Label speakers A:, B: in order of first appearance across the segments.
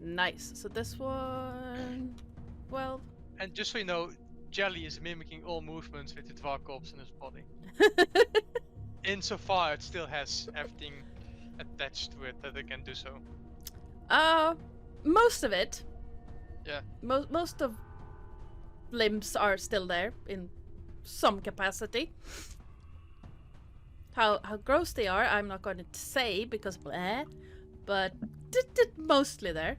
A: Nice. So this one, well,
B: And just so you know, Jelly is mimicking all movements with the Dvarkops in his body. Insofar, it still has everything attached to it that it can do so.
A: most of it.
B: Yeah.
A: Most of limbs are still there in some capacity. How gross they are, I'm not going to say because bleh, but mostly there.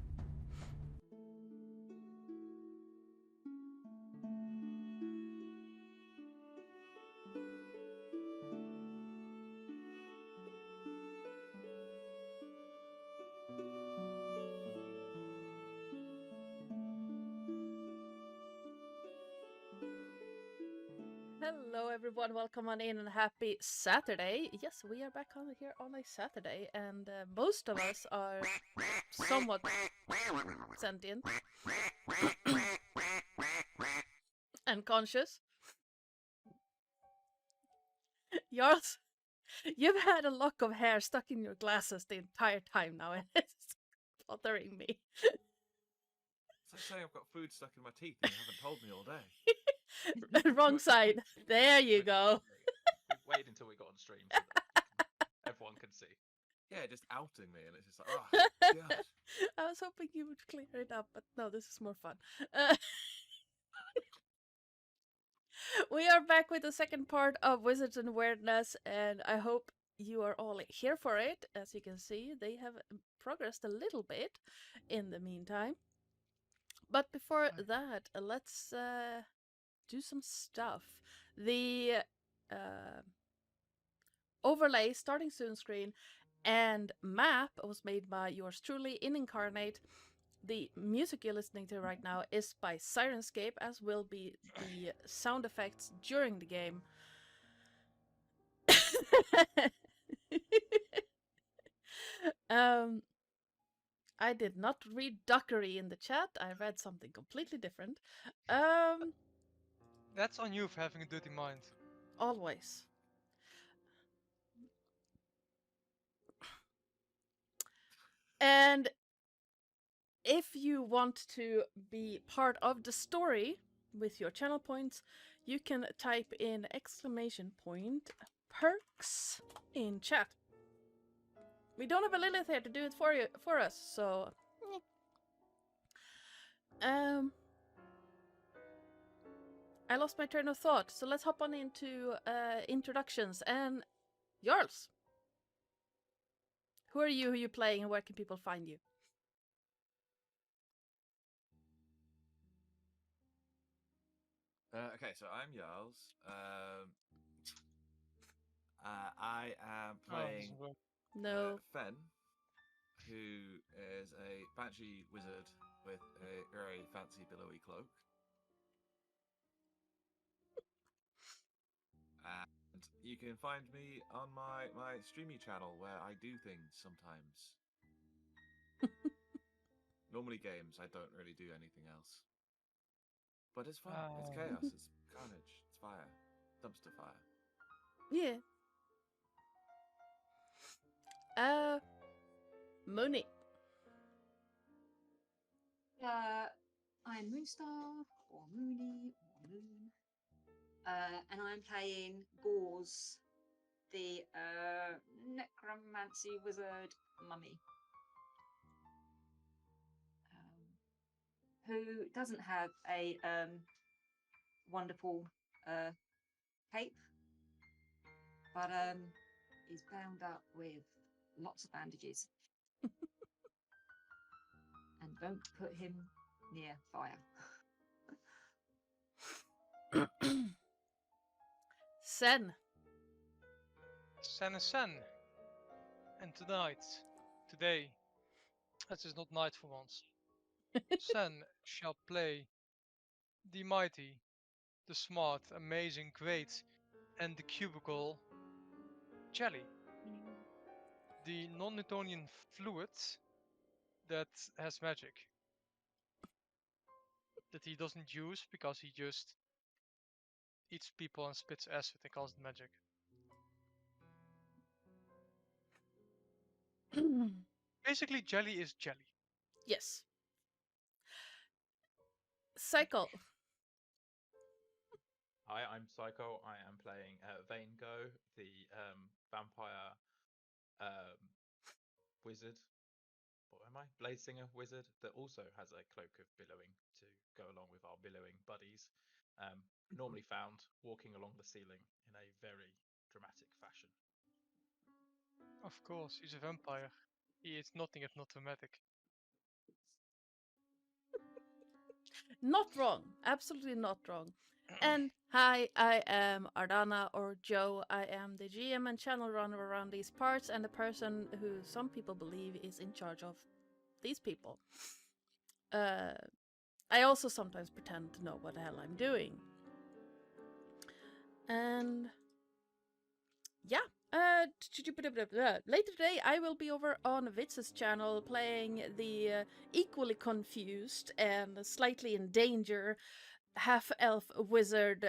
A: Hello everyone, welcome on in and happy Saturday. Yes, we are back on here on a Saturday, and most of us are somewhat sentient and conscious. Jarls, you've had a lock of hair stuck in your glasses the entire time now, and it's bothering me.
C: It's like saying I've got food stuck in my teeth and you haven't told me all day.
A: Wrong side. There you go.
D: We've waited until we got on stream so that everyone can see.
C: Yeah, just outing me, and it's just like, oh, God.
A: I was hoping you would clear it up, but no, this is more fun. We are back with the second part of Wizards and Weirdness, and I hope you are all here for it. As you can see, they have progressed a little bit in the meantime. But before that, let's do some stuff. The overlay starting soon screen and map was made by yours truly in Incarnate. The music you're listening to right now is by Sirenscape, as will be the sound effects during the game. I did not read Dockery in the chat. I read something completely different.
B: That's on you for having a dirty mind.
A: Always. And if you want to be part of the story with your channel points, you can type in !perks in chat. We don't have a Lilith here to do it for us, so I lost my train of thought, so let's hop on into introductions. And Jarls, who are you playing, and where can people find you?
C: Okay, so I'm Jarls. I am playing Fen, who is a banshee wizard with a very fancy billowy cloak. And you can find me on my streamy channel where I do things sometimes. Normally games, I don't really do anything else. But it's fun. It's chaos. It's carnage. It's fire. Dumpster fire.
A: Yeah. Mooney.
E: I'm Moonstar, or Mooney, or Moon. And I'm playing Gauze, the necromancy wizard mummy. Who doesn't have a wonderful cape, but is bound up with lots of bandages. And don't put him near fire.
A: Sen.
B: Sen is Sen. And today, as is not night for once, Sen shall play the mighty, the smart, amazing, great, and the cubicle Jelly. The non-Newtonian fluid that has magic. That he doesn't use because he just eats people and spits acid and calls it magic. Basically, Jelly is jelly.
A: Yes. Psycole.
D: Hi, I'm Psycole. I am playing Vaingo, the vampire wizard. What am I? Blade Singer wizard that also has a cloak of billowing to go along with our billowing buddies. Normally found walking along the ceiling in a very dramatic fashion.
B: Of course, he's a vampire. He is nothing if not dramatic.
A: Not wrong. Absolutely not wrong. And hi, I am Ardana or Joe. I am the GM and channel runner around these parts and the person who some people believe is in charge of these people. I also sometimes pretend to know what the hell I'm doing. And yeah, later today I will be over on Vitz's channel playing the equally confused and slightly in danger half-elf wizard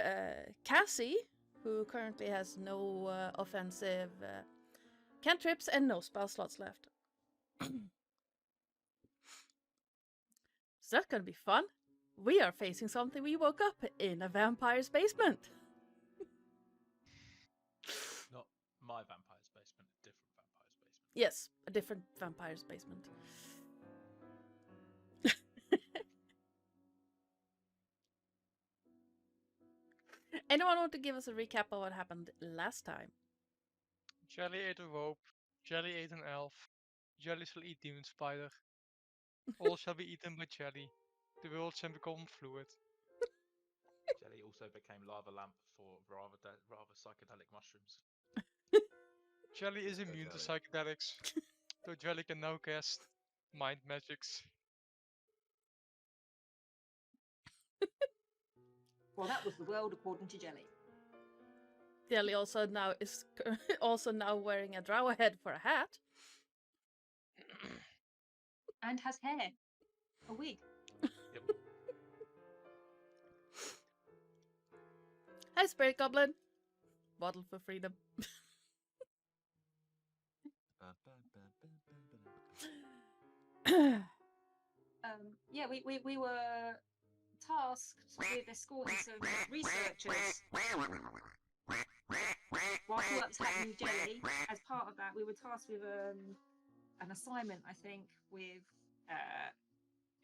A: Cassie, who currently has no offensive cantrips and no spell slots left. So that's gonna be fun. We are facing something we woke up in a vampire's basement.
D: Not my vampire's basement, a different vampire's basement.
A: Yes, a different vampire's basement. Anyone want to give us a recap of what happened last time?
B: Jelly ate a rope. Jelly ate an elf. Jelly shall eat demon spider. All shall be eaten by Jelly. The world shall become fluid.
D: Jelly also became lava lamp for rather psychedelic mushrooms.
B: Jelly is immune to psychedelics, so Jelly can now cast mind magics.
E: Well, that was the world according to Jelly.
A: Jelly also now is also now wearing a drow head for a hat.
E: And has hair. A wig.
D: Yep.
A: Hi, Spirit Goblin. Bottle for freedom.
E: Yeah, we were tasked with escorting some researchers. Whilst all that was happening with Jelly, as part of that, we were tasked with an assignment, I think, with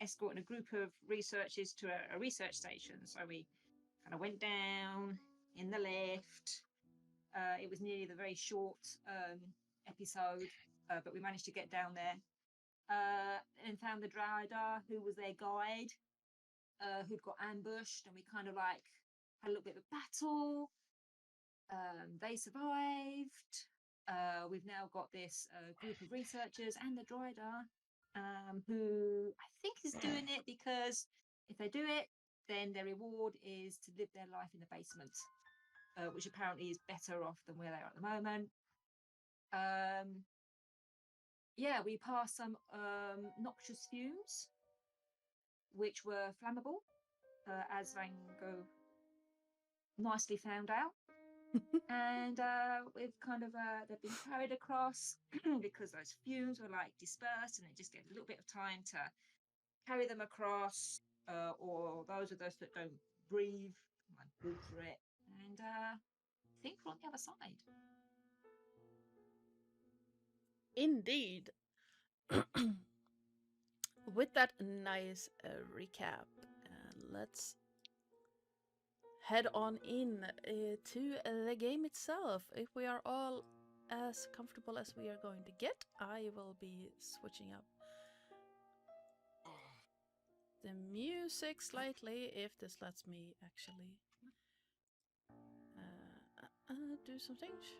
E: escorting a group of researchers to a research station. So we kind of went down in the lift. It was nearly the very short episode, but we managed to get down there and found the Dryada, who was their guide, who'd got ambushed, and we kind of like had a little bit of a battle. They survived. We've now got this group of researchers and the Dryada, who I think is doing it because if they do it, then their reward is to live their life in the basement, which apparently is better off than where they are at the moment. Yeah, we passed some noxious fumes, which were flammable, as Vango nicely found out. And we've kind of they've been carried across because those fumes were like dispersed, and it just gave a little bit of time to carry them across, or those of us that don't breathe, like breathe through it, and I think we're on the other side.
A: Indeed. With that nice recap, let's head on in to the game itself. If we are all as comfortable as we are going to get, I will be switching up the music slightly, if this lets me actually do some things.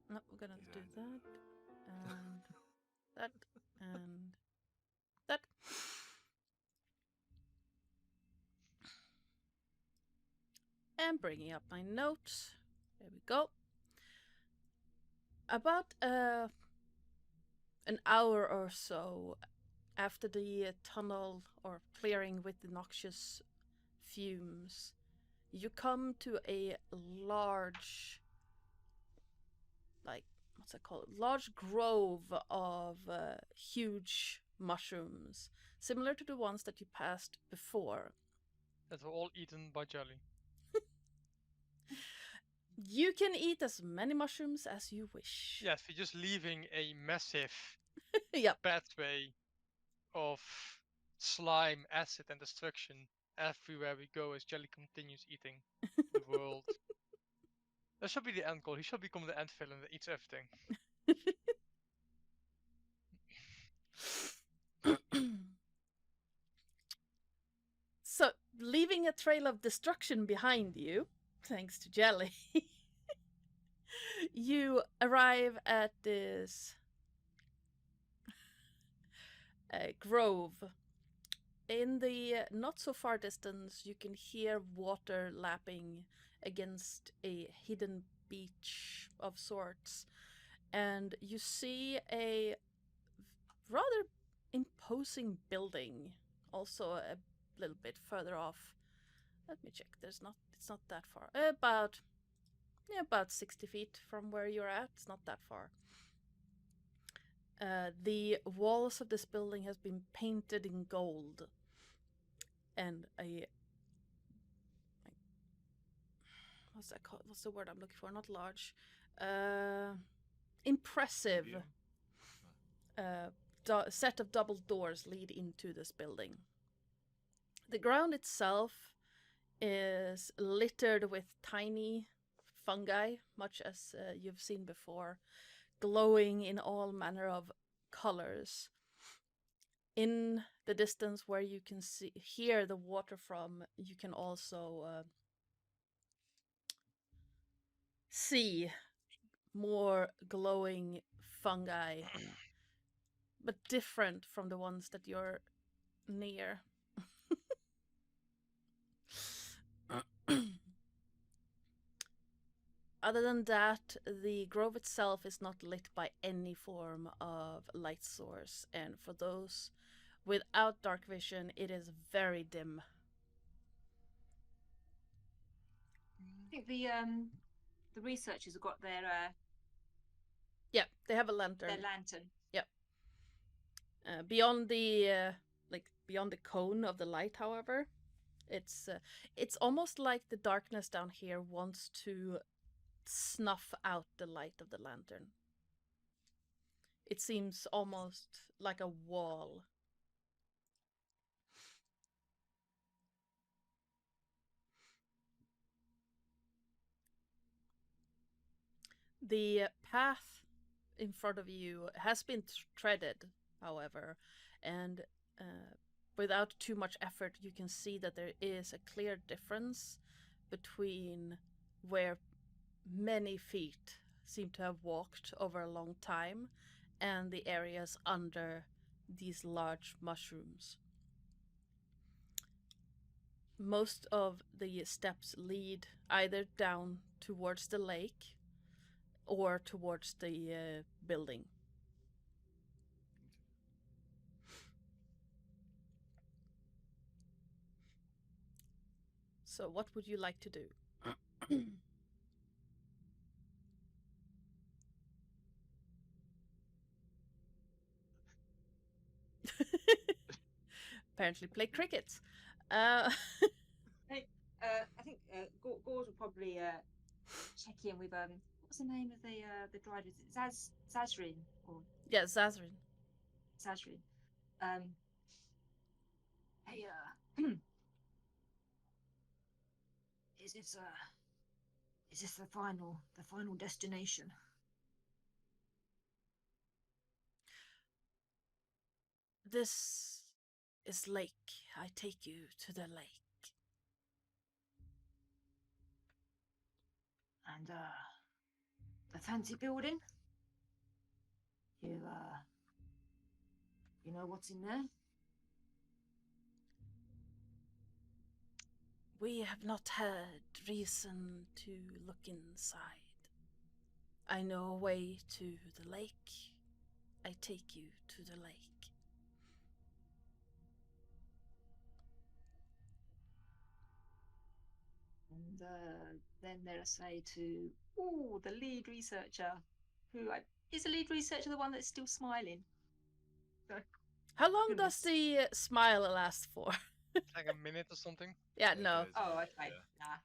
A: No, we're gonna do that and that and that. And bringing up my notes. There we go. About an hour or so after the tunnel or clearing with the noxious fumes, you come to a large, like, what's it called? Large grove of huge mushrooms, similar to the ones that you passed before.
B: That were all eaten by Jelly.
A: You can eat as many mushrooms as you wish.
B: Yes, we're just leaving a massive
A: Yep.
B: pathway of slime, acid, and destruction everywhere we go as Jelly continues eating the world. That should be the end goal. He should become the ant villain that eats everything.
A: So, leaving a trail of destruction behind you, thanks to Jelly, you arrive at this grove. In the not so far distance, you can hear water lapping against a hidden beach of sorts, and you see a rather imposing building, also a little bit further off. Let me check. It's not that far. About 60 feet from where you're at. It's not that far. The walls of this building has been painted in gold, and what's that called? What's the word I'm looking for? Not large. Impressive. Set of double doors lead into this building. The ground itself is littered with tiny fungi, much as you've seen before, glowing in all manner of colors. In the distance where you can hear the water from, you can also see more glowing fungi, but different from the ones that you're near. Other than that, the grove itself is not lit by any form of light source, and for those without dark vision, it is very dim.
E: I think the researchers have got their
A: yeah, they have a lantern.
E: Their lantern.
A: Yep. Beyond the cone of the light, however, it's almost like the darkness down here wants to snuff out the light of the lantern. It seems almost like a wall. The path in front of you has been treaded, however, and without too much effort, you can see that there is a clear difference between where many feet seem to have walked over a long time and the areas under these large mushrooms. Most of the steps lead either down towards the lake or towards the building. So what would you like to do? Apparently play cricket.
E: I think Gord will probably check in with what's the name of the driver? Is it Zazrin or
A: Zazrin.
E: Zazrin. Hey, is this the final destination?
A: This is lake. I take you to the lake.
E: And the fancy building? You know what's in there?
A: We have not had reason to look inside. I know a way to the lake. I take you to the lake.
E: And then they'll say to the lead researcher, who is the lead researcher the one that's still smiling?
A: How long does the smile last for?
B: Like a minute or something.
A: Yeah, no.
E: Oh, okay.
C: Yeah.
E: Nah. I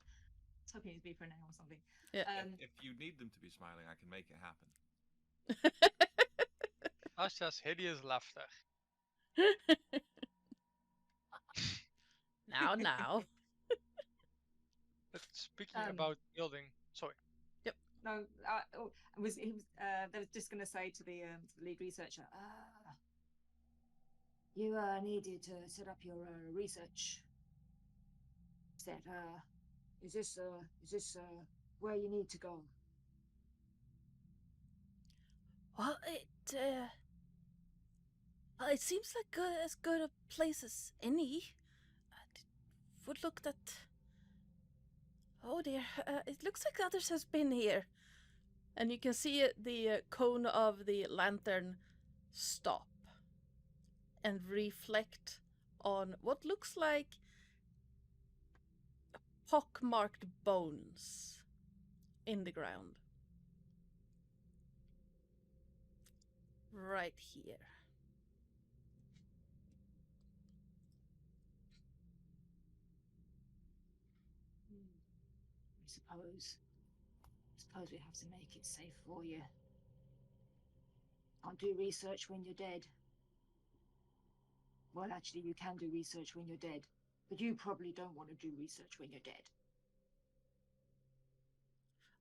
E: was hoping it'd be for an hour or something.
A: Yeah.
C: If you need them to be smiling, I can make it happen.
B: Asha's hideous laughter.
A: now.
B: But speaking about building, sorry.
E: No, they was just going to say to the lead researcher, you needed to set up your research set. Is this where you need to go?
A: Well, it seems like as good a place as any. Would look that. Oh dear, it looks like others has been here, and you can see the cone of the lantern stop and reflect on what looks like pockmarked bones in the ground. Right here.
E: I suppose we have to make it safe for you. Can't do research when you're dead. Well, actually, you can do research when you're dead, but you probably don't want to do research when you're dead.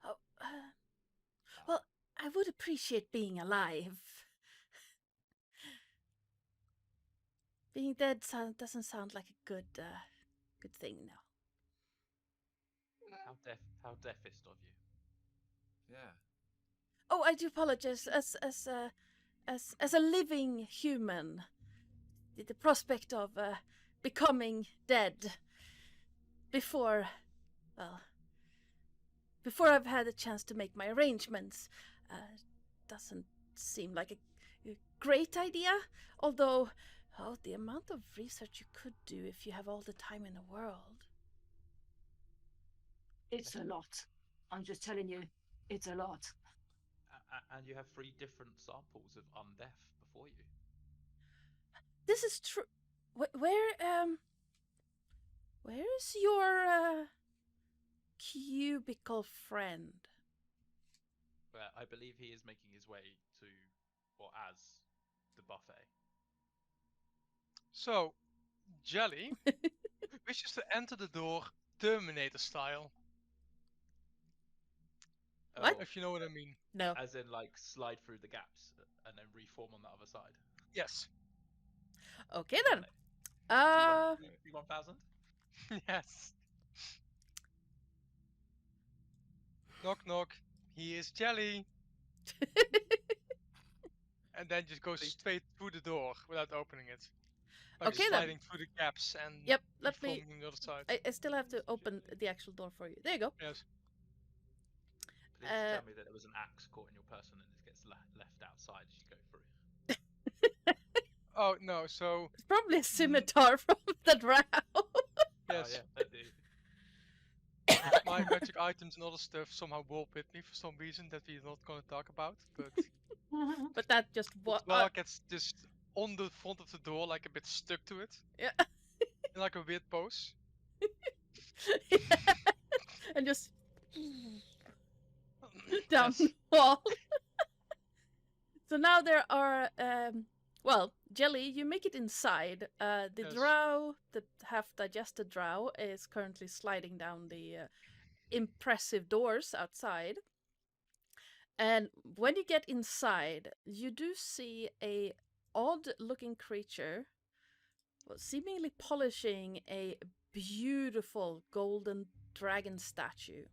A: Oh, well, I would appreciate being alive. Being dead doesn't sound like a good thing now.
D: How deafest of you.
C: Yeah.
A: Oh, I do apologize. As a living human, the prospect of becoming dead before I've had a chance to make my arrangements doesn't seem like a great idea. Although, the amount of research you could do if you have all the time in the world.
E: It's a lot. I'm just telling you, it's a lot.
D: And you have 3 different samples of undeaf before you.
A: This is true. Where's your cubicle friend?
D: Well, I believe he is making his way to, or as, the buffet.
B: So, Jelly wishes to enter the door Terminator style.
A: What?
B: If you know what I mean.
A: No.
D: As in, like, slide through the gaps and then reform on the other side.
B: Yes.
A: Okay then.
D: T1000?
B: Yes. Knock knock. He is Jelly. And then just go straight through the door without opening it. Like
A: Okay,
B: sliding through the gaps and
A: Yep, let me.
B: reforming on the other side.
A: I still have to open the actual door for you. There you go.
B: Yes.
D: Please tell me that there was an axe caught in your person and it gets left outside as you go through.
B: Oh no, so
A: It's probably a scimitar from the drow.
B: yes.
D: Oh, yeah, I do.
B: My magic items and other stuff somehow warp with me for some reason that we're not going to talk about, but
A: But that just what?
B: Dwarf gets just on the front of the door, like a bit stuck to it.
A: Yeah.
B: In like a weird pose.
A: Yeah. And just down
B: Yes.
A: the wall. So now there are, Jelly, you make it inside. The
B: Yes.
A: drow, the half-digested drow, is currently sliding down the impressive doors outside. And when you get inside, you do see a odd-looking creature, seemingly polishing a beautiful golden dragon statue.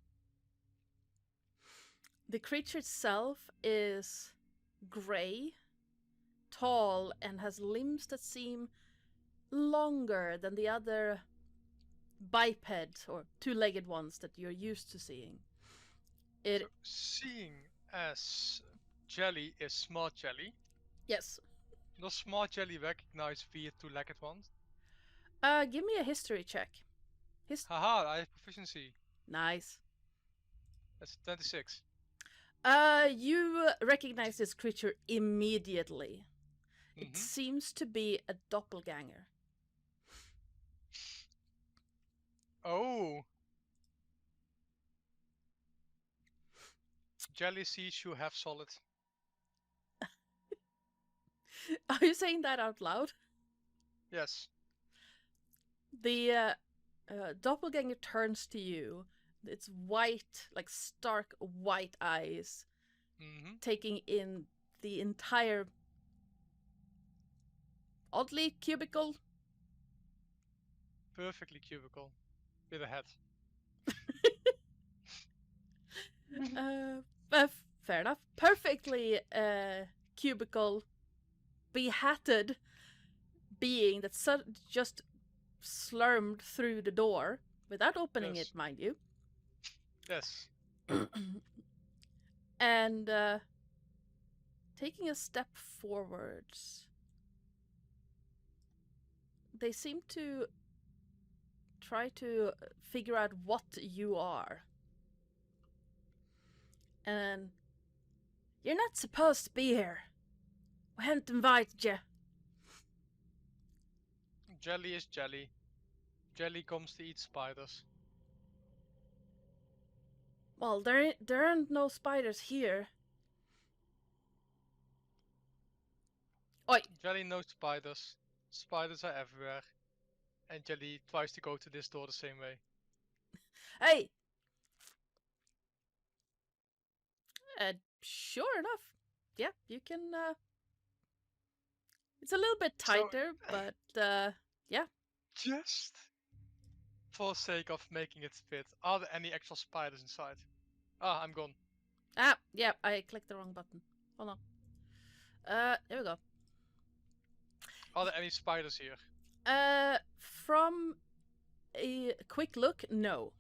A: The creature itself is grey, tall, and has limbs that seem longer than the other biped or two-legged ones that you're used to seeing.
B: So, seeing as Jelly is Smart Jelly,
A: Yes.
B: does Smart Jelly recognize the two-legged ones?
A: Give me a history check.
B: Haha, I have proficiency.
A: Nice.
B: That's 26.
A: You recognize this creature immediately. It seems to be a doppelganger.
B: Oh. Jelly sees you half solid.
A: Are you saying that out loud?
B: Yes.
A: The doppelganger turns to you. It's white, like stark white eyes, taking in the entire oddly cubicle.
B: Perfectly cubicle. With a hat.
A: Fair enough. Perfectly cubicle, behatted being that just slurmed through the door without opening it, mind you.
B: Yes.
A: And taking a step forwards, they seem to try to figure out what you are. And you're not supposed to be here. We hadn't invited you.
B: Jelly is jelly. Jelly comes to eat spiders.
A: Well, there aren't no spiders here. Oi!
B: Jelly knows spiders. Spiders are everywhere. And Jelly tries to go to this door the same way.
A: Hey! Sure enough. Yeah, you can, It's a little bit tighter, but, yeah.
B: Just for sake of making it fit, are there any actual spiders inside? Ah, I'm gone.
A: Ah, yeah, I clicked the wrong button. Hold on. There we go.
B: Are there any spiders here?
A: From a quick look, no.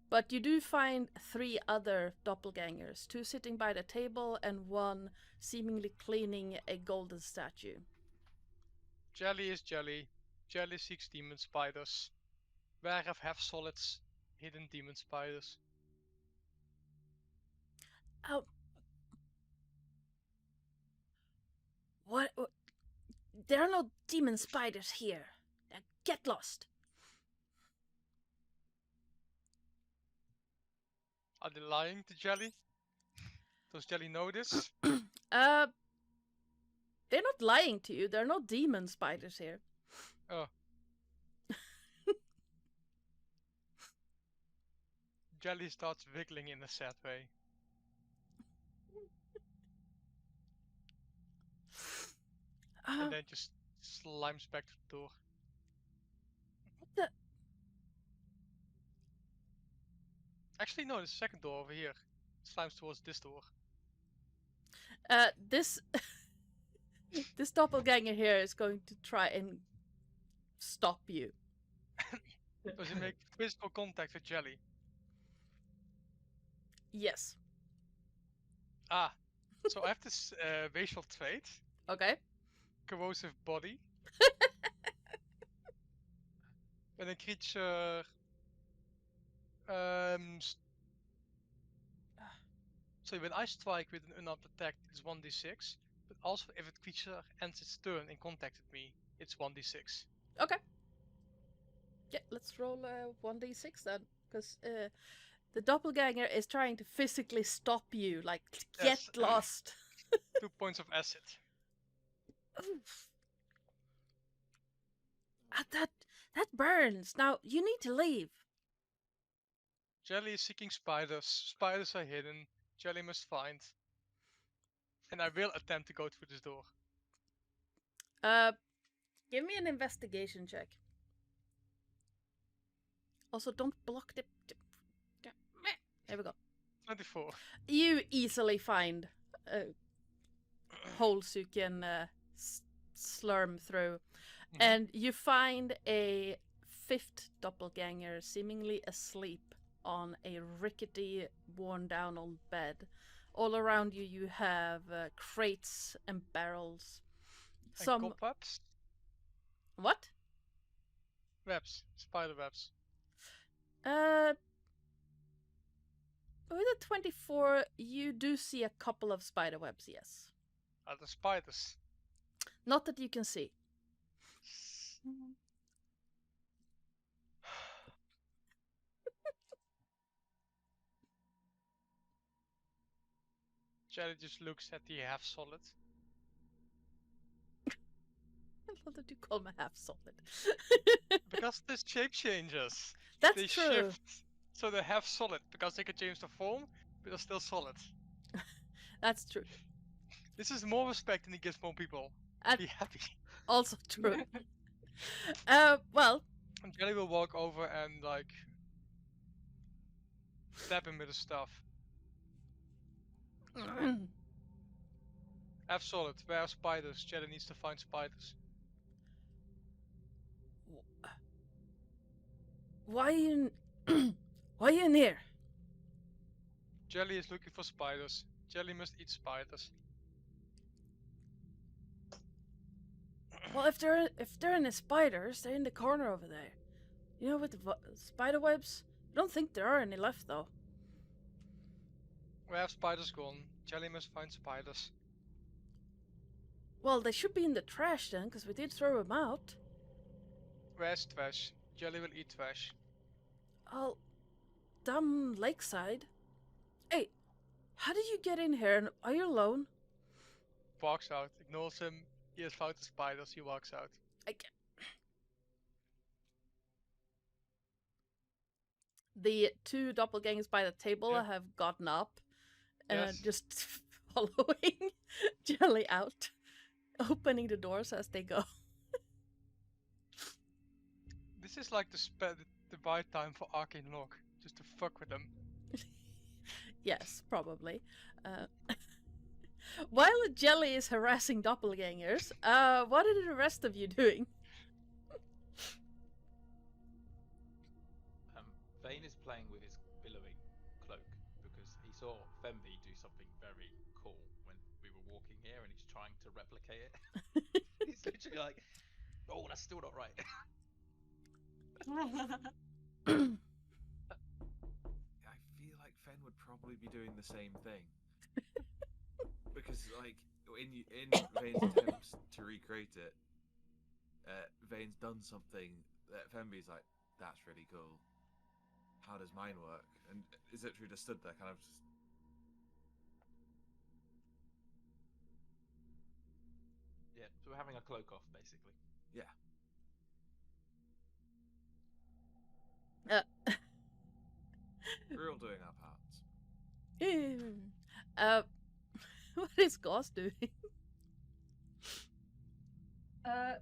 A: But you do find 3 other doppelgangers, 2 sitting by the table and 1 seemingly cleaning a golden statue.
B: Jelly is jelly. Jelly seeks demon spiders. Where have half-solids hidden demon spiders?
A: Oh. What? There are no demon spiders here. Now get lost.
B: Are they lying to Jelly? Does Jelly know this?
A: They're not lying to you. There are no demon spiders here.
B: Oh. Jelly starts wiggling in a sad way. And then just slimes back to the door.
A: What the?
B: Actually, no, there's a second door over here. Slimes towards this door.
A: This this doppelganger here is going to try and stop you.
B: Does it make physical contact with Jelly?
A: Yes.
B: Ah, so I have this racial trait.
A: Okay.
B: Corrosive body. When a creature so when I strike with an unarmed attack, it's 1d6. But also if a creature ends its turn in contact with me, it's 1d6.
A: Okay. Yeah, let's roll 1d6 then, because the doppelganger is trying to physically stop you, like, get lost.
B: 2 points of acid.
A: Oof. That burns. Now, you need to leave.
B: Jelly is seeking spiders. Spiders are hidden. Jelly must find. And I will attempt to go through this door.
A: Give me an investigation check. Also, don't block the... There we go.
B: 24.
A: You easily find holes you can slurm through. Mm-hmm. And you find a 5th doppelganger seemingly asleep on a rickety, worn-down old bed. All around you, you have crates and barrels.
B: And cobwebs?
A: What?
B: Webs. Spider webs.
A: With a 24, you do see a couple of spider webs, yes.
B: Are the spiders?
A: Not that you can see.
B: Jelly just looks at the half solid.
A: I love that you call me half solid.
B: Because there's shape changes.
A: That's
B: They
A: true.
B: shift, so they're half solid because they can change the form, but they're still solid.
A: That's true.
B: This is more respect than he gives more people. Be happy.
A: Also true. Well.
B: And Jelly will walk over and like stab him with his stuff. Half solid. Where are spiders? Jelly needs to find spiders.
A: Why you why you in here?
B: Jelly is looking for spiders. Jelly must eat spiders.
A: Well, if they're in the spiders, they're in the corner over there. You know, with the spider webs. I don't think there are any left though.
B: Where have spiders gone? Jelly must find spiders.
A: Well, they should be in the trash then, because we did throw them out.
B: Where's trash? Jelly will eat trash.
A: Oh, damn lakeside. Hey, how did you get in here? And are you alone?
B: Walks out, ignores him. He has found the spiders. He walks out.
A: The two doppelgangers by the table have gotten up and just following Jelly out, opening the doors as they go.
B: This is like the right time for Arcane Lock, just to fuck with them.
A: Yes, probably. While Jelly is harassing doppelgangers, what are the rest of you doing?
D: Vane is playing with his billowing cloak because he saw Femby do something very cool when we were walking here, and he's trying to replicate it. He's literally like, "Oh, that's still not right."
C: I feel like Fen would probably be doing the same thing. Because, like, in Vane's attempts to recreate it, Vane's done something that Femby's like, that's really cool. How does mine work? And is it true just stood there kind of just...
D: Yeah, so we're having a cloak off, basically.
C: Yeah. We're all doing our parts.
A: What is Gauze doing?
E: I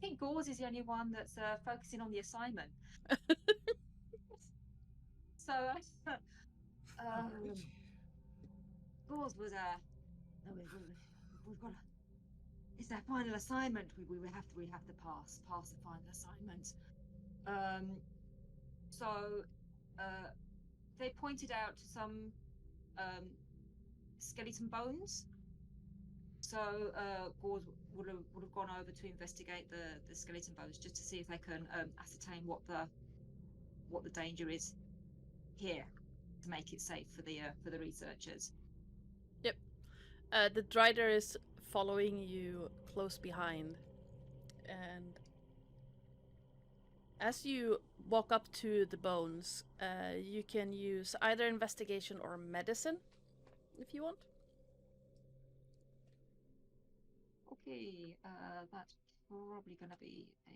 E: think Gauze is the only one that's focusing on the assignment. So, Gauze was we've got it's our final assignment. We have to pass the final assignment. So they pointed out some skeleton bones. So Gauze would have gone over to investigate the skeleton bones just to see if they can ascertain what the danger is here to make it safe for the researchers.
A: Yep. The Drider is following you close behind, and as you walk up to the bones, you can use either investigation or medicine if you want.
E: Okay, that's probably going to be a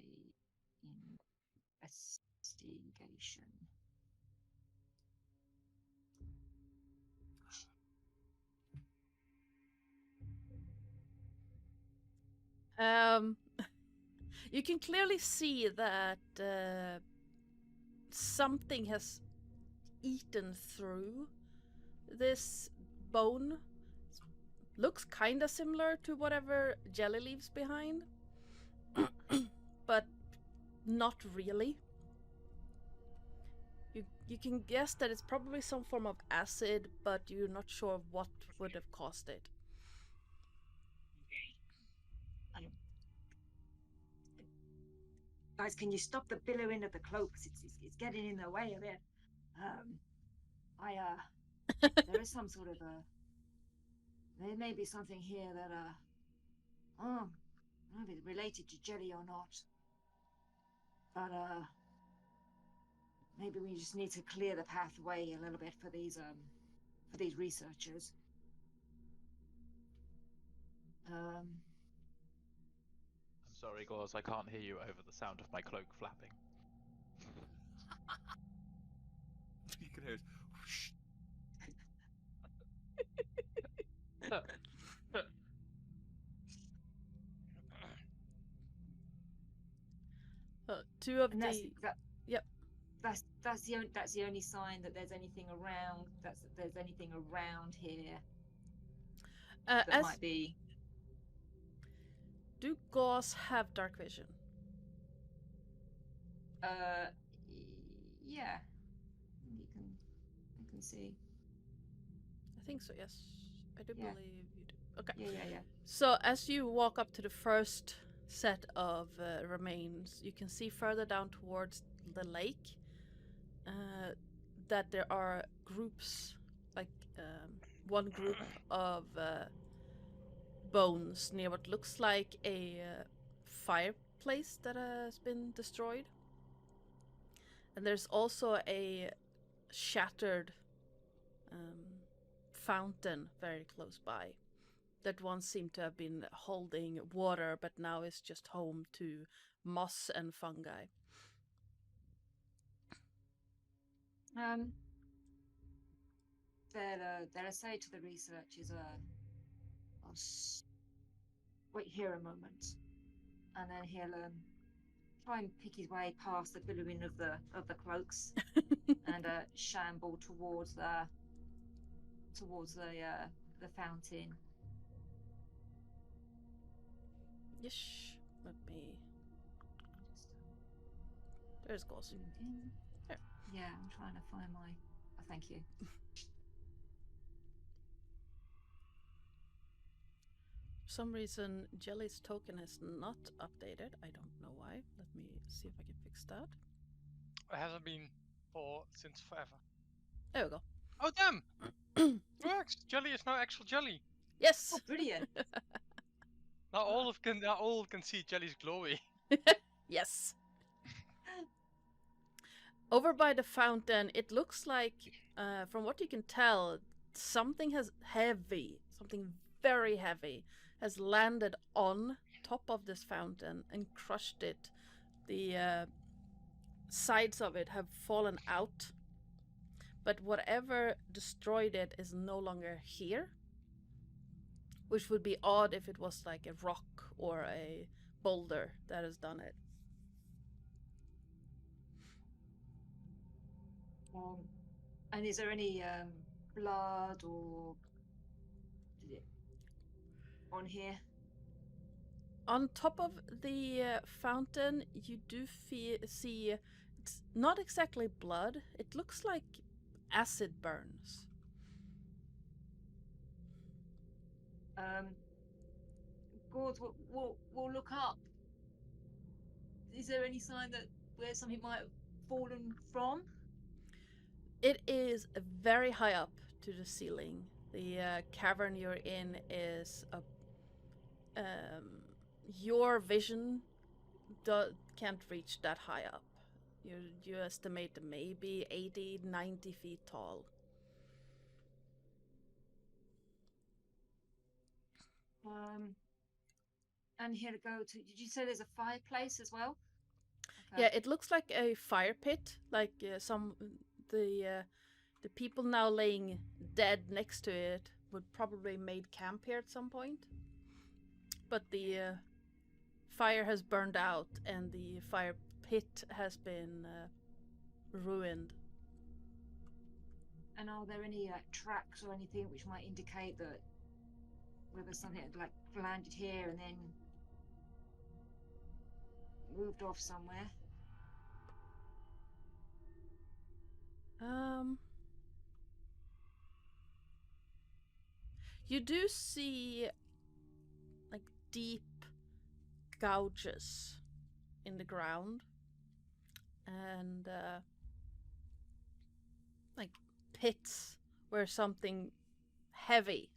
E: investigation.
A: You can clearly see that something has eaten through this bone. Looks kinda similar to whatever Jelly leaves behind, but not really. You can guess that it's probably some form of acid, but you're not sure what would have caused it.
E: Guys, can you stop the billowing of the cloaks? It's getting in the way of it. There is some sort of there may be something here that know if it's related to jelly or not. But maybe we just need to clear the pathway a little bit for these researchers.
D: I'm sorry, Gauze, I can't hear you over the sound of my cloak flapping.
C: You can hear it. Whoosh.
A: Two of
E: And that's
A: the
E: that.
A: Yep.
E: That's the only sign that there's anything around. There's anything around here that
A: as
E: might be.
A: do gauze have dark vision?
E: Yeah. You can see.
A: I think so. Yes, I do
E: Yeah.
A: believe you do. Okay.
E: Yeah.
A: So as you walk up to the first set of remains, you can see further down towards the lake that there are groups, like one group of bones near what looks like a fireplace that has been destroyed. And there's also a shattered fountain very close by that once seemed to have been holding water, but now is just home to moss and fungi.
E: They'll say to the researchers, wait here a moment, and then he'll try and pick his way past the billowing of the cloaks and shamble towards the fountain.
A: Yes, let me. There's Gauze. There.
E: Yeah, I'm trying to find my. Oh, thank you.
A: For some reason, Jelly's token is not updated. I don't know why. Let me see if I can fix that.
B: It hasn't been since forever.
A: There we go.
B: Oh damn! Works. Jelly is now actual jelly.
A: Yes.
E: Oh, brilliant!
B: Now all can see Jelly's glowy.
A: Yes. Over by the fountain, it looks like, from what you can tell, something very heavy, has landed on top of this fountain and crushed it. The sides of it have fallen out, but whatever destroyed it is no longer here, which would be odd if it was like a rock or a boulder that has done it.
E: And is there any blood or on here?
A: On top of the fountain, you do see it's not exactly blood. It looks like acid burns.
E: Gord, we'll look up. Is there any sign that where something might have fallen from?
A: It is very high up to the ceiling. The cavern you're in is a. Your vision can't reach that high up. You estimate maybe 80, 90 feet tall.
E: And here to go to. Did you say there's a fireplace as well?
A: Okay. Yeah, it looks like a fire pit. Like the people now laying dead next to it would probably made camp here at some point. But the fire has burned out and the fire pit has been ruined.
E: And are there any tracks or anything which might indicate that whether something had like landed here and then moved off somewhere?
A: You do see like deep gouges in the ground and like pits where something heavy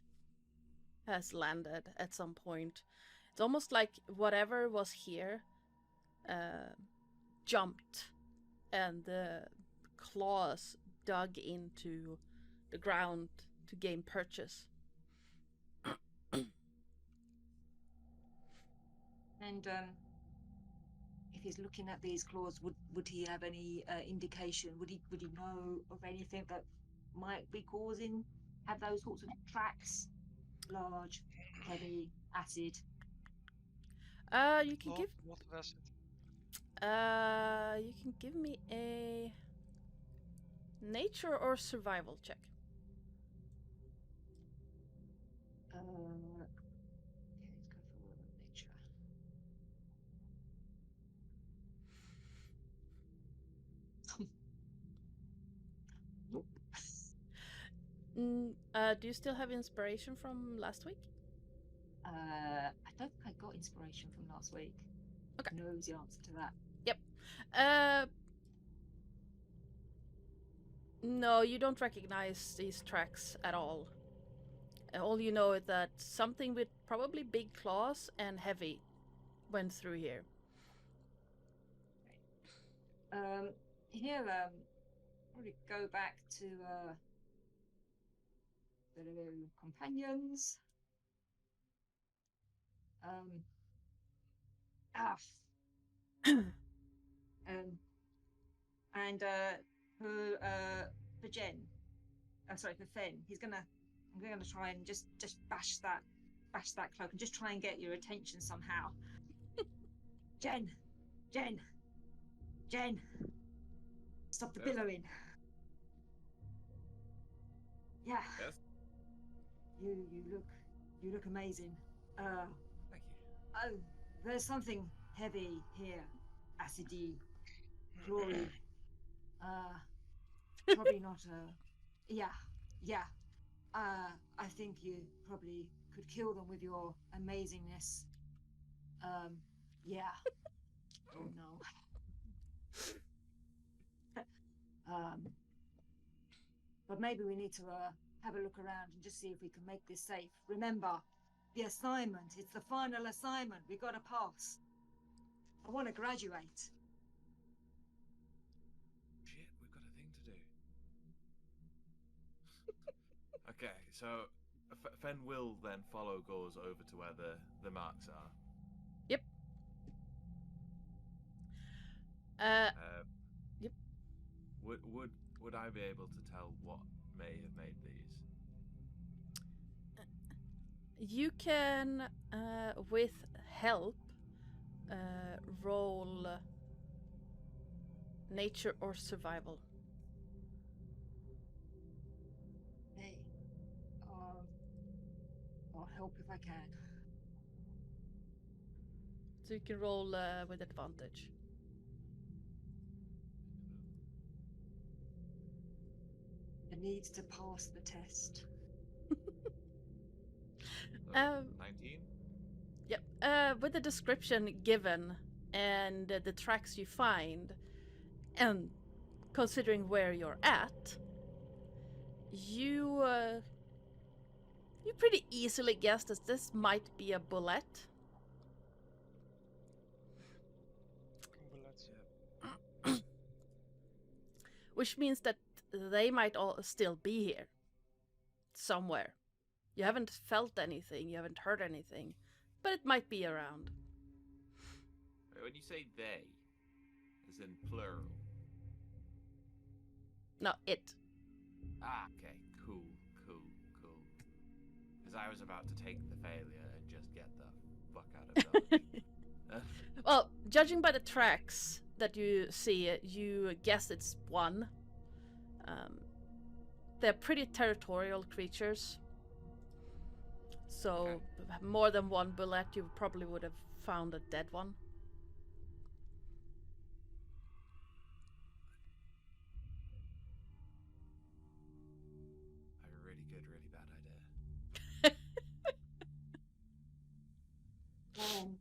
A: has landed at some point. It's almost like whatever was here jumped, and the claws dug into the ground to gain purchase.
E: And if he's looking at these claws, would he have any indication? Would he know of anything that might be have those sorts of tracks? Large, heavy, acid.
A: You can give.
B: What acid?
A: You can give me a nature or survival check.
E: Okay, let's go for nature. Nope.
A: Do you still have inspiration from last week?
E: I don't think I got inspiration from last week.
A: Okay.
E: Knows the answer to that.
A: No, you don't recognize these tracks at all. All you know is that something with probably big claws and heavy went through here.
E: Here, probably go back to the little companions. And for Jen, sorry, for Fen, I'm gonna try and just bash that cloak and just try and get your attention somehow. Jen, stop the billowing. Yeah.
C: Yes.
E: You look amazing.
C: Thank you.
E: Oh, there's something heavy here, acidy, chlorine. Probably not yeah. I think you probably could kill them with your amazingness. Yeah. Oh no. But maybe we need to have a look around and just see if we can make this safe. Remember, the assignment, it's the final assignment. We gotta pass. I want to graduate.
C: Shit, we've got a thing to do. Okay, so Fen will then follow Gauze over to where the marks are.
A: Yep. Yep.
C: Would I be able to tell what may have made these?
A: You can, with help, roll nature or survival.
E: Hey, I'll help if I can.
A: So you can roll with advantage.
E: I need to pass the test.
C: 19?
A: Yep. With the description given and the tracks you find, and considering where you're at, you pretty easily guessed that this might be a bullet.
B: Bullets.
A: Which means that they might all still be here. Somewhere. You haven't felt anything, you haven't heard anything, but it might be around.
C: When you say they, as in plural.
A: No, it.
C: Ah, okay, cool. Because I was about to take the failure and just get the fuck out of Dodge.
A: Well, judging by the tracks that you see, you guess it's one. They're pretty territorial creatures. So, more than one bullet, you probably would have found a dead one.
C: I have a really good, really bad idea.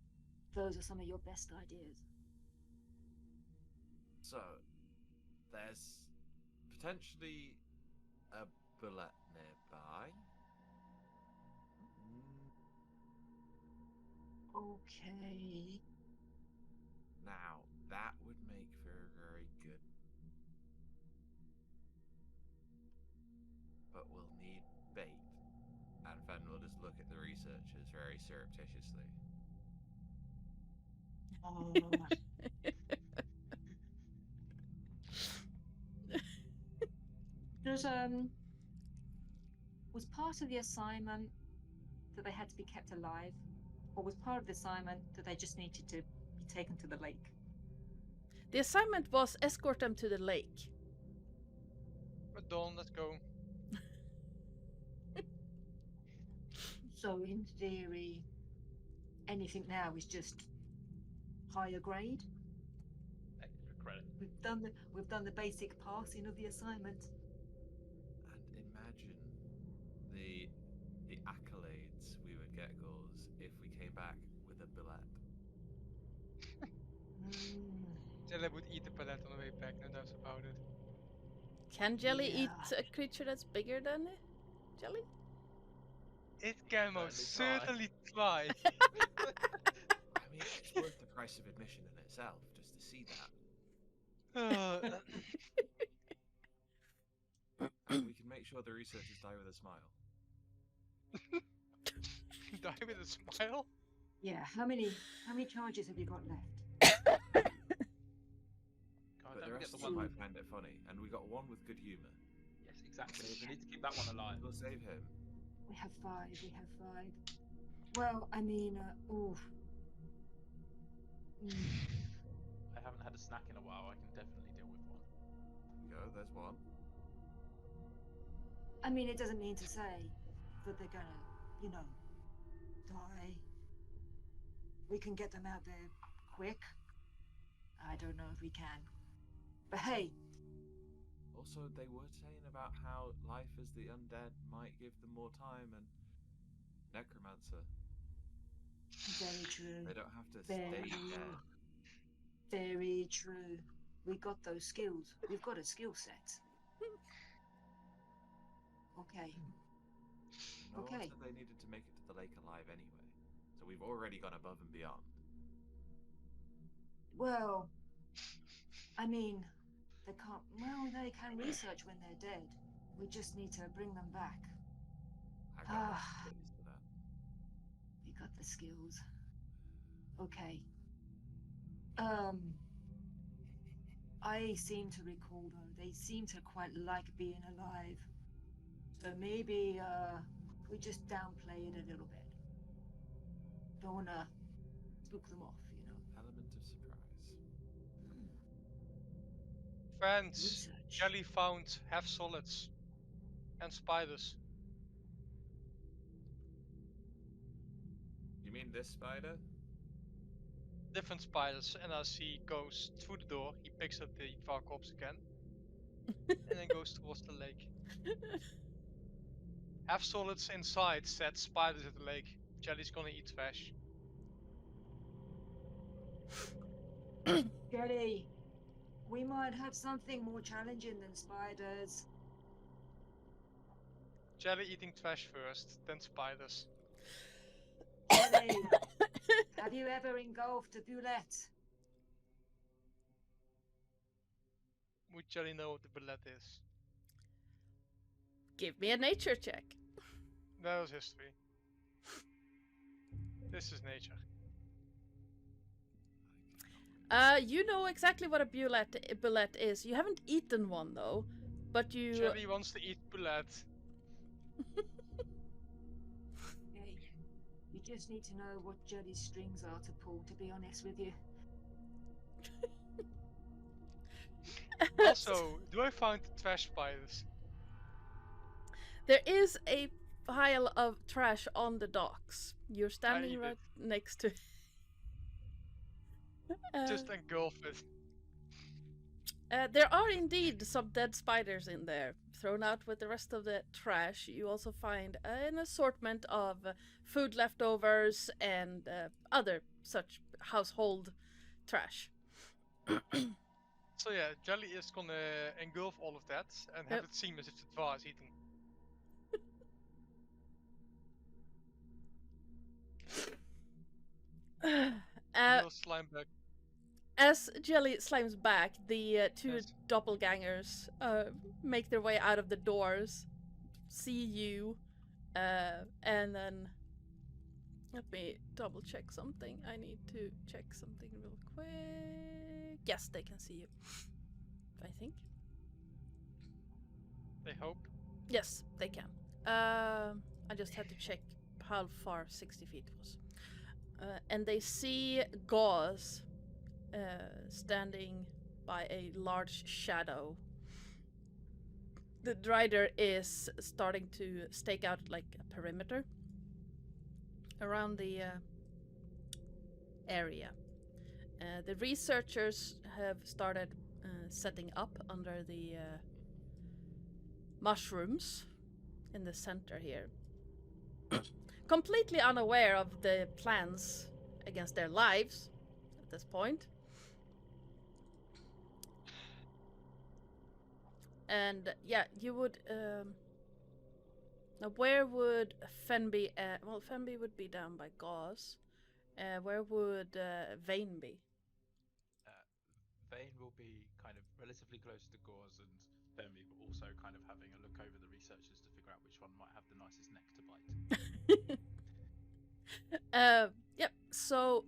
E: Those are some of your best ideas.
C: So, there's potentially a bullet nearby.
E: Okay.
C: Now, that would make for a very good. But we'll need bait. And Fen will just look at the researchers very surreptitiously.
E: Oh, does was part of the assignment that they had to be kept alive, or was part of the assignment that they just needed to be taken to the lake?
A: The assignment was escort them to the lake.
B: But Dawn, let's go.
E: So in theory, anything now is just higher grade.
D: Extra credit.
E: We've done the basic passing of the assignment.
C: And imagine the accolades we would get, Gauls, if we came back with a billet.
B: Jelly would eat the palette on the way back, no doubts about it.
A: Can Jelly
E: Yeah.
A: eat a creature that's bigger than it? Jelly?
B: It can most
D: Certainly
B: certainly try.
C: I mean, it's worth the price of admission in itself, just to see that. And we can make sure the researchers die with a smile.
B: Die with a smile?
E: Yeah. How many charges have you got left?
D: God,
C: But
D: don't
C: the
D: forget
C: rest
D: the
C: of them
D: one.
C: might find it funny. And we got one with good humour.
D: Yes, exactly. We need to keep that one alive.
C: We'll save him.
E: We have five. Well, I mean, oof.
D: I haven't had a snack in a while. I can definitely deal with one.
C: There we go, there's one.
E: I mean, it doesn't mean to say that they're gonna, die. We can get them out there quick. I don't know if we can. But hey,
C: Also, they were saying about how life as the undead might give them more time and necromancer.
E: very true.
C: They don't have to stay
E: Very,
C: dead.
E: very true. We got those skills. We've got a skill set. Okay.
C: No one
E: Okay.
C: said they needed to make it to the lake alive anyway. So we've already gone above and beyond.
E: Well, I mean, they can't. Well, they can research when they're dead. We just need to bring them back.
C: I got
E: Ah.
C: the abilities for that.
E: We got the skills. Okay. I seem to recall though, they seem to quite like being alive. So maybe we just downplay it a little bit. Don't wanna spook them off,
C: Element of surprise.
B: Friends,
E: Research.
B: Jelly found half solids and spiders.
C: You mean this spider?
B: Different spiders, and as he goes through the door, he picks up the Varkorps again. And then goes towards the lake. Half solids inside said spiders at the lake. Jelly's gonna eat trash.
E: Jelly, we might have something more challenging than spiders.
B: Jelly eating trash first, then spiders.
E: Jelly, have you ever engulfed a bulette?
B: Would Jelly know what the bullet is?
A: Give me a nature check.
B: That was history. This is nature.
A: You know exactly what a bullet is. You haven't eaten one though, but you.
B: Jelly wants to eat bullet.
E: Hey, you just need to know what Jelly's strings are to pull, to be honest with you.
B: Also, do I find the trash spiders?
A: There is a pile of trash on the docks. You're standing
B: eat
A: right next to.
B: Just engulf it.
A: There are indeed some dead spiders in there, thrown out with the rest of the trash. You also find an assortment of food leftovers and other such household trash.
B: So yeah, Jelly is gonna engulf all of that and have
A: Yep.
B: it seem as if the Dvar is eating. You'll slime back.
A: As Jelly slimes back, the two
B: Yes.
A: doppelgangers make their way out of the doors, see you, and then let me double check something. I need to check something real quick. Yes, they can see you. I think.
B: They hope.
A: Yes, they can. I just had to check how far 60 feet was. And they see Gauze standing by a large shadow. The Drider is starting to stake out like a perimeter around the area. The researchers have started setting up under the mushrooms in the center here. Completely unaware of the plans against their lives at this point. And yeah, you would. Now, where would Fen be? Well, Fen would be down by Gauze. Where would Vane be?
D: Vane will be kind of relatively close to Gauze and Fermi, but also kind of having a look over the researchers to figure out which one might have the nicest neck to bite.
A: Yep. So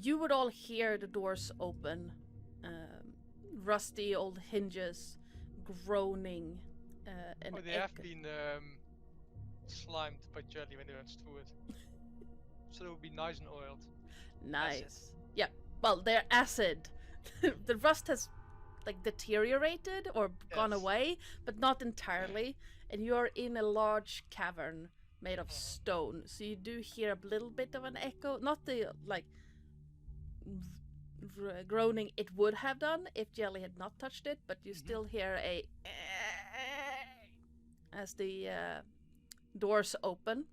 A: you would all hear the doors open, rusty old hinges groaning. And
B: They have been slimed by Jelly when they went through it. So it would be nice and oiled.
A: Nice.
B: Acid.
A: Yeah. Well, they're acid. The rust has like deteriorated or gone
B: Yes.
A: away, but not entirely. And you're in a large cavern made of stone, so you do hear a little bit of an echo. Not the like groaning it would have done if Jelly had not touched it, but you still hear a as the doors open.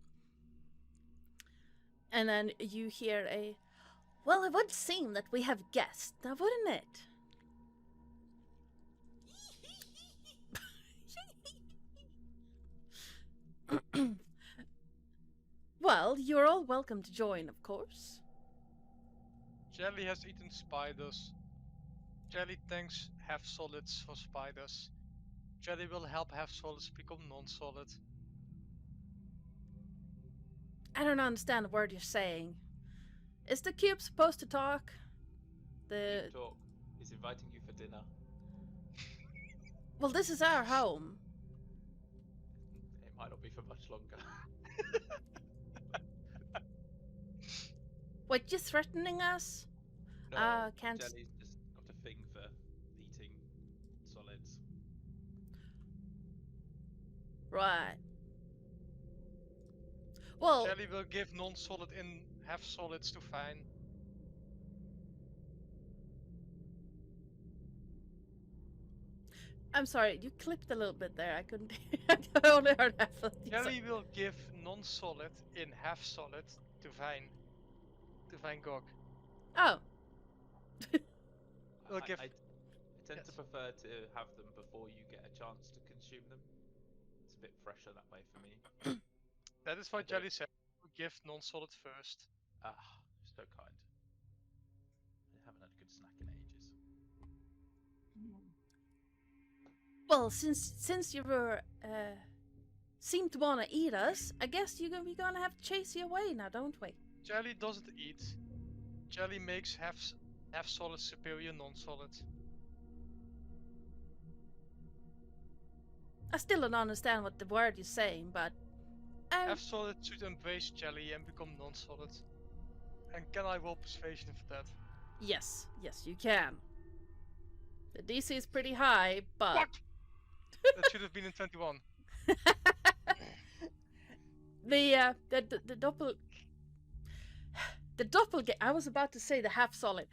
A: And then you hear a, well, it would seem that we have guests, now wouldn't it? Well, you're all welcome to join, of course.
B: Jelly has eaten spiders. Jelly thanks half solids for spiders. Jelly will help half solids become non-solid.
A: I don't understand a word you're saying. Is the cube supposed to talk?
D: Keep talk. He's inviting you for dinner.
A: Well, this is our home.
D: It might not be for much longer.
A: What, you threatening us?
D: No,
A: Can't.
D: Jelly's just got a thing for eating solids.
A: Right. Well,
B: Jelly will give non-solid in half solids to Fine.
A: I'm sorry, you clipped a little bit there. I couldn't. I only heard half of it.
B: Jelly will give non-solid in half solid to Vine. To Vine Gog.
A: Oh.
B: We'll give.
D: I tend to
B: Yes.
D: prefer to have them before you get a chance to consume them. It's a bit fresher that way for me.
B: That is why
D: Okay.
B: Jelly said give non-solid first.
D: Ah, so kind. I haven't had a good snack in ages.
A: Well, since you were seem to wanna eat us, I guess we're gonna have to chase you away now, don't we?
B: Jelly doesn't eat. Jelly makes half solid superior non-solid.
A: I still don't understand what the word you're saying, but
B: Half solid should embrace Jelly and become non-solid. And can I roll persuasion for that?
A: yes, you can. The DC is pretty high, but
B: What? That should have been in 21.
A: the doppelganger. I was about to say the half solid.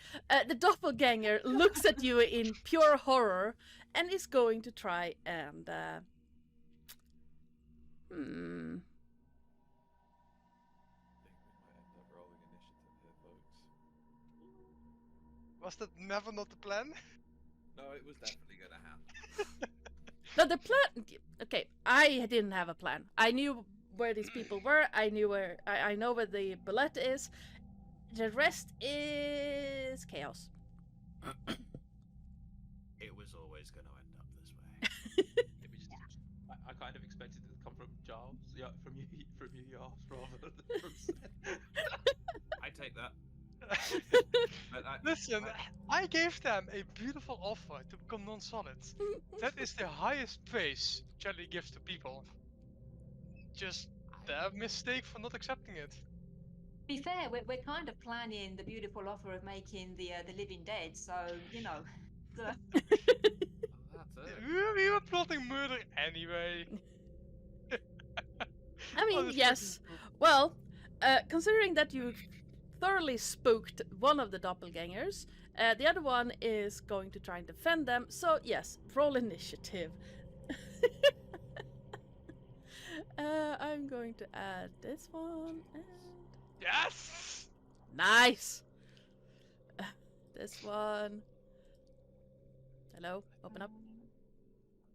A: The doppelganger looks at you in pure horror and is going to try and.
C: I think we might end up rolling initiative here, folks.
B: Was that never not the plan?
C: No, it was definitely gonna happen.
A: No, the plan. Okay, I didn't have a plan. I knew where these people were. I knew where I know where the bullet is. The rest is chaos.
C: It was always going to end up this way.
D: It was just, I kind of expected it to come from Jarls, yeah, from you, Jarls, rather than from Seth.
C: I take that. But
B: Listen, I gave them a beautiful offer to become non-solid. That is the highest praise Jelly gives to people. Just their mistake for not accepting it.
E: Be fair, we're kind of planning the beautiful offer of making the living dead. So you know, the,
C: That's it.
B: We were plotting murder anyway.
A: I mean,
B: Oh, this
A: yes.
B: freaking poop.
A: Well, considering that you thoroughly spooked one of the doppelgangers, the other one is going to try and defend them. So yes, roll initiative. I'm going to add this one and
B: Yes!
A: nice. This one. Hello, open up.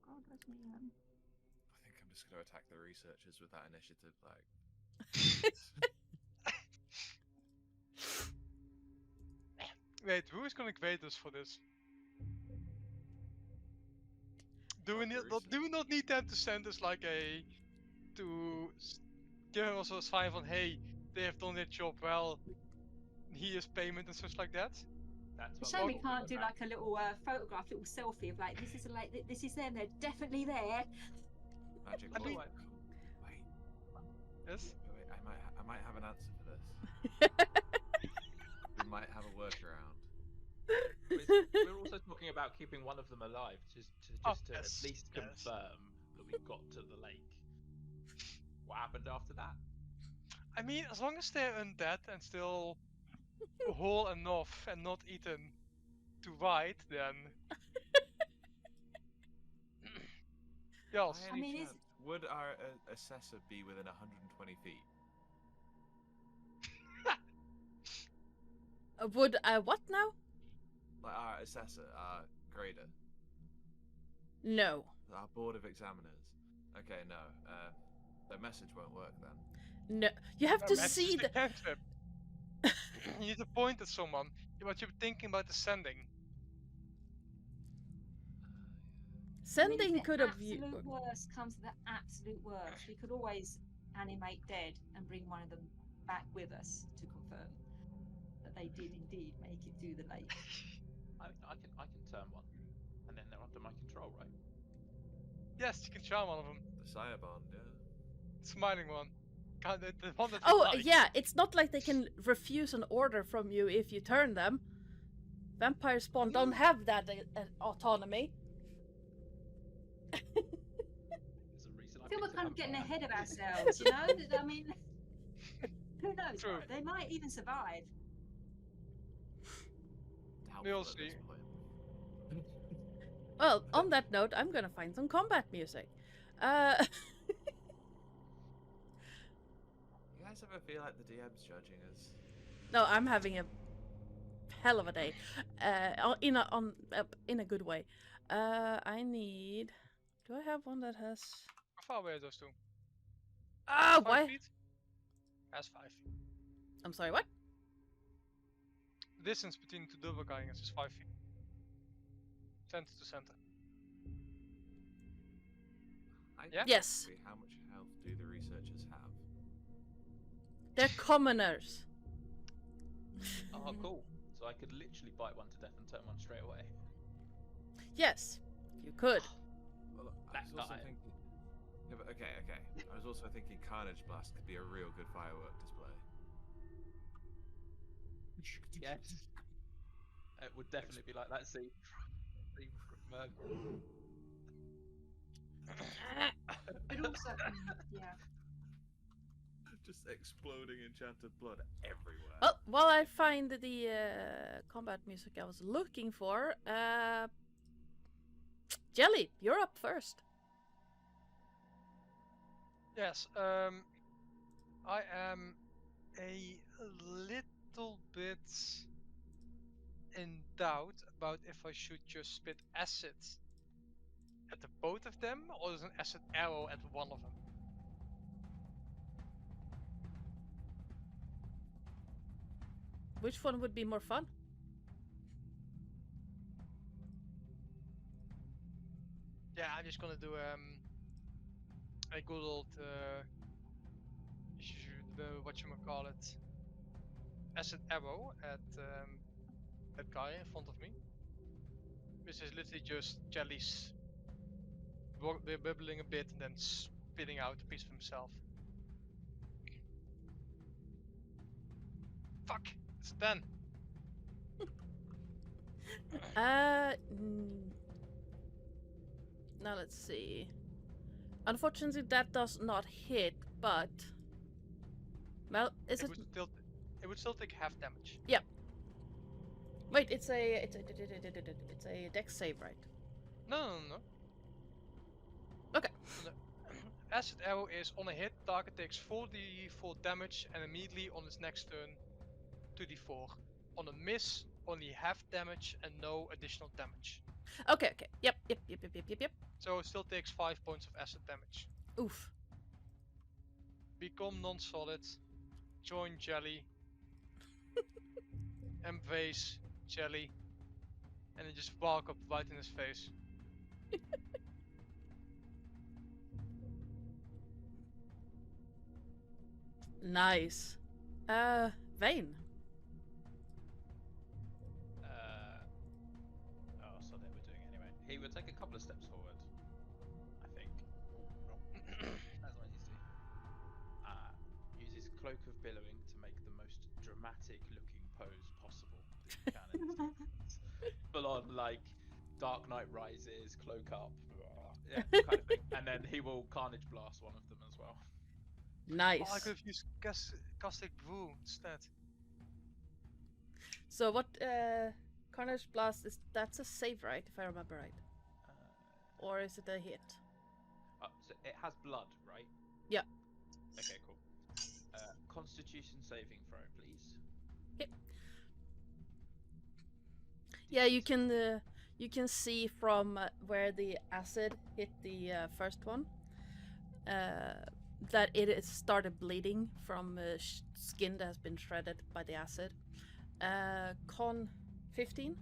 E: God, where's my,
C: I think I'm just going to attack the researchers with that initiative. Like,
B: Wait, who is gonna grade us for this? Do we not need them to send us like give us a sign on, hey, they have done their job well, here's payment and such like that?
D: That's
E: It's
D: what
E: a shame
D: we're
E: we
D: talking
E: can't do
D: about.
E: like a little photograph, little selfie of like this is this is them. They're definitely there.
C: magic
B: I
C: ball.
B: mean-
C: Wait,
B: Yes?
C: wait, I might have an answer for this. We might have a workaround.
D: We're also talking about keeping one of them alive, just to
B: yes,
D: at least
B: yes.
D: confirm that we got to the lake. What happened after that?
B: I mean, as long as they're undead and still whole enough and not eaten to ride, then... Yes.
C: By
E: I
C: any
E: mean,
C: chance, would our assessor be within 120 feet?
A: Would I what now?
C: Like our assessor, our grader,
A: No.
C: our board of examiners. Okay, no. The message won't work then.
A: No. You have to
B: That's
A: see
B: just
A: the.
B: a cantrip. You need to point at someone. What you're thinking about the sending.
E: I mean, if
A: Sending
E: the
A: could have.
E: absolute worst comes to the absolute worst, we could always animate dead and bring one of them back with us to confirm that they did indeed make it through the lake.
D: I can turn one, and then they're under my control, right?
B: Yes, you can charm one of them.
C: The Sire Bond, yeah.
B: Smiling one. The one that you
A: Oh,
B: like.
A: yeah, it's not like they can refuse an order from you if you turn them. Vampire Spawn don't have that autonomy.
D: There's a reason
E: I feel we're
D: picked a
E: kind of getting
D: vampire.
E: ahead of ourselves, you know? I mean, who knows?
B: True.
E: They might even survive.
C: Doubtful
B: We'll
C: at this
B: see.
C: point.
A: Well, on that note, I'm gonna find some combat music.
C: You guys ever feel like the DM's judging us?
A: No, I'm having a hell of a day. In a good way. I need. Do I have one that has?
B: How far away are those two?
A: Ah,
B: 5
A: why?
B: feet? That's 5.
A: I'm sorry. What?
B: The distance between two doppelgangers is 5 feet. Center to center. Yeah?
A: Yes.
C: How much health do the researchers have?
A: They're commoners.
D: Oh, cool. So I could literally bite one to death and turn one straight away.
A: Yes, you could.
C: Well, I
D: That
C: was also
D: guy.
C: thinking. Yeah, but okay. I was also thinking Carnage Blast could be a real good firework display.
D: Yes. It would definitely be like that scene from
E: But also, yeah.
C: Just exploding enchanted blood everywhere.
A: Well, while I find the combat music I was looking for, Jelly, you're up first.
B: Yes, I am a little bit in doubt about if I should just spit acid at the both of them or is an acid arrow at one of them.
A: Which one would be more fun?
B: Yeah, I'm just gonna do a good old whatchamacallit, acid arrow at that guy in front of me. Which is literally just jellies bubbling a bit and then spitting out a piece of himself. Fuck! It's 10.
A: Now let's see. Unfortunately, that does not hit, but well, is it?
B: It would still take half damage.
A: Yeah. Wait, it's a dex save, right?
B: No.
A: Okay.
B: No. Acid arrow is on a hit, target takes 4d4 damage and immediately on its next turn 2d4. On a miss, only half damage and no additional damage.
A: Okay. Yep.
B: So it still takes 5 points of acid damage.
A: Oof.
B: Become non-solid, join jelly, embrace jelly, and then just walk up right in his face.
A: Nice. Vane.
D: So they were doing anyway. He would take a couple of steps forward, I think. As one needs to. Use his cloak of billowing to make the most dramatic looking pose possible that you can in this instance. Full on like Dark Knight Rises, cloak up, yeah, kind of thing. And then he will Carnage Blast one of them as well.
A: Nice.
B: Oh, I could have used Caustic Brew instead.
A: So what? Carnage Blast is that's a save, right? If I remember right. Or is it a hit?
D: So it has blood, right?
A: Yeah.
D: Okay, cool. Constitution saving throw, please.
A: Yep. Yeah, you can see from where the acid hit the first one that it has started bleeding from skin that has been shredded by the acid. Con 15?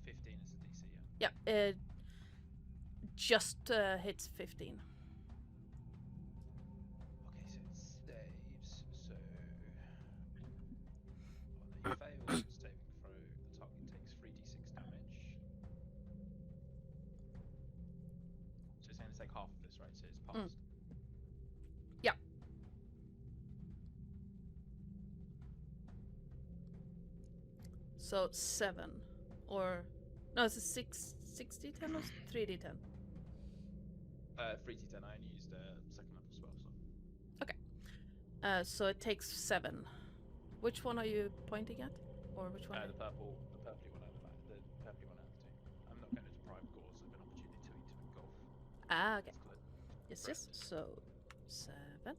D: 15 is the DC, yeah.
A: Yeah, it just hits 15.
D: Okay, so it saves, so... Oh, no, you failed saving throw. The target takes 3d6 damage. So it's going to take half of this, right? So it's passed.
A: Yeah. So 7. Or... No, it's a 6d10 or 3d10?
D: 3d10, I only used second level spell, so...
A: So it takes 7. Which one are you pointing at? Or which one?
D: The purpley one out of the back. The purpley one out of the two. I'm not going to deprive Gauze of an opportunity to engulf.
A: Ah, okay.
D: Yes.
A: Yes. So 7.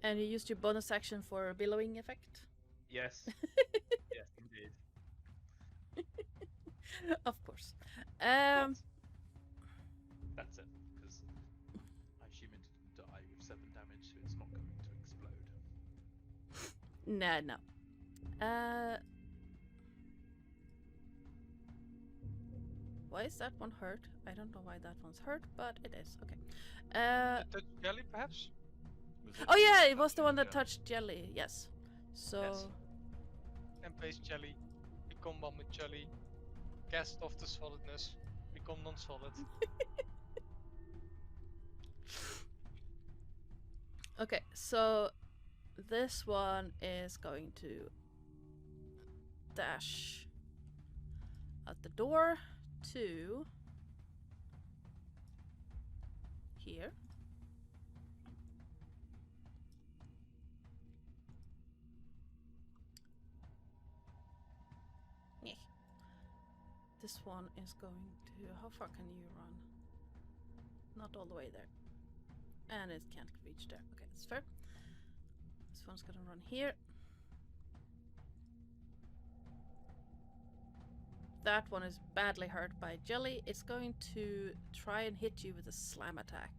A: And you used your bonus action for a billowing effect?
D: Yes. Yes, indeed.
A: Of course.
D: But that's it, because I assume it didn't die with 7 damage, so it's not going to explode.
A: No. Why is that one hurt? I don't know why that one's hurt, but it is. Okay.
B: Touch jelly, perhaps?
A: Oh yeah, it was the one that touched jelly. Yes. So.
B: Yes. Embrace jelly. Become one with jelly. Cast off the solidness. Become non-solid.
A: Okay, so this one is going to dash out the door to here. This one is going to... How far can you run? Not all the way there. And it can't reach there. Okay, that's fair. This one's gonna run here. That one is badly hurt by jelly. It's going to try and hit you with a slam attack.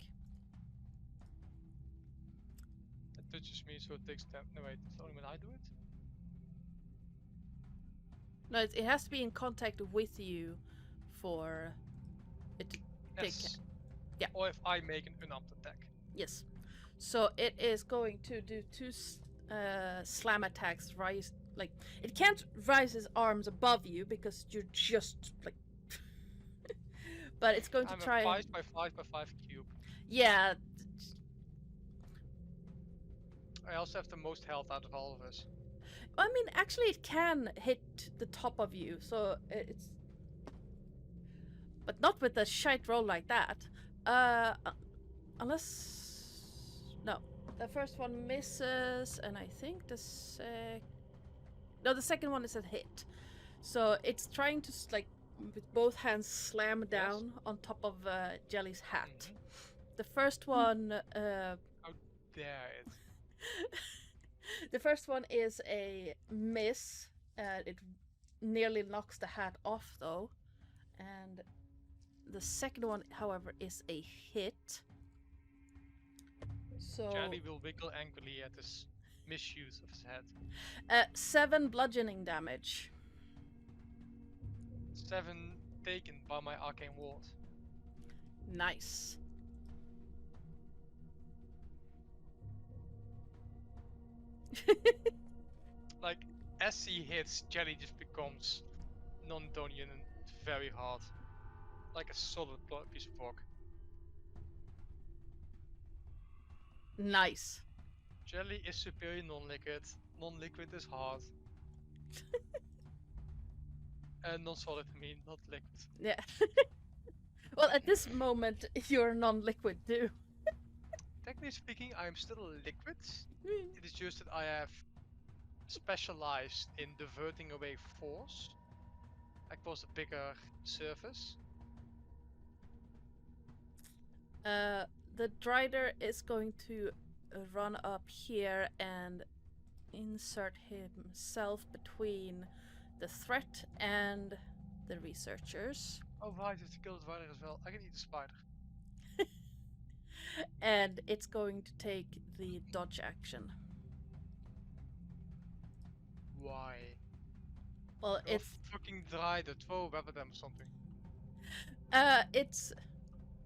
D: A
B: touches me, so it takes 10. No, wait, it's only when I do it?
A: No, it has to be in contact with you for it to take.
B: Yes.
A: Yeah.
B: Or if I make an unarmed attack.
A: Yes. So it is going to do two slam attacks. Rise, like it can't rise its arms above you because you're just like. But it's going to
B: I'm
A: try.
B: a 5x5x5 cube.
A: Yeah.
B: I also have the most health out of all of us.
A: I mean, actually, it can hit the top of you, so it's. But not with a shite roll like that. Unless. No. The first one misses, and I think the No, the second one is a hit. So it's trying to, like, with both hands slam down on top of Jelly's hat.
B: Mm-hmm.
A: The first one.
B: How dare it?
A: The first one is a miss. It nearly knocks the hat off, though. And the second one, however, is a hit. So
B: Jelly will wiggle angrily at this misuse of his head.
A: 7 bludgeoning damage.
B: 7 taken by my arcane ward.
A: Nice.
B: Like, as he hits, Jelly just becomes non-Donian and very hard. Like a solid piece of rock.
A: Nice.
B: Jelly is superior non-liquid. Non-liquid is hard. Non-solid, I mean, not liquid.
A: Yeah. Well, at this moment, you're non-liquid too.
B: Technically speaking, I am still a liquid. It is just that I have specialized in diverting away force. Across a bigger surface.
A: The Drider is going to run up here and insert himself between the threat and the researchers.
B: Oh right, I have to kill the spider as well. I can eat the spider.
A: And it's going to take the dodge action.
B: Why?
A: Well,
B: You're
A: it's
B: fucking dry that throw a weapon at them or something.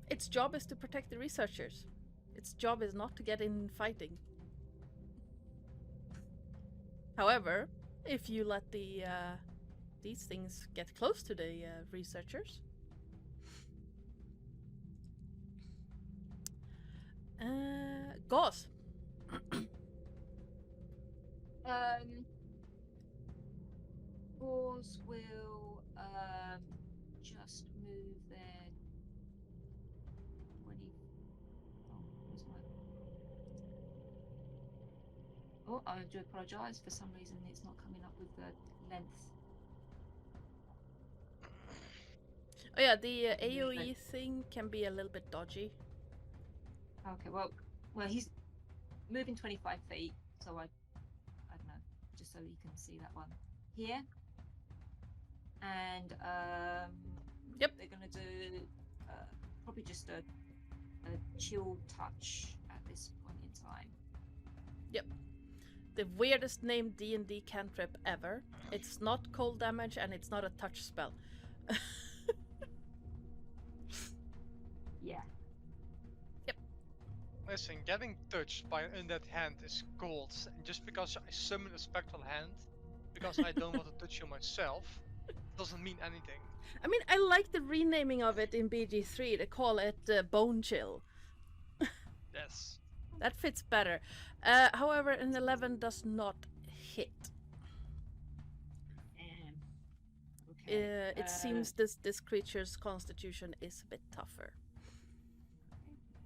A: its job is to protect the researchers. Its job is not to get in fighting. However, if you let these things get close to the researchers, Gauze.
E: Gauze will just move their 20. Oh, where's my? Oh, I do apologise. For some reason, it's not coming up with the length.
A: Oh yeah, the AoE thing can be a little bit dodgy.
E: Okay, well, he's moving 25 feet, so I don't know, just so you can see that one here. And
A: Yep.
E: they're gonna do probably just a chill touch at this point in time.
A: Yep. The weirdest named D&D cantrip ever. It's not cold damage and it's not a touch spell.
E: Yeah.
B: Listen, getting touched by an undead hand is gold, and just because I summon a spectral hand, because I don't want to touch you myself, doesn't mean anything.
A: I mean, I like the renaming of it in BG3 to call it Bone Chill.
B: Yes.
A: That fits better. However, an 11 does not hit.
E: Okay.
A: It seems this creature's constitution is a bit tougher.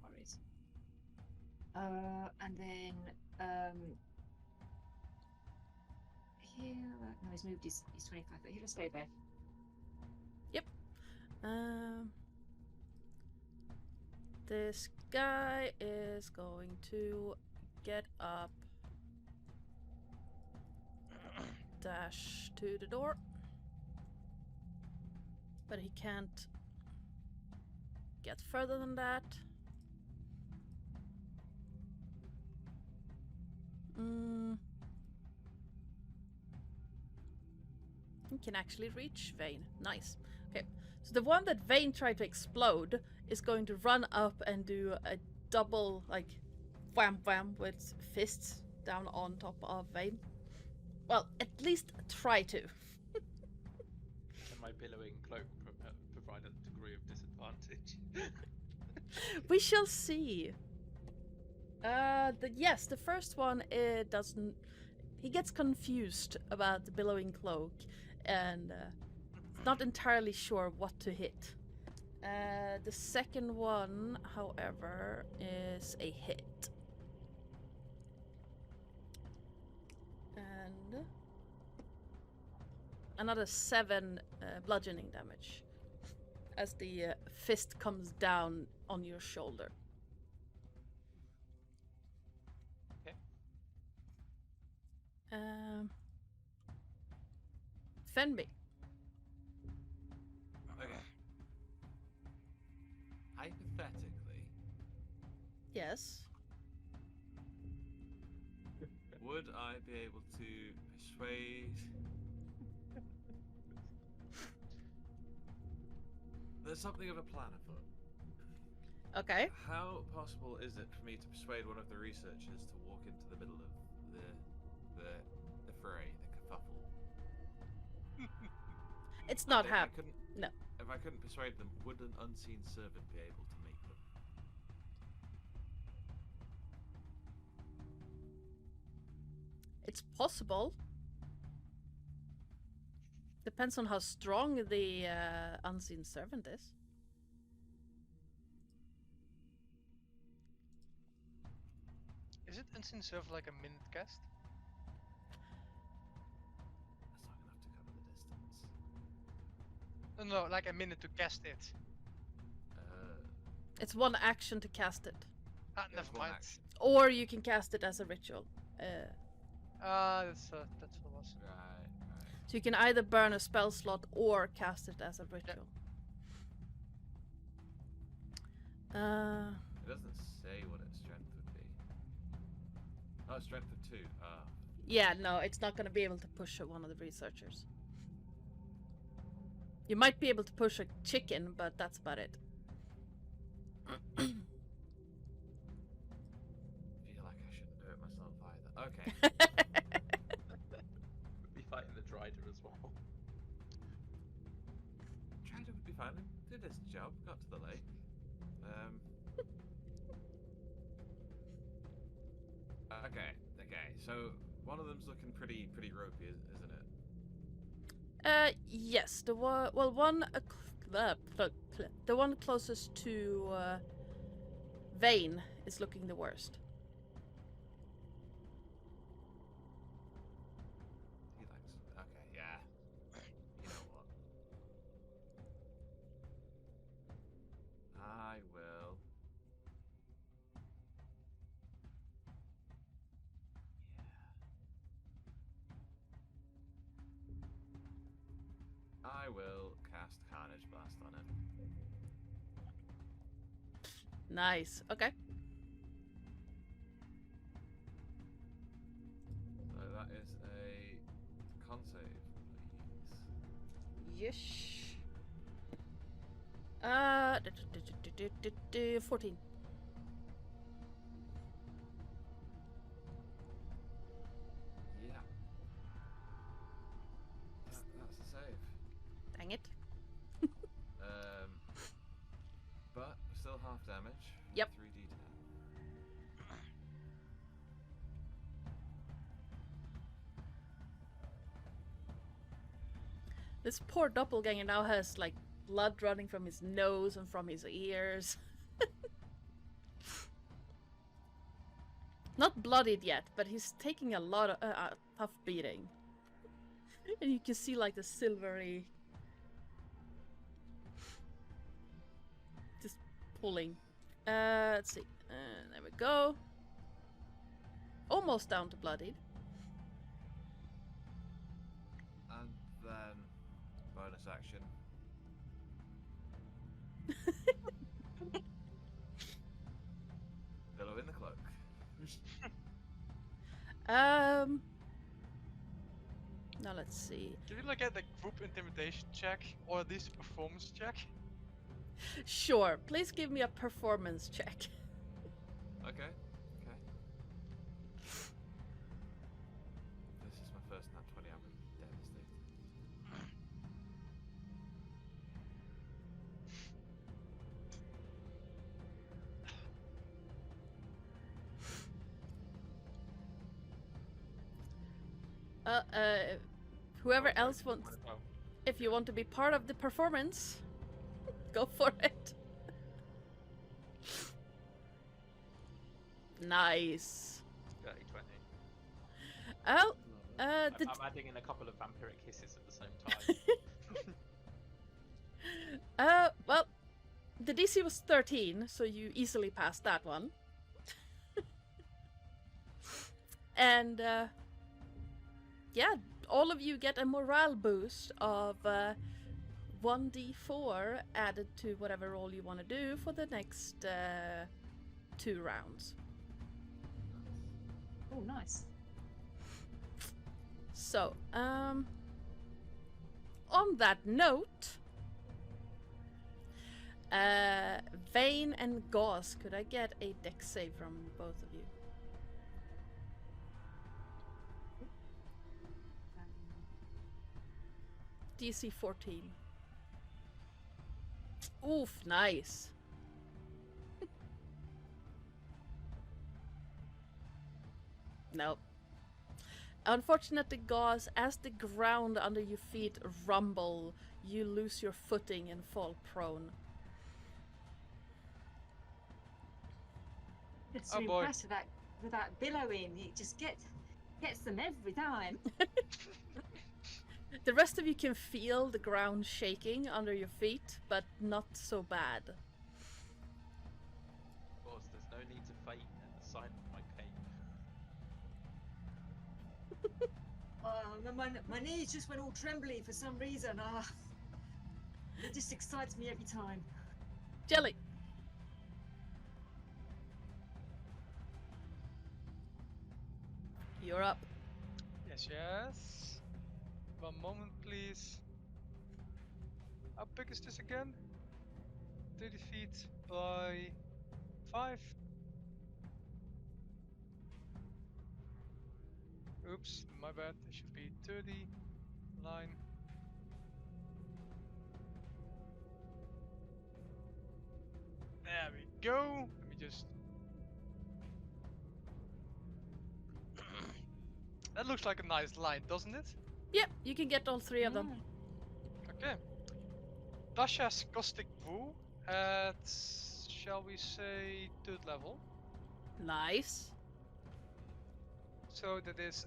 E: No worries. And then here. No, he's moved. He's 25. But he'll stay there.
A: This guy is going to get up, dash to the door, but he can't get further than that. can actually reach Vane. Nice. Okay, so the one that Vane tried to explode is going to run up and do a double, like, wham wham with fists down on top of Vane. Well, at least try to.
D: Can my billowing cloak provide a degree of disadvantage?
A: We shall see. Yes, the first one, it doesn't. He gets confused about the billowing cloak and not entirely sure what to hit. The second one, however, is a hit. And another 7 bludgeoning damage as the fist comes down on your shoulder.
D: Okay.
A: Fenby.
C: Okay. Hypothetically,
A: Yes.
C: would I be able to persuade? There's something of a plan afoot.
A: Okay.
C: How possible is it for me to persuade one of the researchers to walk into the middle of the fray, the kerfuffle?
A: It's not
C: And if I
A: happening.
C: couldn't-
A: No.
C: If I couldn't persuade them, would an unseen servant be able to make them?
A: It's possible. Depends on how strong the unseen servant is.
B: Is it Unseen Server like a minute cast?
C: That's not enough to cover the distance.
B: No, like a minute to cast it.
A: It's one action to cast it.
B: Ah,
C: Yeah,
B: never
C: one
B: mind.
C: action.
A: Or you can cast it as a ritual.
B: That's what it was.
C: Right.
A: So you can either burn a spell slot or cast it as a ritual.
C: It doesn't say what its strength would be. Oh, strength of 2.
A: Yeah, no, it's not going to be able to push one of the researchers. You might be able to push a chicken, but that's about it.
C: Feel like I shouldn't do it myself either. Okay.
D: We'd be fighting the Drider as well.
C: Tried would be fine. Did his job. Got to the lake. Okay. So one of them's looking pretty ropey, isn't it?
A: Yes, the one. Well, the one closest to Vane is looking the worst.
C: He likes. Okay, yeah. You know what? I will. Yeah. I will cast Carnage Blast on him.
A: Nice. Okay.
C: So that is a con save, please.
A: Yes. 14.
C: Yeah. That's a save.
A: Dang it.
C: But still half damage.
A: Yep.
C: 3d10.
A: This poor doppelganger now has like blood running from his nose and from his ears. Not bloodied yet, but he's taking a lot of tough beating. And you can see like the silvery just pulling. Let's see. There we go. Almost down to bloodied.
C: And then bonus action. Billow in the cloak.
A: Now let's see.
B: Can you like get a group intimidation check or at least a performance check?
A: Sure, please give me a performance check.
C: Okay. Okay. This is my first nat 20. I'm gonna be devastated.
A: Whoever
D: Oh, sorry,
A: else wants,
D: oh,
A: if you want to be part of the performance, go for it. Nice.
D: dirty 20.
A: Oh,
D: I'm
A: the
D: adding in a couple of vampiric hisses at the same time.
A: well, the DC was 13, so you easily passed that one. And yeah, all of you get a morale boost of 1d4 added to whatever roll you want to do for the next 2 rounds.
E: Oh, nice.
A: So, on that note, Vane and Gauze, could I get a dex save from both of you? DC 14. Oof, nice. Nope. Unfortunately, Gauze, as the ground under your feet rumble, you lose your footing and fall prone.
E: It's
B: Oh,
E: so
B: boy.
E: impressed with that billowing. It just gets them every time.
A: The rest of you can feel the ground shaking under your feet, but not so bad.
D: Of course, there's no need to faint at the sight of my cape.
E: My knees just went all trembly for some reason. It just excites me every time.
A: Jelly. You're up.
B: Yes, yes. One moment, please. How big is this again? 30 feet by 5. Oops, my bad. It should be 30. Line. There we go. Let me just. That looks like a nice line, doesn't it?
A: Yep, you can get all 3 of them.
B: Okay. Dasha's Caustic Brew at, shall we say, 3rd level.
A: Nice.
B: So that is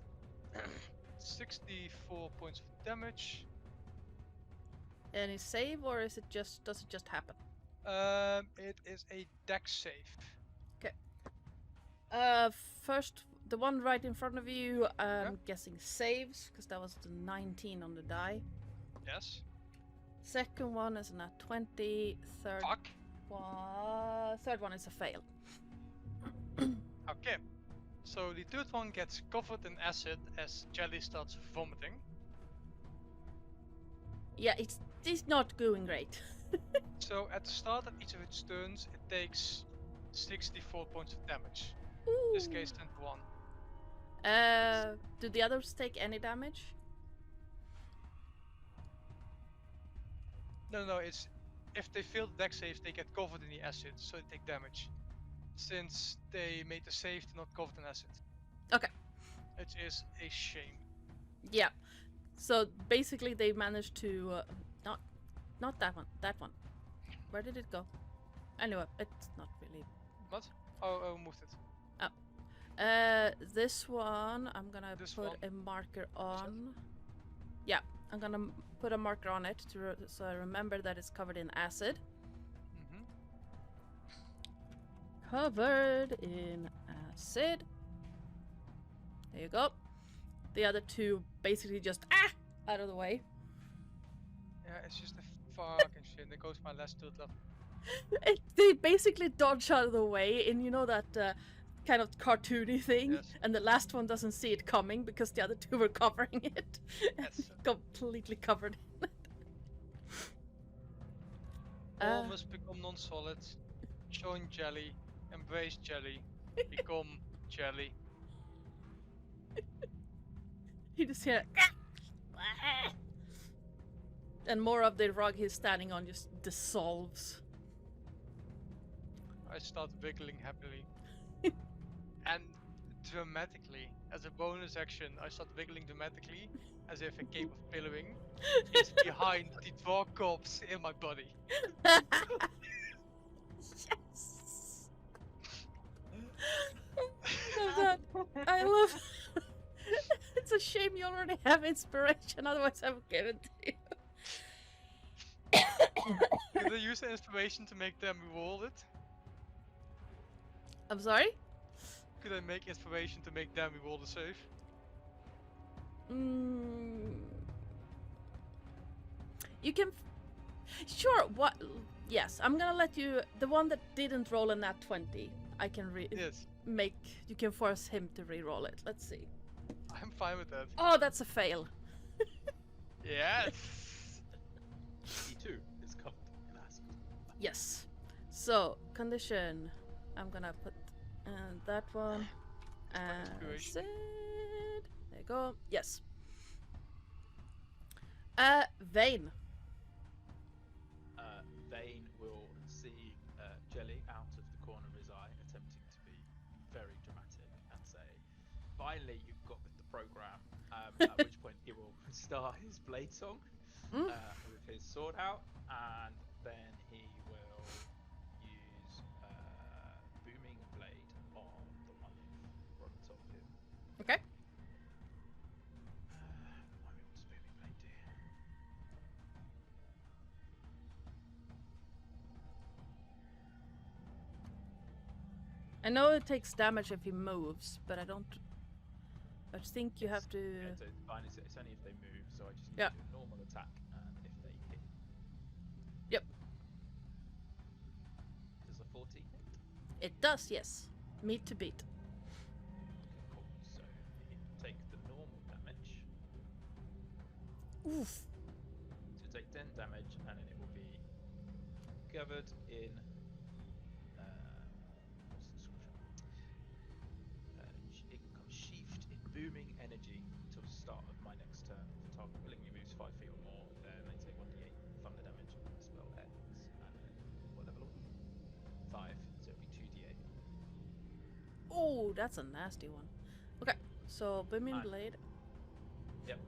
B: 64 points of damage.
A: Any save, or is it just does it just happen?
B: It is a dex save.
A: First, the one right in front of you, I'm guessing saves, because that was the 19 on the die.
B: Yes.
A: Second one is a 20. Third one is a fail.
B: Okay. So the 3rd one gets covered in acid as Jelly starts vomiting.
A: Yeah, it's not going great.
B: So at the start of each of its turns, it takes 64 points of damage. In this case, 10 to 1.
A: Do the others take any damage?
B: No, it's if they fail the dex save, they get covered in the acid, so they take damage. Since they made the save to not covered in acid.
A: Okay.
B: It is a shame.
A: Yeah. So basically, they managed to not that one. That one. Where did it go? Anyway, it's not really.
B: What? Oh, moved it.
A: This one I'm gonna
B: This
A: put
B: one?
A: a marker on. Yeah, I'm gonna put a marker on it so I remember that it's covered in acid.
B: Mm-hmm.
A: Covered in acid. There you go. The other 2 basically just out of the way.
B: Yeah, it's just a fucking shit. There goes my last 3rd level.
A: They basically dodge out of the way, and you know that kind of cartoony thing,
B: Yes.
A: and the last one doesn't see it coming because the other two were covering it.
B: Yes.
A: Completely covered in it.
B: All must become non-solid. Join jelly. Embrace jelly. Become jelly.
A: You just hear and more of the rug he's standing on just dissolves.
B: I start wiggling happily. And dramatically, as a bonus action, I start wiggling dramatically, as if a cape of billowing is behind the dwarf corpse in my body.
A: Yes. Love that. I love. It's a shame you already have inspiration, otherwise I would give it to you.
B: Could I use the inspiration to make them reroll it?
A: I'm sorry?
B: Could I make inspiration to make them reroll the save?
A: You can. Sure, what? Yes, I'm gonna let you. The one that didn't roll a nat 20, I can
B: Yes,
A: make. You can force him to re-roll it. Let's see.
B: I'm fine with that.
A: Oh, that's a fail.
B: Yes!
D: He too is covered in acid.
A: Yes. So, condition. I'm gonna put that one.
B: inspiration.
A: Acid. There you go. Yes. Vane.
D: Vane will see Jelly out of the corner of his eye, attempting to be very dramatic and say, "Finally, you've got with the program." At which point he will start his blade song with his sword out, and then he will use booming blade on the one in front of him.
A: Okay.
D: What does booming blade do?
A: I know it takes damage if he moves, but I don't. I think you have to.
D: Yeah, so it's fine. It's only if they move, so I just need
A: Yeah.
D: to do a normal attack, and if they hit.
A: Yep.
D: Does a 14 hit?
A: It does, yes. Meet to beat.
D: Okay, cool. So you take the normal damage.
A: Oof.
D: So you take 10 damage, and then it will be covered in. What's the description? It becomes sheathed in booming energy until the start of my next turn. If the target willingly moves 5 feet or more, then they take 1d8 thunder damage when the spell ends. And then what level are we? 5, so it'll be 2d8.
A: Oh, that's a nasty one. Okay, so Booming
D: Nice.
A: Blade.
D: Yep.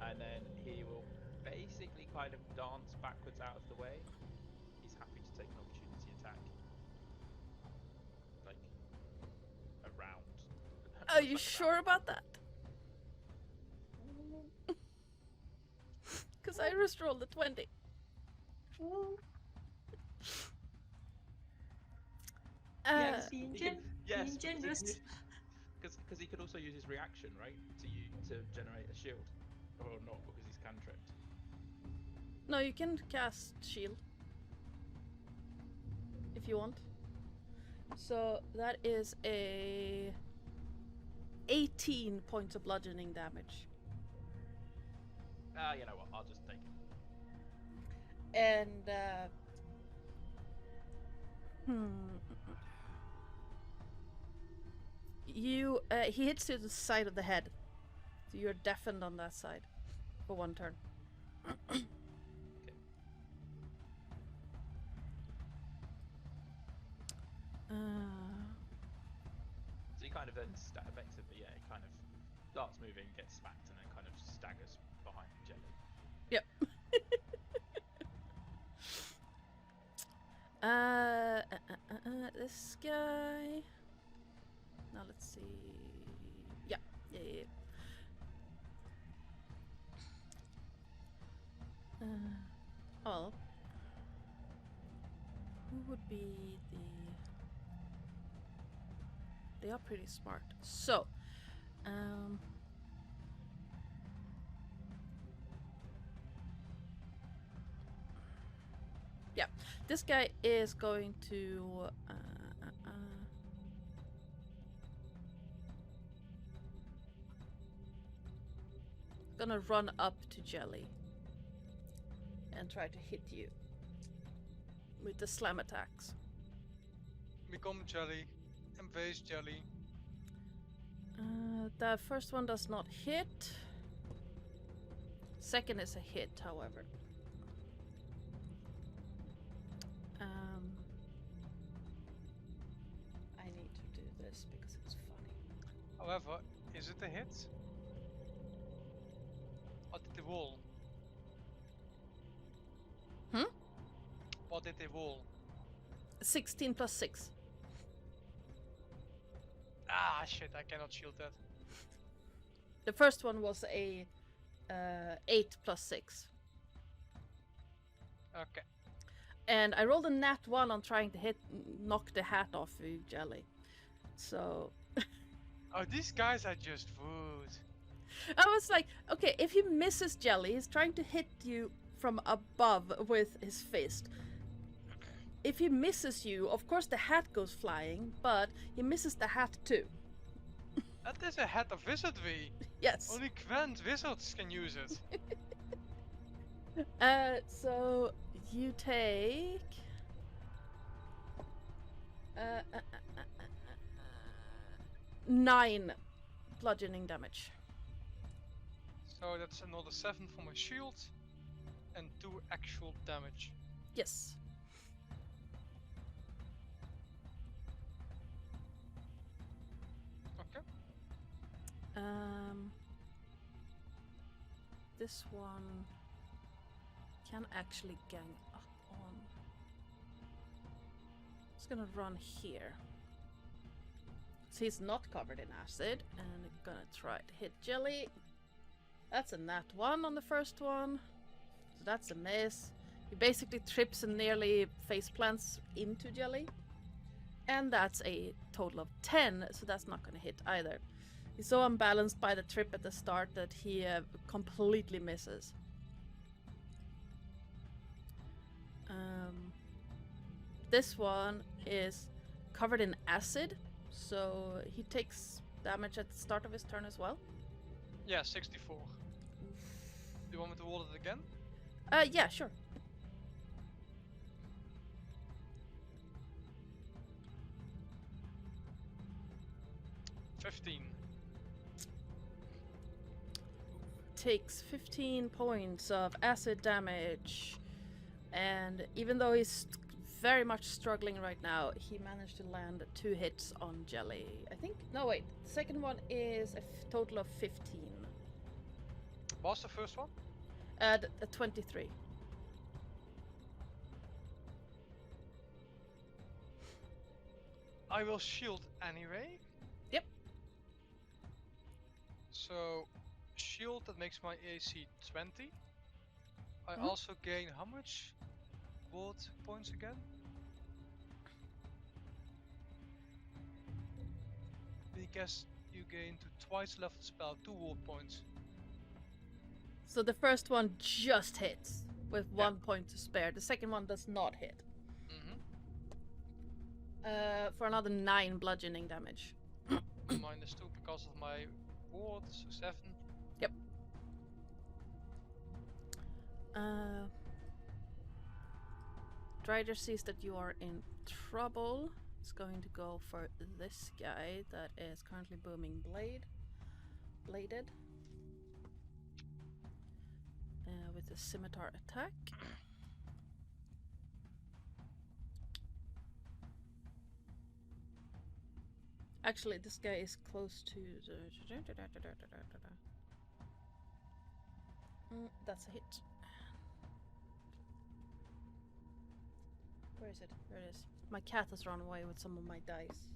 D: And then he will basically kind of dance backwards out of the way. He's happy to take an opportunity attack. Like, around.
A: Are you
D: like
A: sure
D: around.
A: about that? Because I just rolled a 20.
D: Yes,
E: Being
D: he can, yes,
E: generous.
D: because he could also use his reaction, right, to generate a shield, or not because he's cantripped.
A: No, you can cast Shield. If you want. So that is a 18 points of bludgeoning damage.
D: You know what? I'll just take it.
A: And you he hits you to the side of the head. So you're deafened on that side for one turn.
D: Okay. So he kind of then effectively, yeah, he kind of starts moving, gets smacked, and then kind of staggers behind Jelly.
A: Yep. This guy. Now let's see. Yeah. Well, who would be the? They are pretty smart. So, yeah, this guy is going to gonna run up to Jelly and try to hit you with the slam attacks.
B: Become Jelly. Embrace Jelly.
A: The first one does not hit. Second is a hit, however. I need to do this because it's funny.
B: However, is it a hit? What did they roll? What did they roll?
A: 16 plus 6.
B: Ah, shit, I cannot shield that.
A: The first one was a 8 plus 6.
B: Okay.
A: And I rolled a nat 1 on trying to knock the hat off you, Jelly. So
B: Oh, these guys are just rude.
A: I was like, okay, if he misses Jelly, he's trying to hit you from above with his fist. If he misses you, of course the hat goes flying, but he misses the hat too.
B: That is a hat of wizardry.
A: Yes.
B: Only Gwent wizards can use it.
A: So you take 9 bludgeoning damage.
B: So that's another 7 for my shield and 2 actual damage.
A: Yes.
B: Okay.
A: This one can actually gang up on. It's gonna run here. So he's not covered in acid, and gonna try to hit Jelly. That's a nat 1 on the first one. So that's a miss. He basically trips and nearly face plants into Jelly. And that's a total of 10, so that's not gonna hit either. He's so unbalanced by the trip at the start that he completely misses. This one is covered in acid, so he takes damage at the start of his turn as well.
B: Yeah, 64. Do you want me to roll it again?
A: Yeah, sure. Takes 15 points of acid damage, and even though he's very much struggling right now, he managed to land 2 hits on Jelly. I think, no wait, the second one is a total of 15.
B: What's the first one?
A: A 23.
B: I will shield anyway.
A: Yep.
B: So, shield, that makes my AC 20. I
A: Mhm.
B: also gain how much ward points again? Because you gain to twice level spell 2 ward points.
A: So the first one just hits with
B: Yeah.
A: 1 point to spare. The second one does not hit.
B: Mm-hmm.
A: For another 9 bludgeoning damage.
B: Minus 2 because of my ward, so 7.
A: Yep. Drider sees that you are in trouble. It's going to go for this guy that is currently booming bladed. With a scimitar attack. Actually, this guy is close to the... that's a hit. Where is it? There it is. My cat has run away with some of my dice.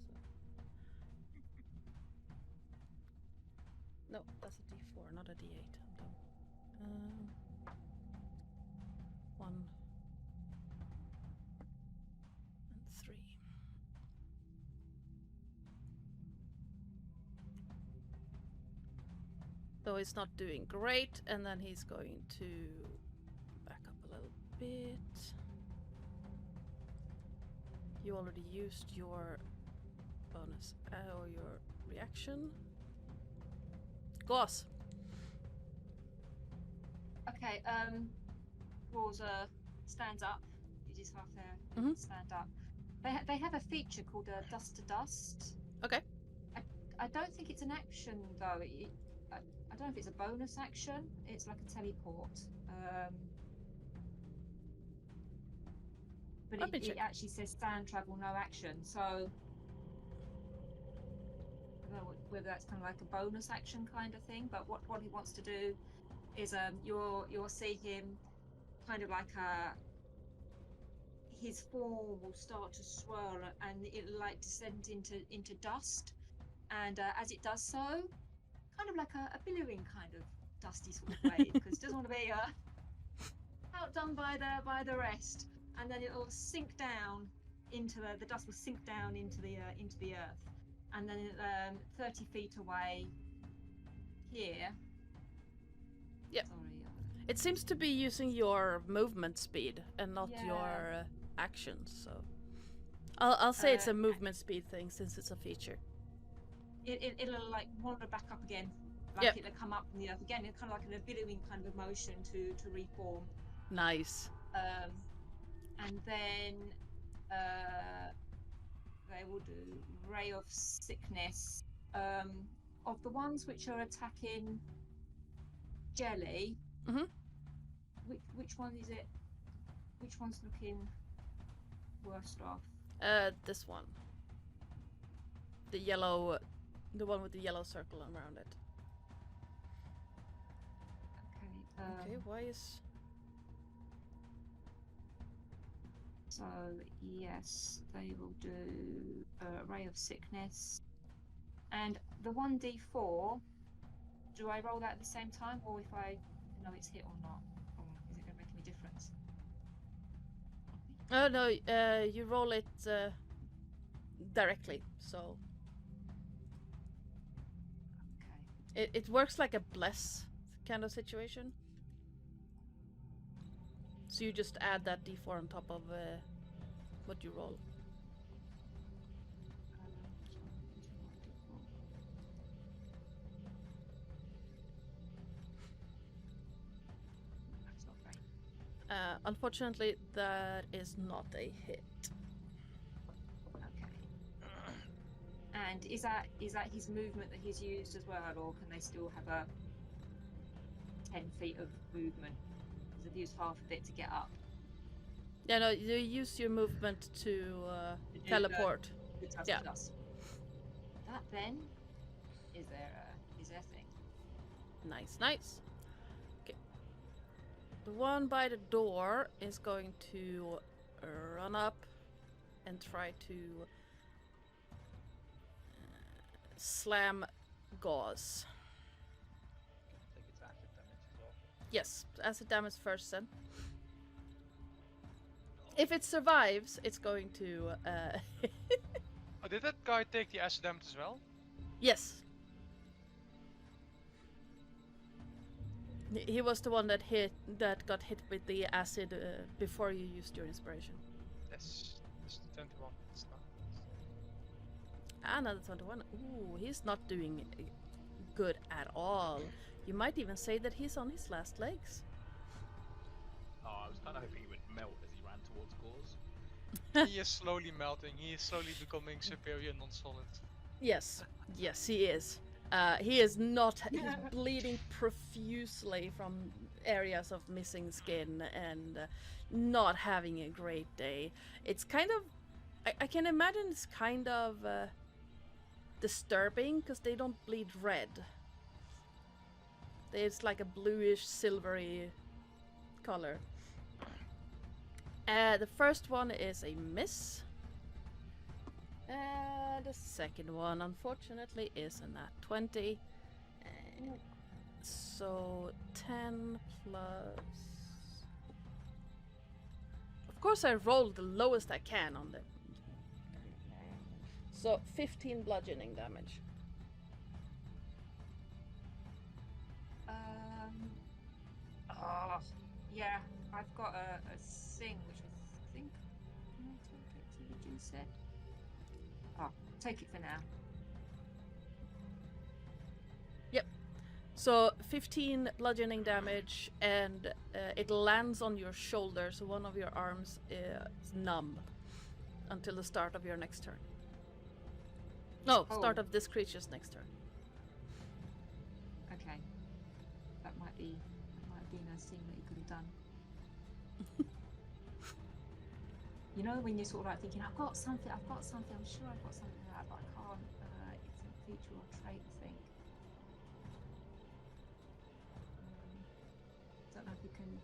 A: No, that's a D4, not a D8. I'm dumb. 1 and 3. Though he's not doing great, and then he's going to back up a little bit. You already used your bonus or your reaction. Goss.
E: Okay. Rosa stands up. Uses half their
A: Mhm.
E: stand up. They have a feature called dust to dust.
A: Okay.
E: I don't think it's an action though. I don't know if it's a bonus action. It's like a teleport. But
A: Let me
E: it
A: check.
E: actually says stand travel, no action. So I don't know whether that's kind of like a bonus action kind of thing. But what he wants to do is you'll see him kind of like his form will start to swirl and it'll like descend into dust. And as it does so, kind of like a billowing kind of dusty sort of wave, because it doesn't want to be outdone by the rest. And then it'll sink down into the dust will sink down into the earth, and then 30 feet away here.
A: Yep.
E: Sorry.
A: It seems to be using your movement speed and not
E: Yeah.
A: your actions. So I'll say it's a movement speed thing since it's a feature.
E: It'll like wander back up again, like
A: Yep.
E: it'll come up from the earth again. It's kind of like a billowing kind of motion to reform.
A: Nice.
E: And then they will do Ray of Sickness. Of the ones which are attacking Jelly,
A: Mhm.
E: which one is it? Which one's looking worst off?
A: This one. The yellow, the one with the yellow circle around it.
E: Okay.
A: Okay, why is...
E: So yes, they will do Ray of Sickness. And the 1d4, do I roll that at the same time, or if I know it's hit or not? Or is it going to make any difference?
A: Oh no, you roll it directly, so
E: Okay.
A: it works like a bless kind of situation. So you just add that d4 on top of what you roll.
E: That's not great.
A: Unfortunately, that is not a hit.
E: Okay. And is that his movement that he's used as well, or can they still have a 10 feet of movement? Because they've used half of it to get up.
A: Yeah, no, you use your movement to teleport. Yeah.
E: That then is their thing.
A: Nice, nice. Okay. The one by the door is going to run up and try to slam Gauze.
D: Take its acid damage as well.
A: Yes, acid damage first then. If it survives, it's going to...
B: Oh, did that guy take the acid damage as well?
A: Yes. He was the one that got hit with the acid before you used your inspiration.
B: Yes. It's 21. It's not.
A: Another 21. Ooh, he's not doing good at all. You might even say that he's on his last legs.
D: Oh, I was kind of hoping he would melt as he ran towards Gauze.
B: He is slowly melting. He is slowly becoming superior non-solid.
A: Yes, yes, he is. He is not. He's bleeding profusely from areas of missing skin and not having a great day. It's kind of. I can imagine it's kind of disturbing because they don't bleed red. It's like a bluish, silvery color. The first one is a miss. The second one, unfortunately, is a nat 20. So 10 plus... Of course I rolled the lowest I can on them. So 15 bludgeoning damage.
E: Yeah, I've got a thing which I think can I take it to reduce it? Oh, take it for now.
A: So 15 bludgeoning damage, and it lands on your shoulder, so one of your arms is numb until the start of your next turn. No, start
E: Oh.
A: of this creature's next turn.
E: Okay. That might have been a scene that you could have done. You know when you're sort of like thinking, I've got something, I'm sure I've got something like that, but I can't. It's a feature or trait thing. Don't know if you can.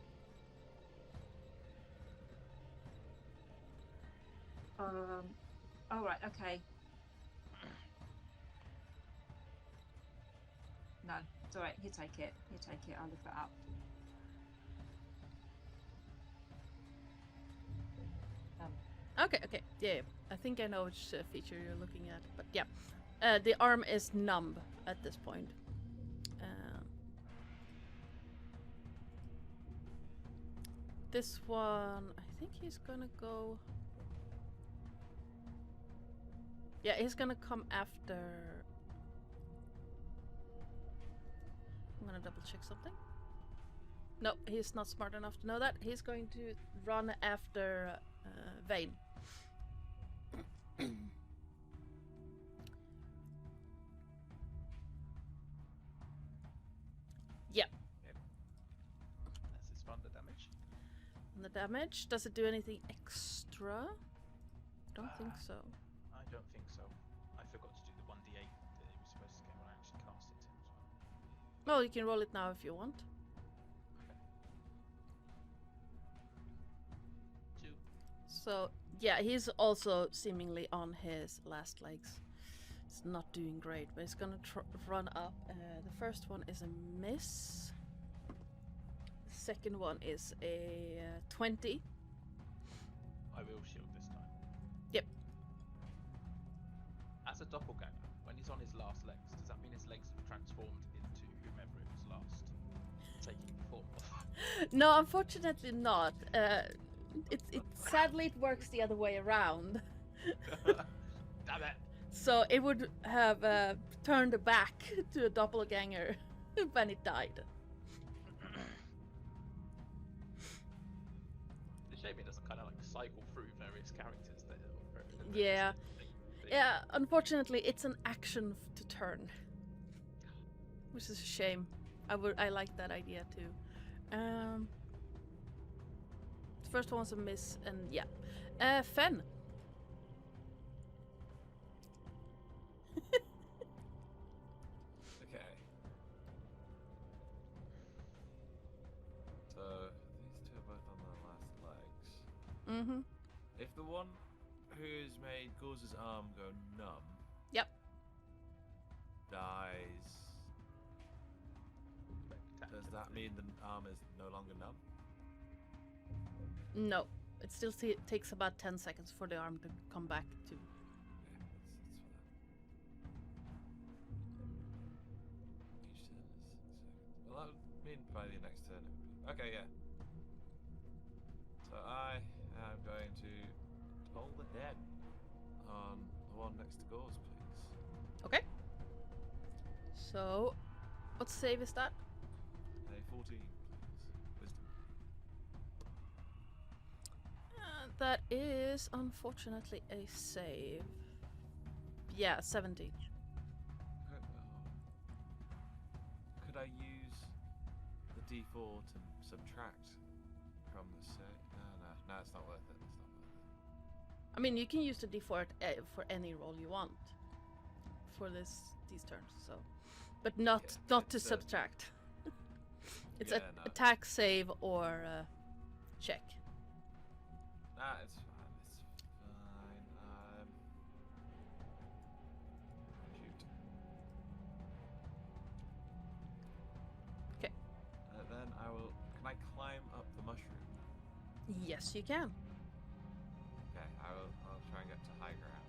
E: All right. Okay. No, it's all right. You take it. I'll look that up.
A: Okay, yeah. I think I know which feature you're looking at, but yeah. The arm is numb at this point. This one, I think he's gonna go... Yeah, he's gonna come after... I'm gonna double check something. No, he's not smart enough to know that. He's going to run after Vane. Yeah.
D: That's his thunder damage.
A: And the damage, does it do anything extra? Don't think so.
D: I don't think so. I forgot to do the 1d8 that it was supposed to get when I actually cast it as well.
A: Well, you can roll it now if you want.
D: Okay. 2.
A: So, yeah, he's also seemingly on his last legs. It's not doing great, but he's gonna run up. The first one is a miss. The second one is a 20.
D: I will shield this time.
A: Yep.
D: As a doppelganger, when he's on his last legs, does that mean his legs have transformed into whomever it was last taking the form of?
A: No, unfortunately not. Sadly, it works the other way around.
D: Damn it!
A: So it would have turned back to a doppelganger when it died.
D: The shame it doesn't kind of like cycle through various characters that
A: Yeah. Yeah, unfortunately, it's an action to turn, which is a shame. I like that idea too. The first one's a miss, and yeah. Fen.
C: Okay. So these two are both on their last legs.
A: Mm-hmm.
C: If the one who's made Gauze's arm go numb
A: Yep.
C: dies, does that mean the arm is no longer numb?
A: No, it still takes about 10 seconds for the arm to come back to.
C: Okay, that's each turn is 6 seconds. Well, that would mean by the next turn. Okay, yeah. So I am going to toll the dead on the one next to Gauze, please.
A: Okay. So, what save is that?
C: A 14, please. Wisdom.
A: That is unfortunately a save. Yeah, 17.
C: Could I use the D4 to subtract from the save? No, it's not worth it. It's not worth it.
A: I mean, you can use the D4 for any roll you want for these turns. So, but not
C: Yeah,
A: to
C: it's,
A: subtract. It's
C: yeah,
A: a
C: no.
A: attack, save, or check.
C: Nah, it's fine. It's fine. Shoot.
A: Okay.
C: Then I will. Can I climb up the mushroom?
A: Yes, you can.
C: Okay, I'll try and get to high ground.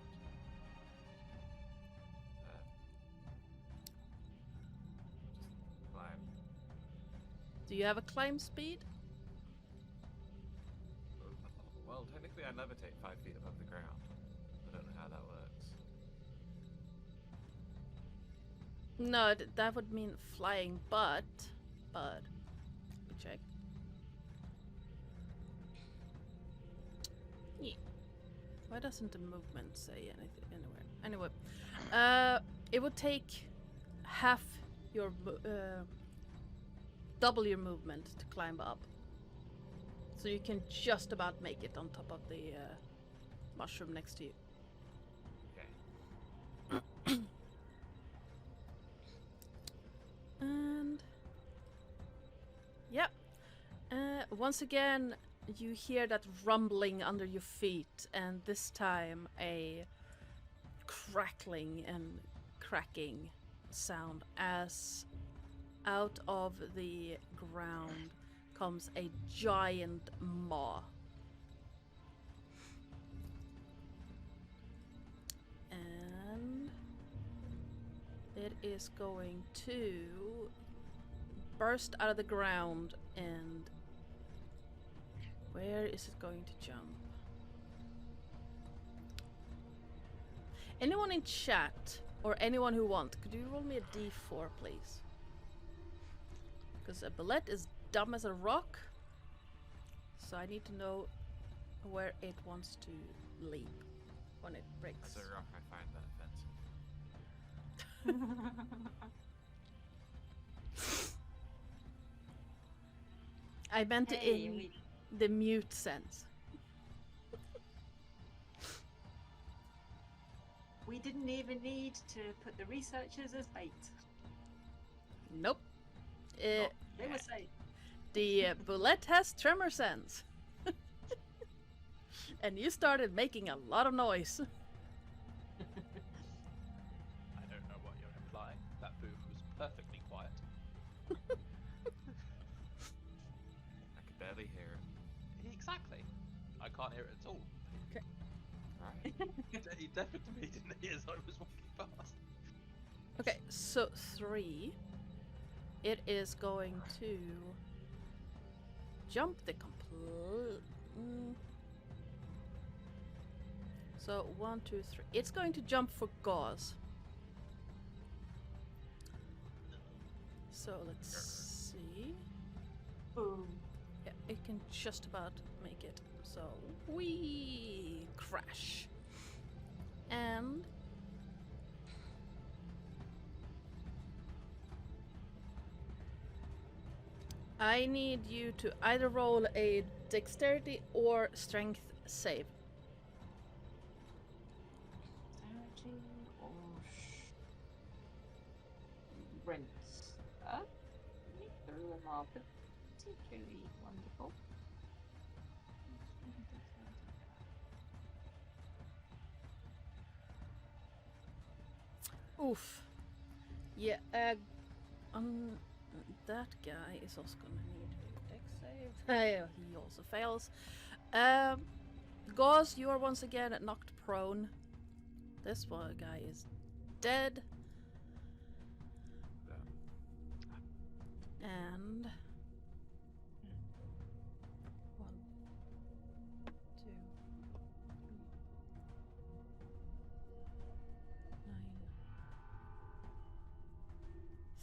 C: Just climb.
A: Do you have a climb speed?
C: Well, technically I levitate 5 feet above the ground. I don't know how that works.
A: No, that would mean flying, but let me check. Yeah. Why doesn't the movement say anything anywhere? Anyway, it would take half your double your movement to climb up, so you can just about make it on top of the mushroom next to you.
C: Okay.
A: And yep, once again you hear that rumbling under your feet, and this time a crackling and cracking sound as out of the ground comes a giant maw. And it is going to burst out of the ground, and where is it going to jump? Anyone in chat, or anyone who wants, could you roll me a d4, please? Because a bullet is dumb as a rock, so I need to know where it wants to leap when it breaks.
C: As a rock, I find that offensive.
A: I meant it
E: Hey,
A: in the mute sense.
E: we didn't even need to put the researchers as bait.
A: Nope.
E: They were safe.
A: The bullet has tremor sense. And you started making a lot of noise.
D: I don't know what you're implying. That boom was perfectly quiet.
C: I could barely hear it.
D: Exactly. I can't hear it at all.
C: Right.
D: He definitely didn't hear as I was walking past.
A: Okay, so 3. It is going to jump the complete. So 1, 2, 3. It's going to jump for gauze. So let's see.
E: Boom.
A: Yeah, it can just about make it. So we crash. And I need you to either roll a dexterity or strength save.
E: Dexterity or rinse. Neither of them are particularly wonderful.
A: Oof. Yeah, that guy is also gonna need a dex save. He also fails. Gauze, you are once again knocked prone. This one guy is dead. And 1, 2, 3, 9,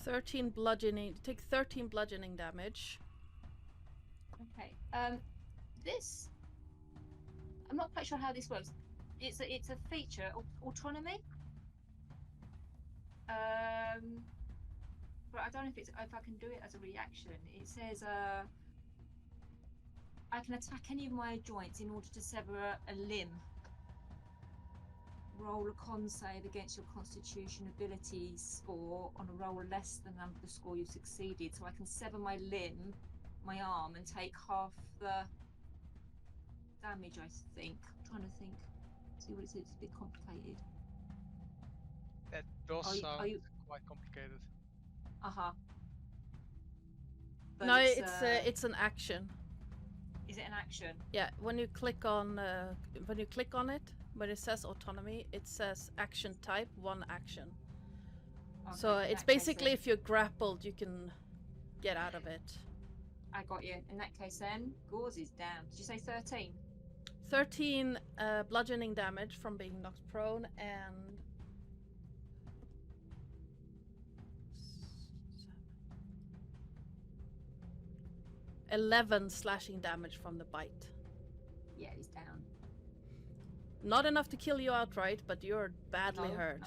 A: 13 bludgeoning. Take 13 bludgeoning damage.
E: Okay. This. I'm not quite sure how this works. It's a feature, autonomy. But I don't know if I can do it as a reaction. It says I can attack any of my joints in order to sever a limb. Roll a con save against your Constitution ability score on a roll less than the score you succeeded. So I can sever my limb, my arm, and take half the damage. I think. I'm trying to think. See what it says. It's a bit complicated.
B: That does
E: Are
B: sound
E: you-
B: quite complicated.
A: No, it's an action.
E: Is it an action?
A: Yeah, when you click on it, when it says autonomy, it says action type 1 action.
E: Okay,
A: So
E: in
A: it's
E: that case
A: basically
E: then-
A: if you're grappled, you can get out of it.
E: I got you. In that case, then Gauze is down. Did you say 13?
A: 13 bludgeoning damage from being knocked prone, and 11 slashing damage from the bite.
E: Yeah, he's down.
A: Not enough to kill you outright, but you're badly
E: No,
A: hurt.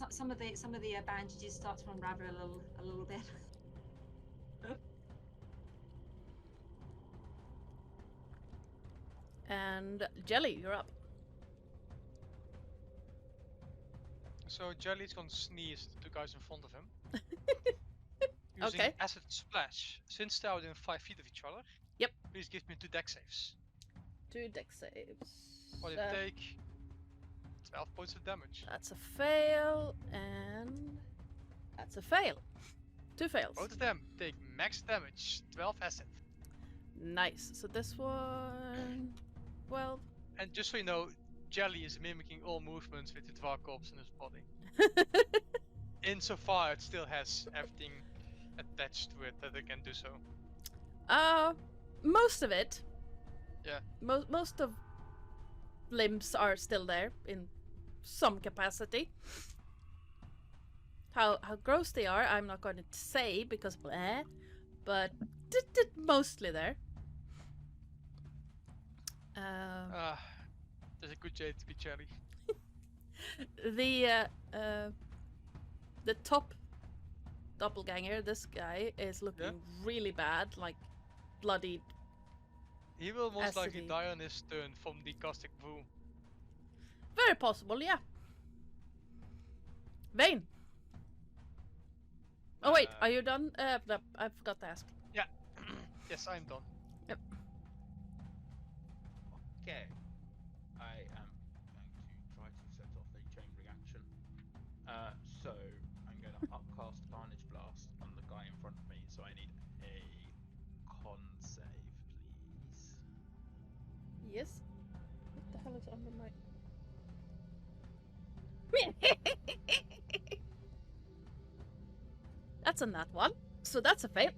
E: Some of the bandages start to unravel a little bit.
A: And Jelly, you're up.
B: So Jelly's gonna sneeze at the two guys in front of him. Using
A: Okay.
B: Acid Splash. Since they're within 5 feet of each other.
A: Yep.
B: Please give me 2 deck saves.
A: 2 deck saves.
B: Or they take 12 points of damage.
A: That's a fail, and that's a fail. 2 fails.
B: Both of them take max damage, 12 acid.
A: Nice. So this one, well,
B: And just so you know, Jelly is mimicking all movements with the Dvarkops in his body. Insofar it still has everything attached to it that it can do so.
A: most of it.
B: Yeah.
A: Most of limbs are still there in some capacity. How gross they are, I'm not going to say because bleh, but mostly there.
B: There's a good shade to be Jelly.
A: The top doppelganger, this guy is looking really bad, like bloodied.
B: He will most likely
A: Acidy.
B: die on his turn from the caustic brew.
A: Very possible, yeah. Vane. Oh wait, are you done? No, I forgot to ask.
B: Yeah. Yes, I'm done.
A: Yep.
D: Okay. I am going to try to set off a chain reaction. So I'm going to upcast Carnage Blast on the guy in front of me. So I need a con save, please.
A: Yes. What the hell is under my? That's a nat one, so that's a fail.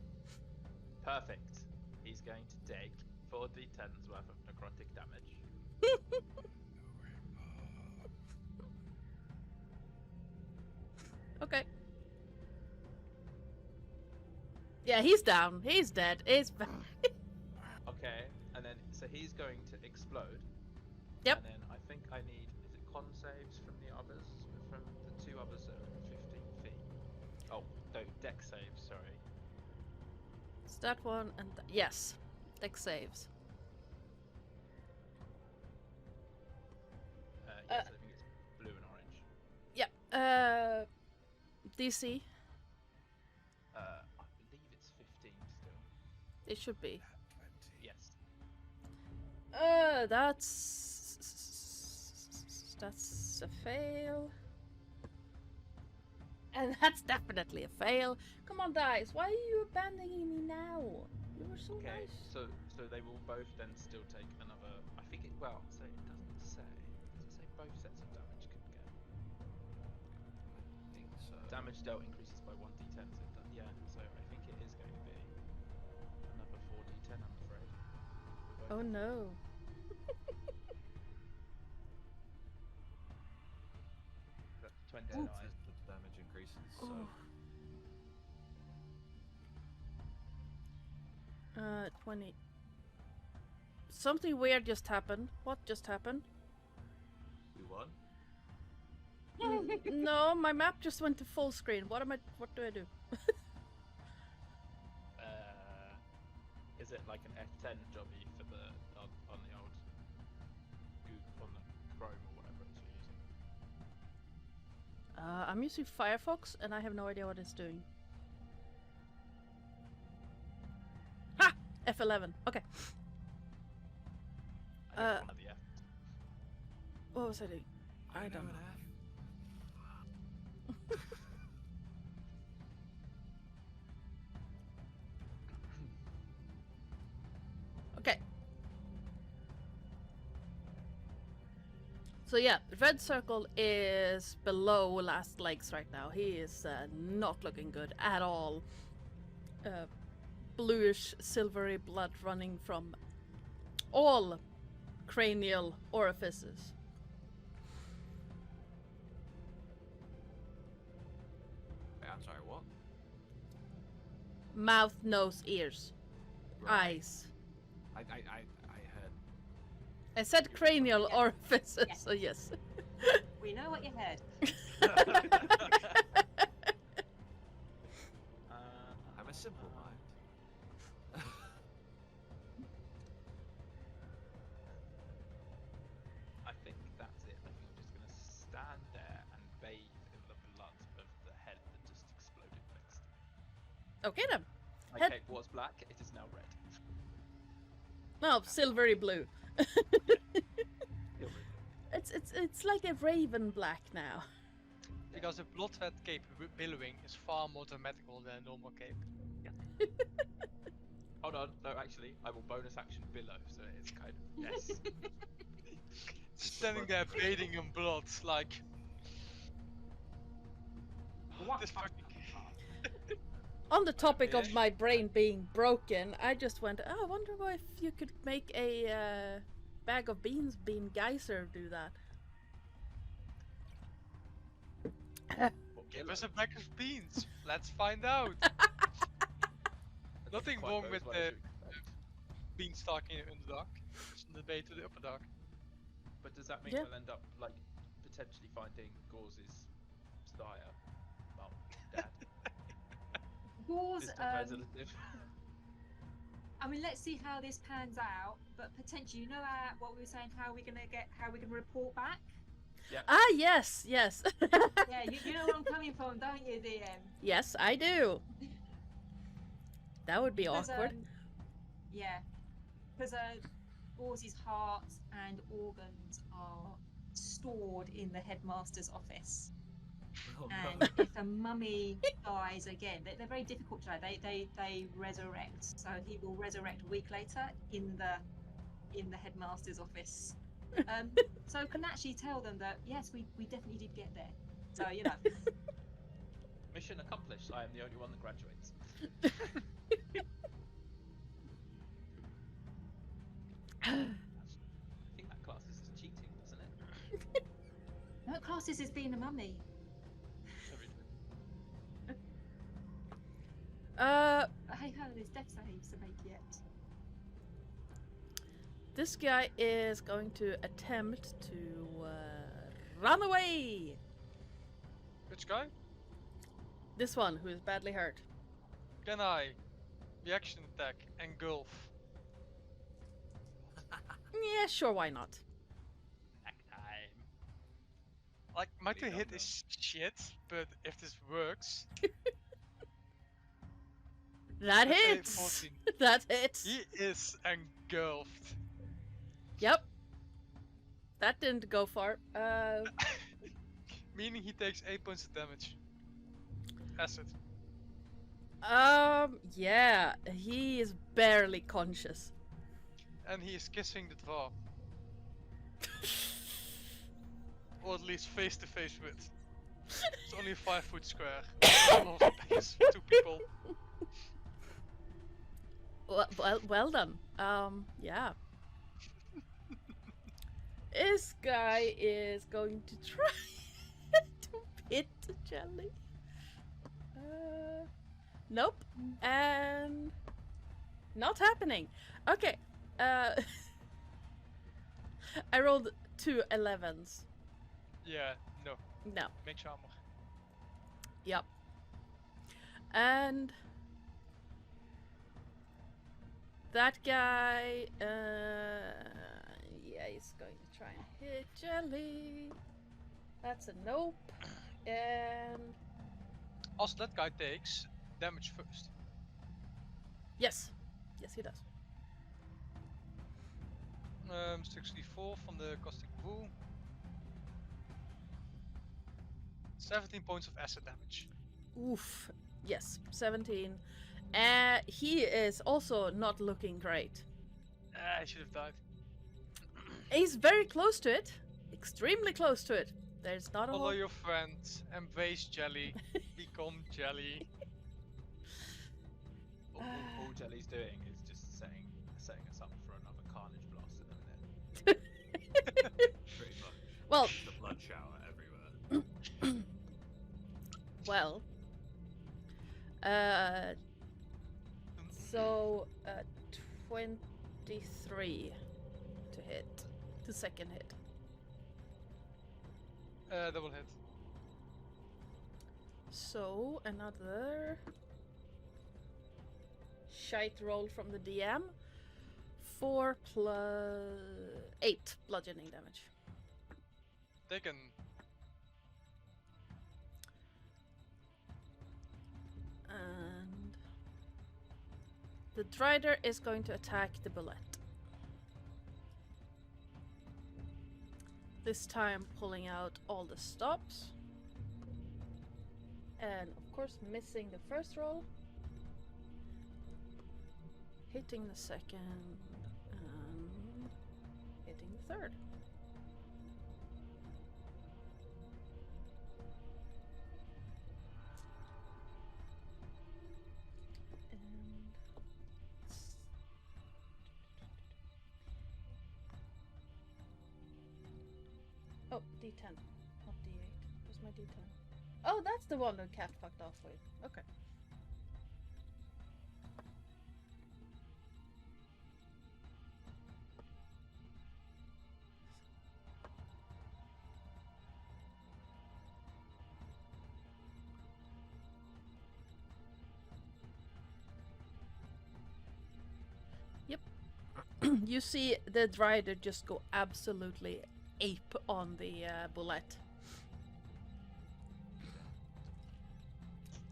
D: Perfect. He's going to take 4d10s worth of necrotic damage.
A: Okay. Yeah, he's down. He's dead. He's
D: Okay, and then so he's going to explode.
A: Yep.
D: And then I think I need, is it con saves from the others, from the 2 others that are within 15 feet? Oh, no, deck saves. Sorry.
A: It's that one and yes, deck saves.
D: Yes, I think it's blue and orange.
A: Yeah. DC.
D: I believe it's 15 still.
A: It should be.
D: Yes.
A: That's a fail. And that's definitely a fail. Come on, guys. Why are you abandoning me now? You were so
D: Okay,
A: nice.
D: so they will both then still take another. I think it. Well, so it doesn't say. Does it say both sets of damage can get?
C: I think so.
D: Damage dealt increases by 1d10. So it does, yeah. So I think it is going to be another 4d10. I'm afraid. For both.
A: Oh no.
D: That's
C: Yeah,
D: 29.
C: it says the damage increases. So
A: Oh. 20. Something weird just happened. What just happened?
C: we won.
A: No, my map just went to full screen. What do I do?
D: Is it like an F10 jobby for the on the old on the Chrome or whatever it's you're using?
A: I'm using Firefox and I have no idea what it's doing. Ha! F11. Okay.
D: I think one of the F.
A: What was I doing? I don't know. Okay. So yeah, Red Circle is below last legs right now. He is not looking good at all. Bluish, silvery blood running from all cranial orifices.
C: I'm sorry, what?
A: Mouth, nose, ears,
C: Right.
A: eyes.
C: I heard.
A: I said cranial
E: Yeah.
A: orifices,
E: Yeah.
A: so yes.
E: We know what you heard.
C: I'm a simple mind.
D: I think that's it. I think I'm just gonna stand there and bathe in the blood of the head that just exploded next.
A: Okay then.
D: My
A: Head-
D: cape was black, it is now red.
A: No, silvery blue.
D: Silvery blue.
A: It's like a raven black now.
B: Because a blood-red cape billowing is far more dramatical than a normal cape.
D: Hold on, no, actually, I will bonus action billow, so it's kind of yes.
B: Standing there bathing in blood, like
E: What
B: this
E: the
B: fucking.
A: On the topic of
B: Yeah.
A: my brain being broken, I just went, oh, I wonder if you could make a bag of beans bean geyser do that.
D: What,
B: Give
D: billow?
B: us a bag of beans. Let's find out.
D: That
B: Nothing
D: doesn't quite
B: wrong
D: go
B: with
D: as well as
B: the
D: you expect.
B: beanstalk in the dark. It's on the way to the upper dark.
D: But does that mean
A: Yeah.
D: we'll end up like potentially finding Gauze's sire, mum, dad,
E: Yours,
D: distant relative?
E: I mean, let's see how this pans out. But potentially, you know, what we were saying, how we're gonna report back.
A: Ah, yes.
E: Yeah, you know where I'm coming from, don't you, DM?
A: Yes, I do. That would be
E: Because,
A: awkward.
E: yeah, because Gauze's heart and organs are stored in the headmaster's office.
C: Oh
E: And
C: no.
E: if a mummy dies again, they're very difficult to die. They resurrect. So he will resurrect a week later in the headmaster's office. So can actually tell them that yes, we definitely did get there. So you know.
D: Mission accomplished. I am the only one that graduates. I think that class is cheating, doesn't it?
E: No, classes is being a mummy.
D: Very true.
A: Uh,
E: But hey ho, there's death saves to make yet.
A: this guy is going to attempt to run away.
B: Which guy?
A: This one who is badly hurt.
B: Can I? Reaction attack, engulf.
A: Yeah, sure, why not?
D: Attack time.
B: Like, my
C: You
B: two
C: don't
B: hit
C: know.
B: is shit, but if this works,
A: That
B: let's say
A: hits.
B: 14.
A: That hits.
B: He is engulfed.
A: Yep. That didn't go far.
B: Meaning he takes 8 points of damage. Acid.
A: Yeah, he is barely conscious.
B: And he is kissing the dwarf. Or at least face to face with. It's only a 5-foot square. A lot of space for 2 people.
A: Well done. Yeah. This guy is going to try to hit the jelly. Nope. And not happening. Okay. I rolled 2 11s.
B: Yeah, no.
A: No.
B: Makes armor.
A: Yep. And that guy, yeah, he's going to try and hit Jelly. That's a nope. And
B: Also, that guy takes damage first.
A: yes, he does.
B: 64 from the caustic Woo. 17 points of acid damage.
A: Oof. Yes, 17. He is also not looking great.
B: I should have died.
A: He's very close to it. Extremely close to it. There's not a
B: Follow
A: lot.
B: your friend. Embrace jelly. Become jelly.
D: All Jelly's doing is just setting us up for another carnage blast in a minute.
C: Pretty much.
A: Well,
C: The blood shower everywhere.
A: well, So 23 to hit. The second hit.
B: Double hit.
A: So another shite roll from the DM. 4 plus 8 bludgeoning damage.
B: Taken.
A: And the Drider is going to attack the bullet. This time pulling out all the stops. And of course missing the first roll. Hitting the second. And hitting the third. Oh, D10, not D8. Where's my D10? Oh, that's the one the cat fucked off with. Okay. Yep. You see the Drider just go absolutely ape on the bullet.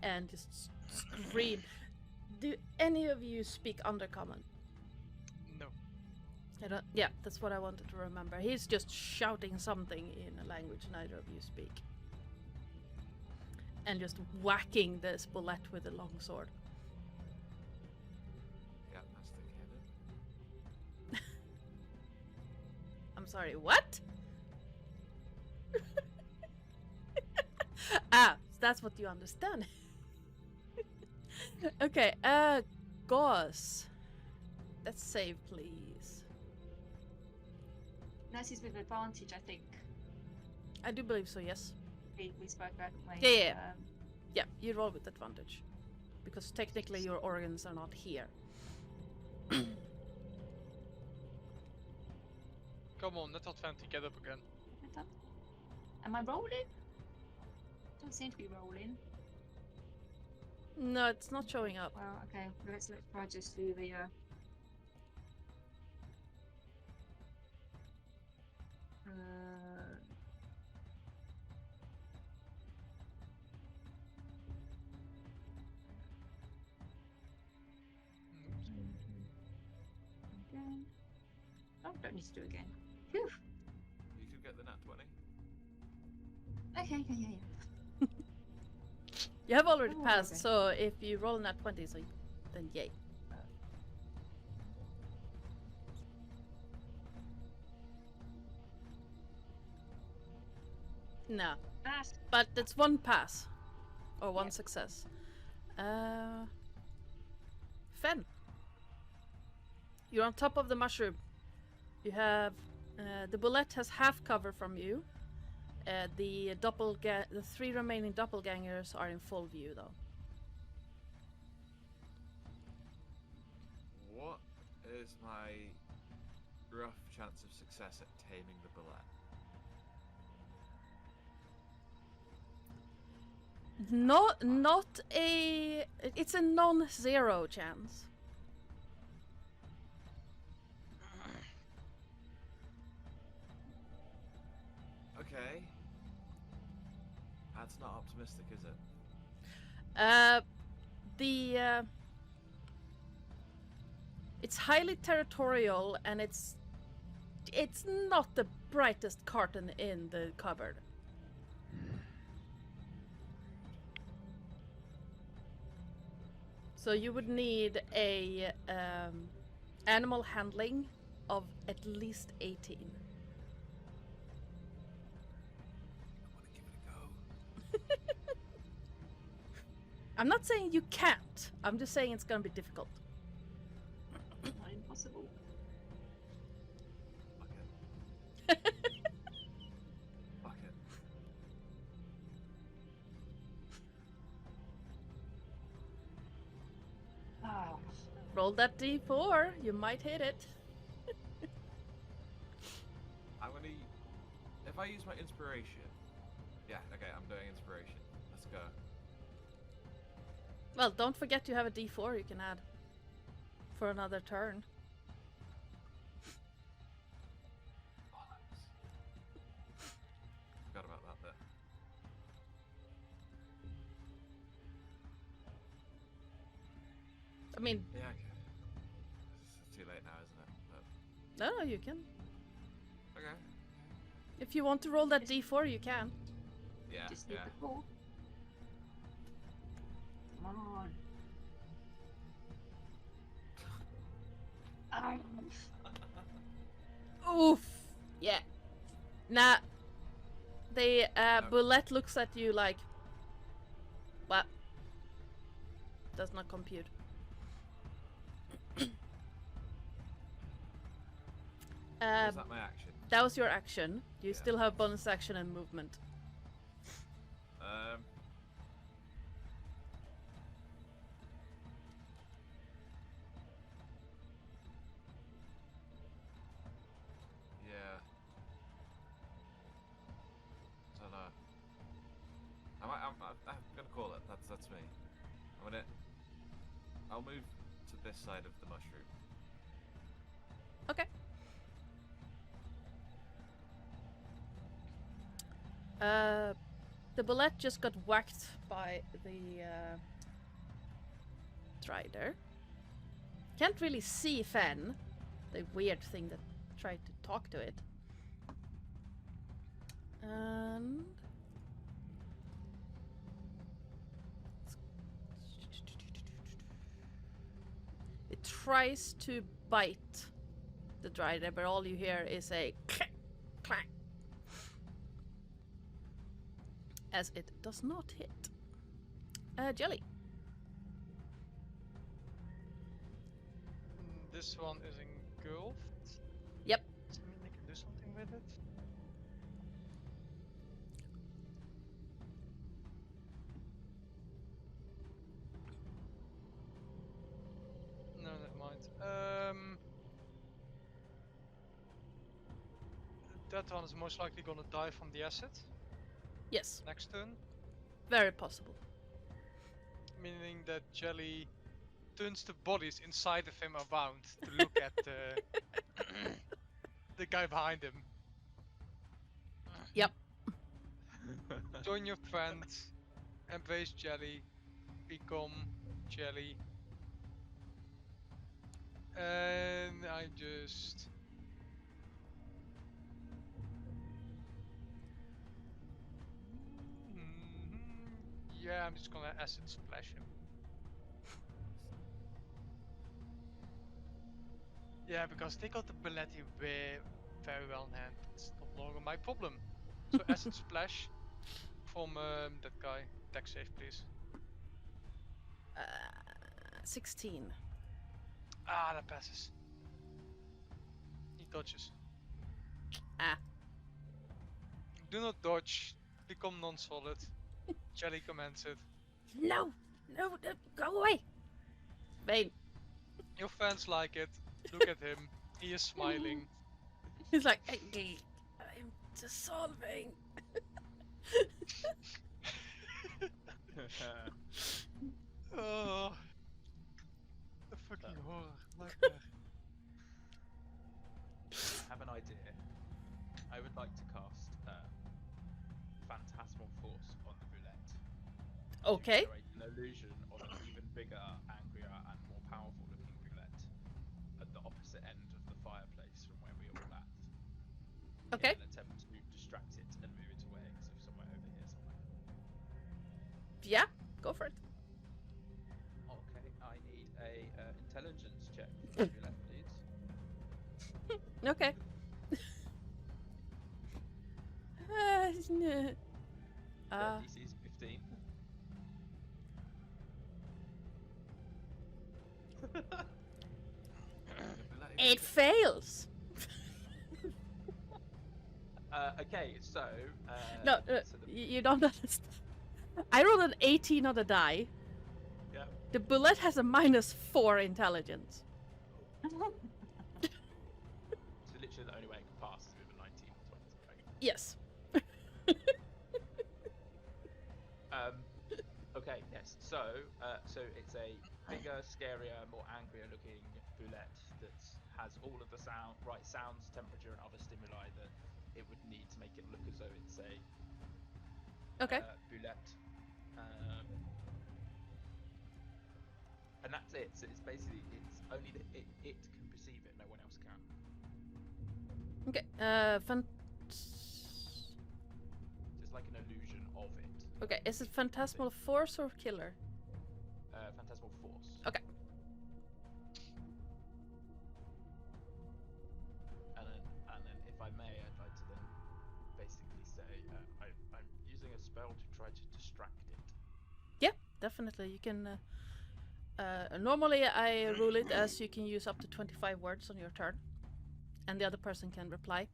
A: And just scream. Do any of you speak Undercommon?
B: No.
A: I don't, yeah, that's what I wanted to remember. He's just shouting something in a language neither of you speak. And just whacking this bullet with a long sword.
C: Yeah, that's the cannon.
A: I'm sorry, what? Ah, that's what you understand. Okay, Gauze. Let's save, please.
E: Nurses with advantage, I think.
A: I do believe so, yes.
E: We spoke about it.
A: Yeah, yeah. Yeah, you roll with advantage. Because technically your organs are not here.
B: Come on, let that fancy get up again.
E: Am I rolling? Don't seem to be rolling.
A: No, it's not showing up.
E: Well, okay. Let's try just do the. Again. Oh, don't need to do it again. Phew.
C: You could get the nat 20.
E: Okay, yeah.
A: You have already
E: Oh,
A: passed,
E: okay.
A: so if you roll nat 20, so then yay. No,
E: That's
A: but it's one pass. Or one
E: Yeah.
A: success. Fen. You're on top of the mushroom. You have... the bullet has half cover from you. The 3 remaining doppelgangers are in full view, though.
C: What is my rough chance of success at taming the bullet?
A: Not a... It's a non-zero chance.
C: Okay. That's not optimistic, is it?
A: It's highly territorial, and it's not the brightest carton in the cupboard. So you would need a animal handling of at least 18.
C: I want to give it a go.
A: I'm not saying you can't. I'm just saying it's gonna be difficult.
E: not impossible.
C: Fuck it. Fuck it.
A: Roll that d4. You might hit it.
C: I'm gonna. If I use my inspiration. Yeah. Okay. I'm doing inspiration. Let's go.
A: Well, don't forget you have a d4 you can add for another turn.
C: Bollocks. Forgot about that bit.
A: I mean,
C: Yeah. Okay. It's too late now, isn't it? But,
A: no, you can.
C: okay.
A: If you want to roll that d4, you can.
C: Yeah.
E: Just need
C: Yeah.
E: the 4. Come on.
A: Oof. Yeah. Nah. The
C: No.
A: bullet looks at you like, what? Does not compute.
C: Was that my action?
A: That was your action. You
C: Yeah.
A: still have bonus action and movement.
C: Yeah. Don't know. I'm gonna call it. That's me. I'll move to this side of the mushroom.
A: Okay. The bullet just got whacked by the Strider. Can't really see Fen, the weird thing that tried to talk to it. And it tries to bite the Strider, but all you hear is a clack, clack, as it does not hit. Jelly.
B: This one is engulfed.
A: Yep.
B: Does that mean I can do something with it? No, never mind. That one is most likely gonna die from the acid
A: Yes,
B: next turn,
A: very possible.
B: meaning that Jelly turns the bodies inside of him around to look at the guy behind him.
A: Yep.
B: Join your friend, embrace Jelly, become Jelly, and I just yeah, I'm just gonna acid splash him. Yeah, because they got the Belletti very well in hand. It's no longer my problem. So acid splash from that guy. Deck save, please.
A: 16.
B: Ah, that passes. He dodges.
A: Ah.
B: Do not dodge. Become non-solid. Jelly commands it.
A: No, go away. Bane.
B: Your fans like it. Look at him. He is smiling.
A: He's like, I'm dissolving.
B: Oh, the fucking horror. Nightmare.
D: I have an idea. I would like to cast Phantasmal Force on the roulette.
A: Okay.
D: To generate an illusion of an even bigger, angrier, and more powerful looking roulette at the opposite end of the fireplace from where we all at.
A: Okay.
D: In an attempt to distract it and move it away, so somewhere over here somewhere.
A: Yeah, go for it.
D: Okay, I need a intelligence check for the roulette, please.
A: Okay.
D: DC is 15.
A: It fails.
D: Okay, so
A: No,
D: so the-
A: you don't understand. I rolled an 18 on the die.
D: yeah.
A: The bullet has a -4 intelligence.
D: So literally the only way it can pass is with a 19 or 20, right?
A: Yes.
D: Okay, yes. So it's a bigger, scarier, more angrier looking bullet that has all of the sounds, temperature, and other stimuli that it would need to make it look as though it's a
A: Okay.
D: bullet. And that's it. So it's basically only that it can perceive it. No one else can.
A: Okay.
D: So it's like an illusion of it.
A: Okay. Is it phantasmal force or killer?
D: Phantasmal force.
A: Okay.
D: And then, if I may, I'd like to then basically say I'm using a spell to try to distract it.
A: Yeah, definitely. You can. Normally, I rule it as you can use up to 25 words on your turn, and the other person can reply.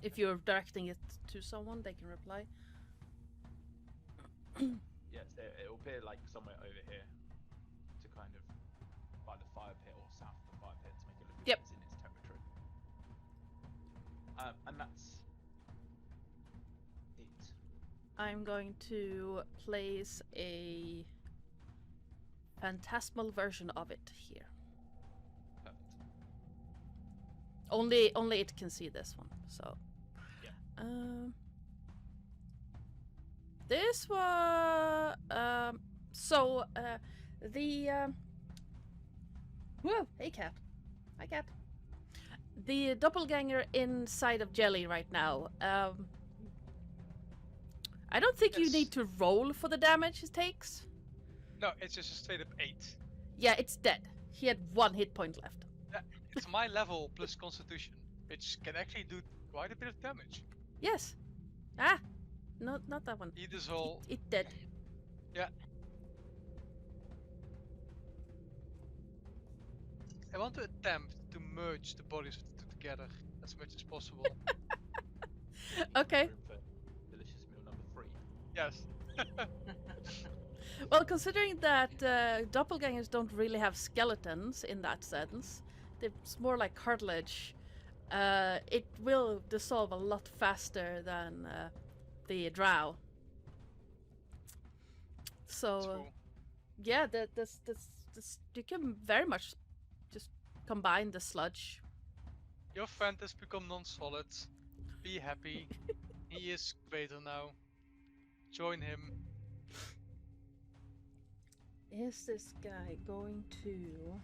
A: If you're directing it to someone, they can reply.
D: Yes, it'll appear like somewhere over here, to kind of by the fire pit or south of the fire pit to make it look as
A: Yep.
D: if it's in its territory. And that's it.
A: I'm going to place a phantasmal version of it here.
D: Perfect.
A: Only it can see this one. So.
D: Yeah.
A: This was whoa, hey cat. Hi cat. The doppelganger inside of Jelly right now. I don't think you
B: Yes.
A: need to roll for the damage it takes.
B: No, it's just a straight up 8.
A: Yeah, it's dead. He had 1 hit point left.
B: It's my level plus Constitution, which can actually do quite a bit of damage.
A: Yes. Ah, not that one.
B: He dissolve.
A: It dead.
B: Yeah. I want to attempt to merge the bodies of the two together as much as possible.
A: Okay.
D: Room for delicious meal number 3.
B: Yes.
A: Well, considering that doppelgangers don't really have skeletons in that sense, it's more like cartilage. It will dissolve a lot faster than the drow. So
B: That's cool.
A: yeah, this you can very much just combine the sludge.
B: Your friend has become non-solid. Be happy. He is greater now. Join him.
A: Is this guy going to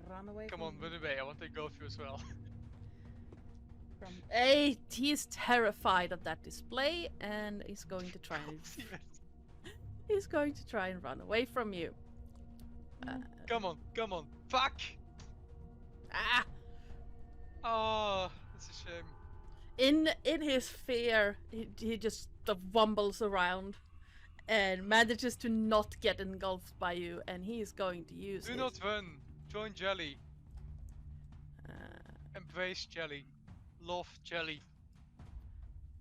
A: run away?
B: Come on, run away. I want to go through as well.
A: From hey, he's terrified of that display, and he's going to try and he's going to try and run away from you.
B: Come on, come on. Fuck!
A: Ah!
B: Oh, that's a shame.
A: In his fear, he just wumbles around and manages to not get engulfed by you, and he's going to use
B: Do
A: his,
B: not run. Join Jelly.
A: uh,
B: Embrace Jelly. Love Jelly.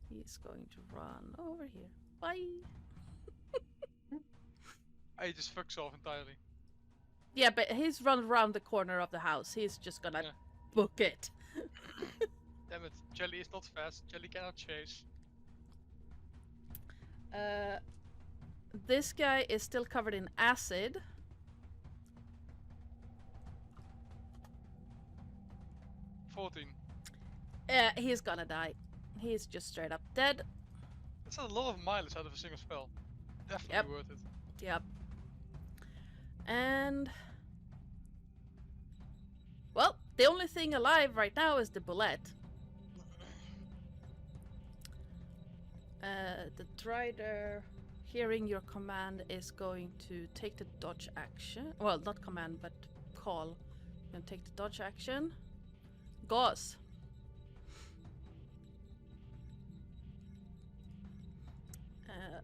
A: he's going to run over here. Bye.
B: He just fucks off entirely.
A: Yeah, but he's run around the corner of the house. He's just gonna
B: Yeah.
A: book it.
B: Damn it. Jelly is not fast. Jelly cannot chase.
A: This guy is still covered in acid.
B: $14.
A: He's gonna die. He's just straight up dead.
B: That's a lot of mileage out of a single spell. Definitely
A: Yep.
B: worth it.
A: Yep. And well, the only thing alive right now is the bullet. The Drider, hearing your command, is going to take the dodge action. Well, not command, but call. Gonna take the dodge action. Gauze.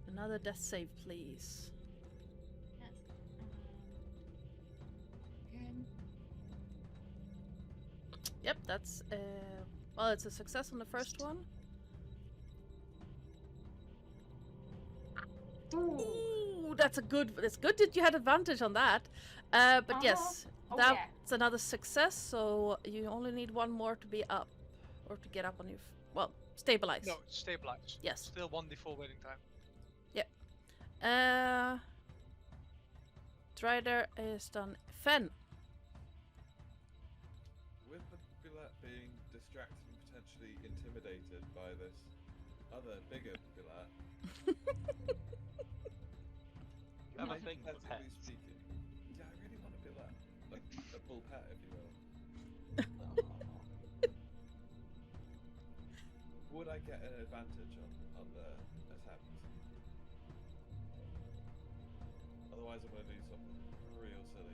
A: Another death save, please.
E: Again.
A: Yep, that's well, it's a success on the first one.
E: Ooh.
A: Ooh, that's a good. It's good that you had advantage on that. But yes,
E: Oh, yeah.
A: that's another success. So you only need one more to be up, or to get up on your. Well, stabilize.
B: No, stabilize.
A: Yes.
B: Still 1d4 waiting time.
A: Strider is done. Fen.
C: With the billet being distracted and potentially intimidated by this other bigger billet,
D: Have a thing for
C: hypothetically
D: pets.
C: speaking, yeah, I really want a billet, like a bull pet, if you will. Would I get an advantage on the attempt? Otherwise, I'm going to do something real silly.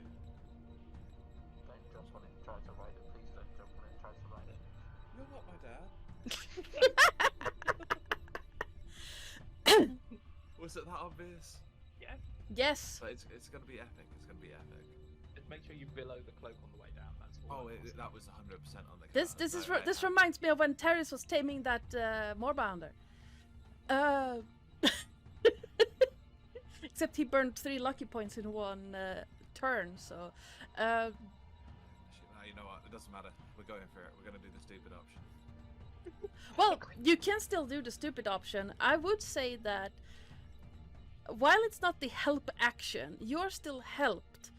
D: Don't jump on it and try to ride it. Please don't jump on it and try to ride it.
C: You're not my dad. Was it that obvious?
D: Yeah.
A: Yes.
C: But it's going to be epic. It's going to be epic.
D: Just make sure you billow the cloak on the way down. That's all.
C: Oh, that was 100% on the.
A: This
C: card,
A: is
C: so I
A: this
C: have-
A: reminds me of when Terrace was taming that Moorbounder. Except he burned 3 lucky points in one turn. So,
C: Actually, no, you know what? It doesn't matter. We're going for it. We're going to do the stupid option.
A: well, you can still do the stupid option. I would say that while it's not the help action, you're still helped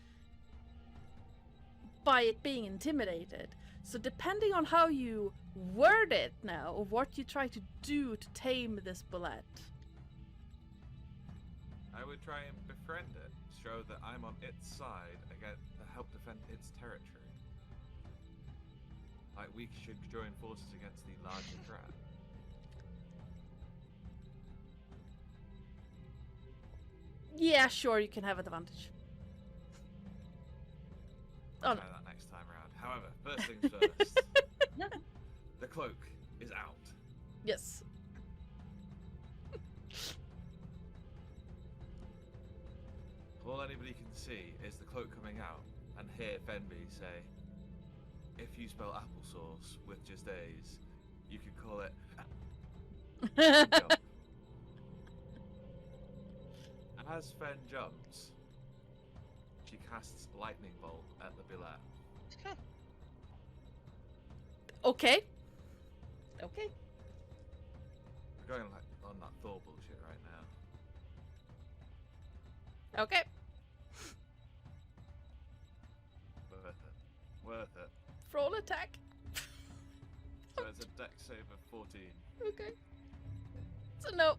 A: by it being intimidated. So depending on how you word it now, or what you try to do to tame this bullet.
C: I would try and befriend it, show that I'm on its side again to help defend its territory. Like we should join forces against the larger threat.
A: Yeah, sure, you can have advantage.
C: I'll
A: Oh,
C: try that next time around. However, first things first. The cloak is out.
A: Yes.
C: All anybody can see is the cloak coming out and hear Fenby say, if you spell applesauce with just A's, you could call it jump. As Fen jumps, she casts lightning bolt at the billet.
A: Okay. Okay.
C: We're going like on that Thor bullshit right now.
A: Okay.
C: Worth it. Worth it.
A: Roll attack.
C: So it's a dex save of 14.
A: Okay. So no.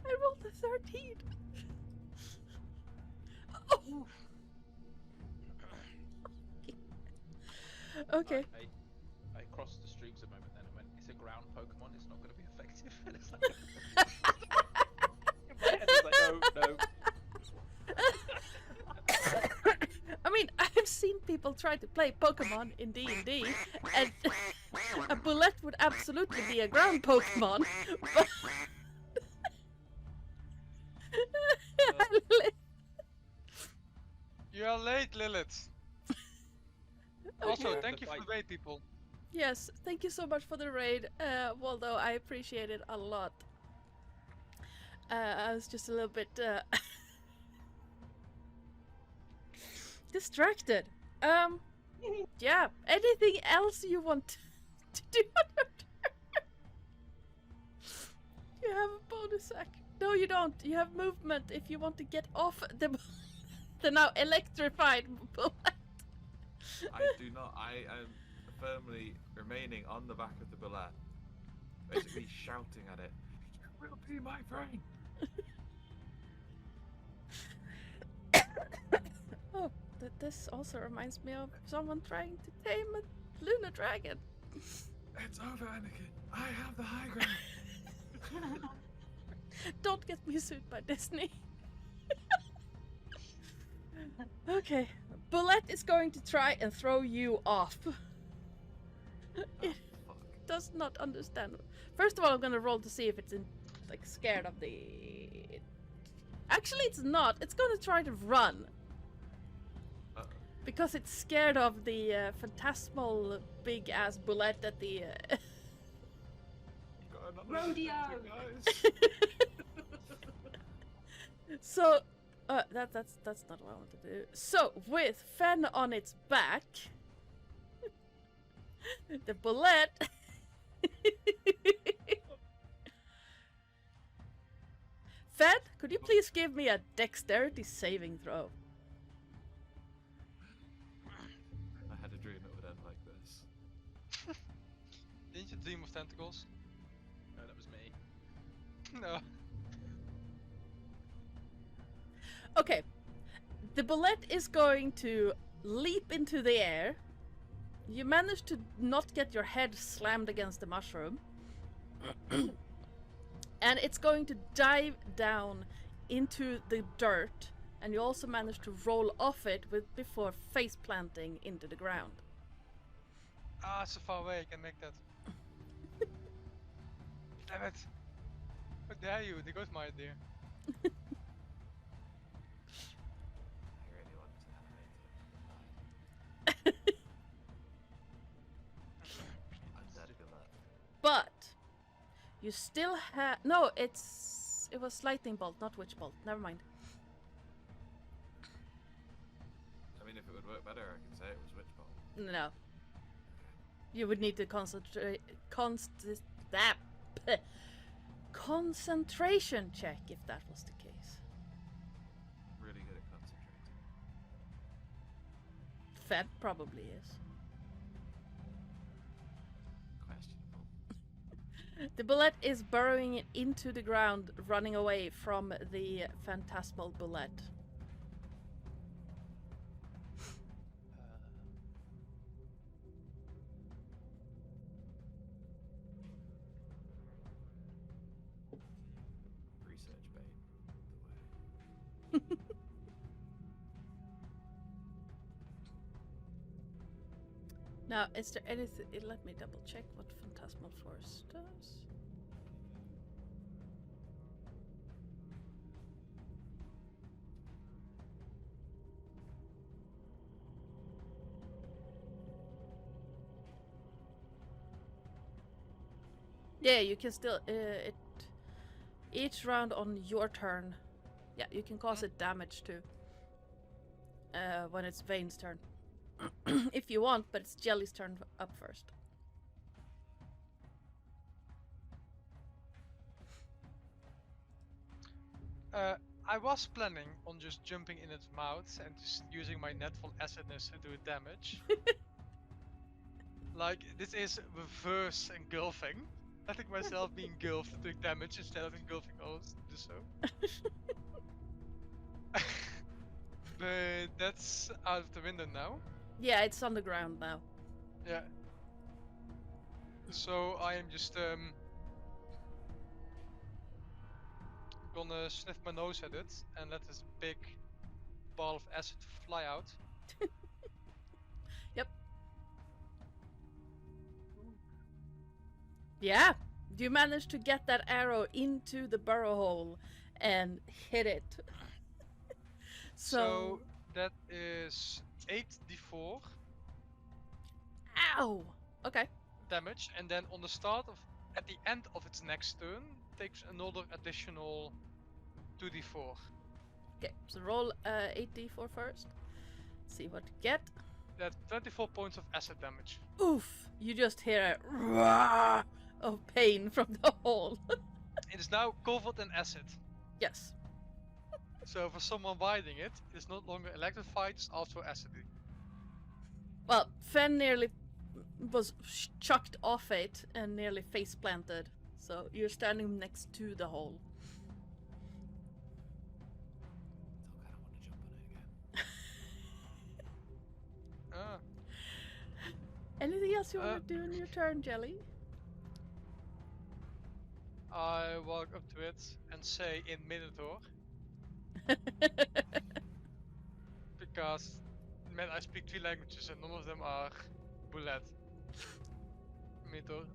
A: I rolled a 13. Oh. Okay.
D: I crossed the streams a moment then and went, it's a ground Pokemon, it's not going to be effective. And it's like, in my head, I was like, no.
A: I mean, I've seen people try to play Pokemon in D&D, and a bullet would absolutely be a ground Pokemon. But
B: You are late, Lilith. Also,
A: Okay.
B: thank you for the raid, people.
A: Yes, thank you so much for the raid, Waldo. I appreciate it a lot. I was just a little bit distracted. Yeah. Anything else you want to do on your turn? You have a bonus action. No, you don't. You have movement if you want to get off the now electrified bullet.
C: I do not. I am firmly remaining on the back of the billet, basically shouting at it, "You will be my friend!"
A: Oh, this also reminds me of someone trying to tame a Luna Dragon.
C: It's over, Anakin. I have the high ground.
A: Don't get me sued by Disney. Okay, Bullet is going to try and throw you off. It
C: Fuck.
A: does not understand. First of all, I'm gonna roll to see if it's like scared of the. Actually, it's not. It's gonna try to run
C: Uh-oh.
A: because it's scared of the phantasmal big ass bullet at the.
C: Got not
E: Rodeo.
C: guys.
A: So, that's not what I want to do. So, with Fen on its back, the bullet. Fen, could you please give me a dexterity saving throw?
C: I had a dream it would end like this.
B: Didn't you dream of tentacles?
D: No, that was me.
B: No.
A: Okay, the bullet is going to leap into the air. You manage to not get your head slammed against the mushroom. And it's going to dive down into the dirt, and you also manage to roll off it before face planting into the ground.
B: Ah, it's so far away, I can make that. Damn it. How dare you? There goes my idea.
C: I really want to animate it. I'm dead to that.
A: But you still have no. It was lightning bolt, not witch bolt. Never mind.
C: I mean, if it would work better, I could say it was witch bolt.
A: No. You would need to concentrate. Concentration check if that was the case.
C: Really good at concentrating.
A: Fed probably is.
C: Questionable.
A: The bullet is burrowing it into the ground, running away from the phantasmal bullet.
C: Research bait.
A: Now, is there anything? Let me double check what Phantasmal Force does. Yeah, you can still each round on your turn. Yeah, you can cause it damage too. When it's Vane's turn. If you want, but it's Jelly's turn up first.
B: I was planning on just jumping in its mouth and just using my natural acidness to do damage. Like, this is reverse engulfing. Letting myself be engulfed to take damage instead of engulfing others to do so. But that's out of the window now.
A: Yeah, it's on the ground now.
B: Yeah. So I am just gonna sniff my nose at it and let this big ball of acid fly out.
A: Yep. Yeah, you managed to get that arrow into the burrow hole and hit it.
B: So that is 8d4
A: Ow! Okay.
B: damage, and then on the at the end of its next turn, takes another additional 2d4.
A: Okay, so roll 8d4 first. See what you get.
B: That's 24 points of acid damage.
A: Oof! You just hear a roar of pain from the hole.
B: It is now covered in acid.
A: Yes.
B: So for someone riding it, it's no longer electrified, it's also acidy.
A: Well, Fen nearly was chucked off it and nearly face planted. So you're standing next to the hole.
C: Still kind of want to jump on it again.
B: Ah.
A: Anything else you want to do in your turn, Jelly?
B: I walk up to it and say in Minotaur, because man, I speak 3 languages and none of them are bullet. Minotaur.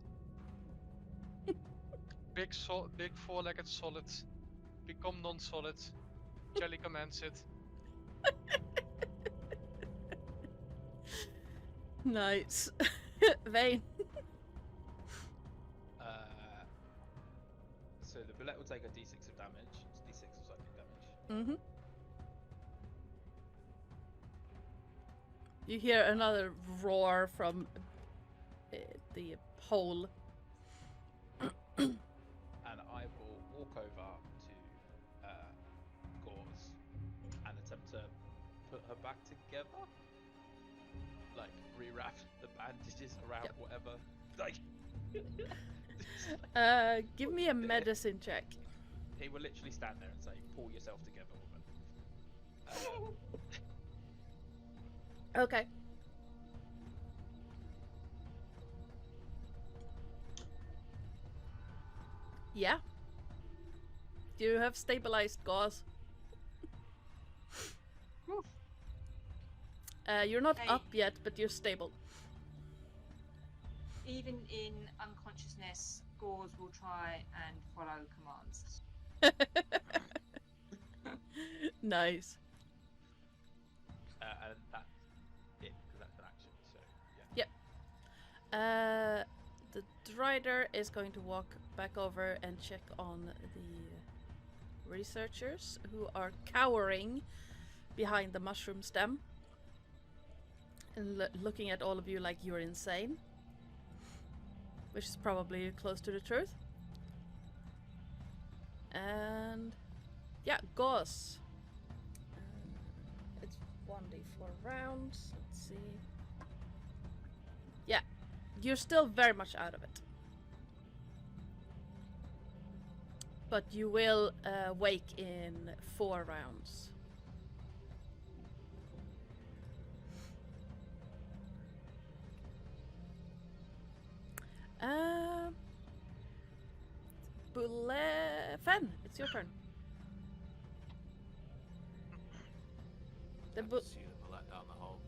B: Big four-legged solid. Become non-solid. Jelly commands it.
A: Nice. Vane.
D: So the bullet will take a d6 of damage. It's d6 of psychic damage.
A: Mm-hmm. You hear another roar from the hole.
D: And I will walk over to Gauze and attempt to put her back together. Like, rewrap the bandages around
A: Yep.
D: whatever. Like,
A: Give me a medicine check.
D: he will literally stand there and say, "Pull yourself together, woman."
A: Okay. Yeah. You have stabilized Gauze.
E: Whew.
A: You're not
E: Hey.
A: up yet, but you're stable.
E: Even in unconsciousness, Gauze will try and follow commands.
A: Nice.
D: And that's it, because that's an action. So yeah.
A: The Drider is going to walk back over and check on the researchers who are cowering behind the mushroom stem and looking at all of you like you're insane, which is probably close to the truth. And yeah, Gauze. It's 1d4 rounds. Let's see. Yeah, you're still very much out of it. But you will wake in 4 rounds. Fen, it's your turn.
C: I can see the bullet down the hole.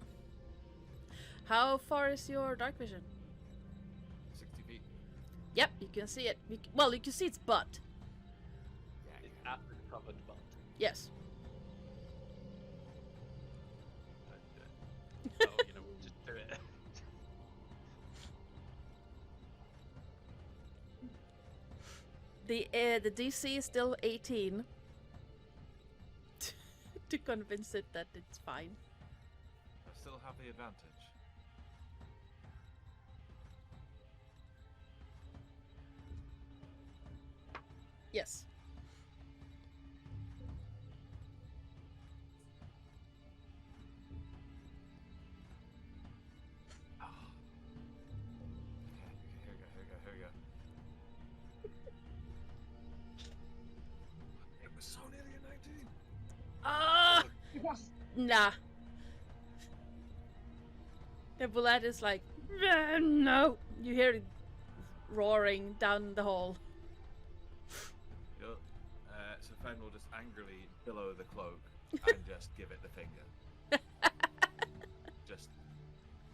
A: How far is your dark vision?
C: 60 feet.
A: Yep, you can see it. Well, you can see its butt.
C: Yeah,
D: It's
C: yeah.
D: acid covered butt.
A: Yes.
D: Oh, you know, we'll just do it.
A: The DC is still 18 to convince it that it's fine.
C: I still have the advantage.
A: Yes.
C: Oh. Okay, here we go. It was so nearly a 19.
A: Ah, nah. The bullet is like, no. You hear it roaring down the hall.
C: Yep. So Fen will just angrily billow the cloak and just give it the finger. Just,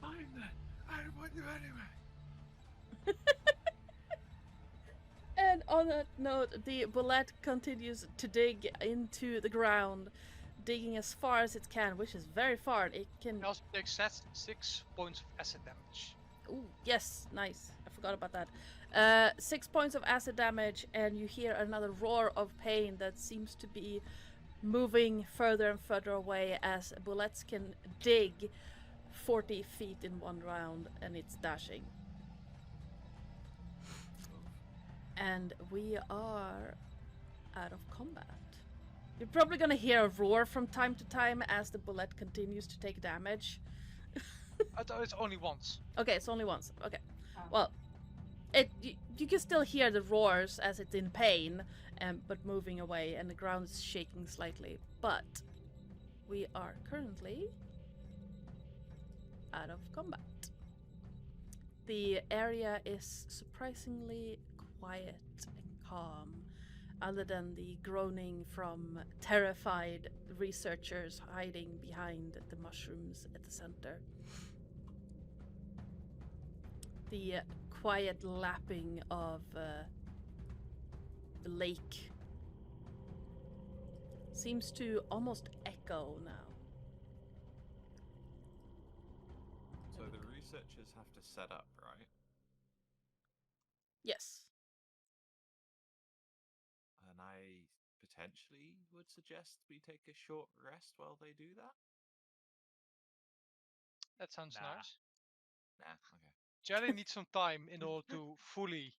C: fine then. I don't want you anyway.
A: And on that note, the bullet continues to dig into the ground, digging as far as it can, which is very far. It can.
B: It also takes 6 points of acid damage.
A: Ooh, yes, nice. I forgot about that. 6 points of acid damage, and you hear another roar of pain that seems to be moving further and further away as bullets can dig 40 feet in one round, and it's dashing. And we are out of combat. You're probably gonna hear a roar from time to time as the bullet continues to take damage.
B: I thought it's only once.
A: Okay, it's only once. Okay.
E: Oh.
A: Well, you can still hear the roars as it's in pain, but moving away, and the ground is shaking slightly. But we are currently out of combat. The area is surprisingly quiet and calm, other than the groaning from terrified researchers hiding behind the mushrooms at the center. The quiet lapping of the lake seems to almost echo now.
C: So the researchers have to set up, right?
A: Yes.
C: potentially would suggest we take a short rest while they do that.
B: That sounds
D: Nah.
B: nice.
C: Nah, okay.
B: Jelly needs some time in order to fully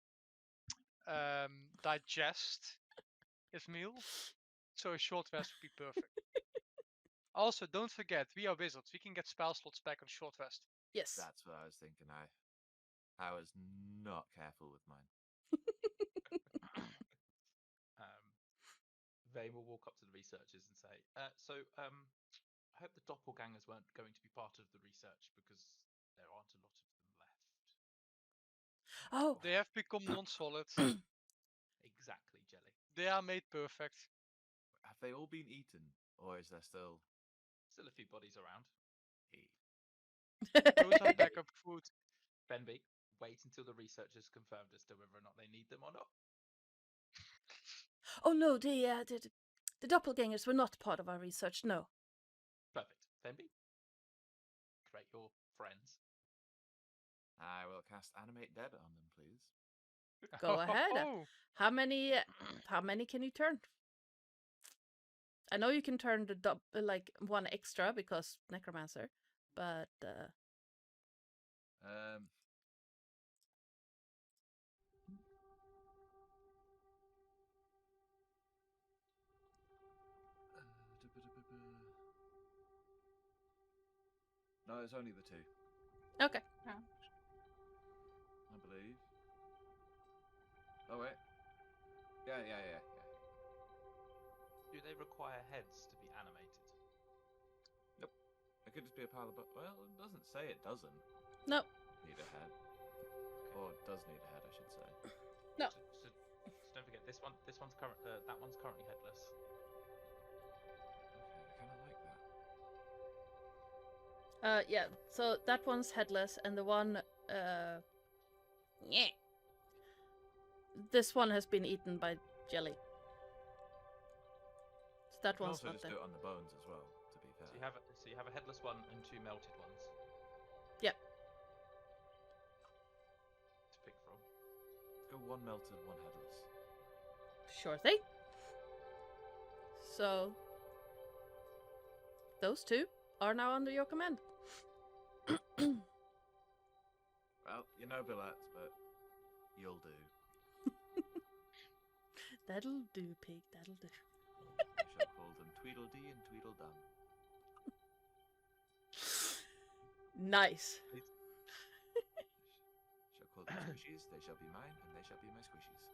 B: digest his meal, so a short rest would be perfect. Also, don't forget, we are wizards. We can get spell slots back on short rest.
A: Yes.
C: That's what I was thinking. I was not careful with mine.
D: Vane will walk up to the researchers and say, I hope the doppelgangers weren't going to be part of the research because there aren't a lot of them left.
A: Oh,
B: They have become non-solid.
D: Exactly, Jelly.
B: They are made perfect.
C: Have they all been eaten, or is there still?
D: Still a few bodies around.
B: Those are backup food.
D: Benby, wait until the researchers confirmed as to whether or not they need them or not.
A: oh no, the doppelgangers were not part of our research. No.
D: Perfect. Benby, create your friends.
C: I will cast Animate Dead on them, please.
A: Go ahead.
B: Oh,
A: How many can you turn? I know you can turn the like one extra because necromancer, but
C: No, it's only the two,
A: okay.
C: I believe. Oh wait. Yeah.
D: Do they require heads to be animated?
C: It could just be a pile of. Well, it doesn't say it doesn't
A: No,
C: need a head, or does need a head, I should say.
A: no.
D: So don't forget this one. That one's currently headless.
C: Okay, I kind of like that.
A: Yeah. So that one's headless, and the one, yeah. This one has been eaten by jelly. So that
C: You can
A: one's
C: also
A: not
C: just
A: there.
C: do it on the bones as well. To be fair.
D: So you have a headless one and two melted ones
A: Yep.
D: to pick from.
C: Let's go one melted, one headless.
A: Sure thing. So those two are now under your command.
C: Well, you know billets, but you'll do.
A: That'll do, pig. That'll do.
C: I shall call them Tweedledee and Tweedledum.
A: Nice.
C: Shall call them squishies. They shall be mine, and they shall be my squishies.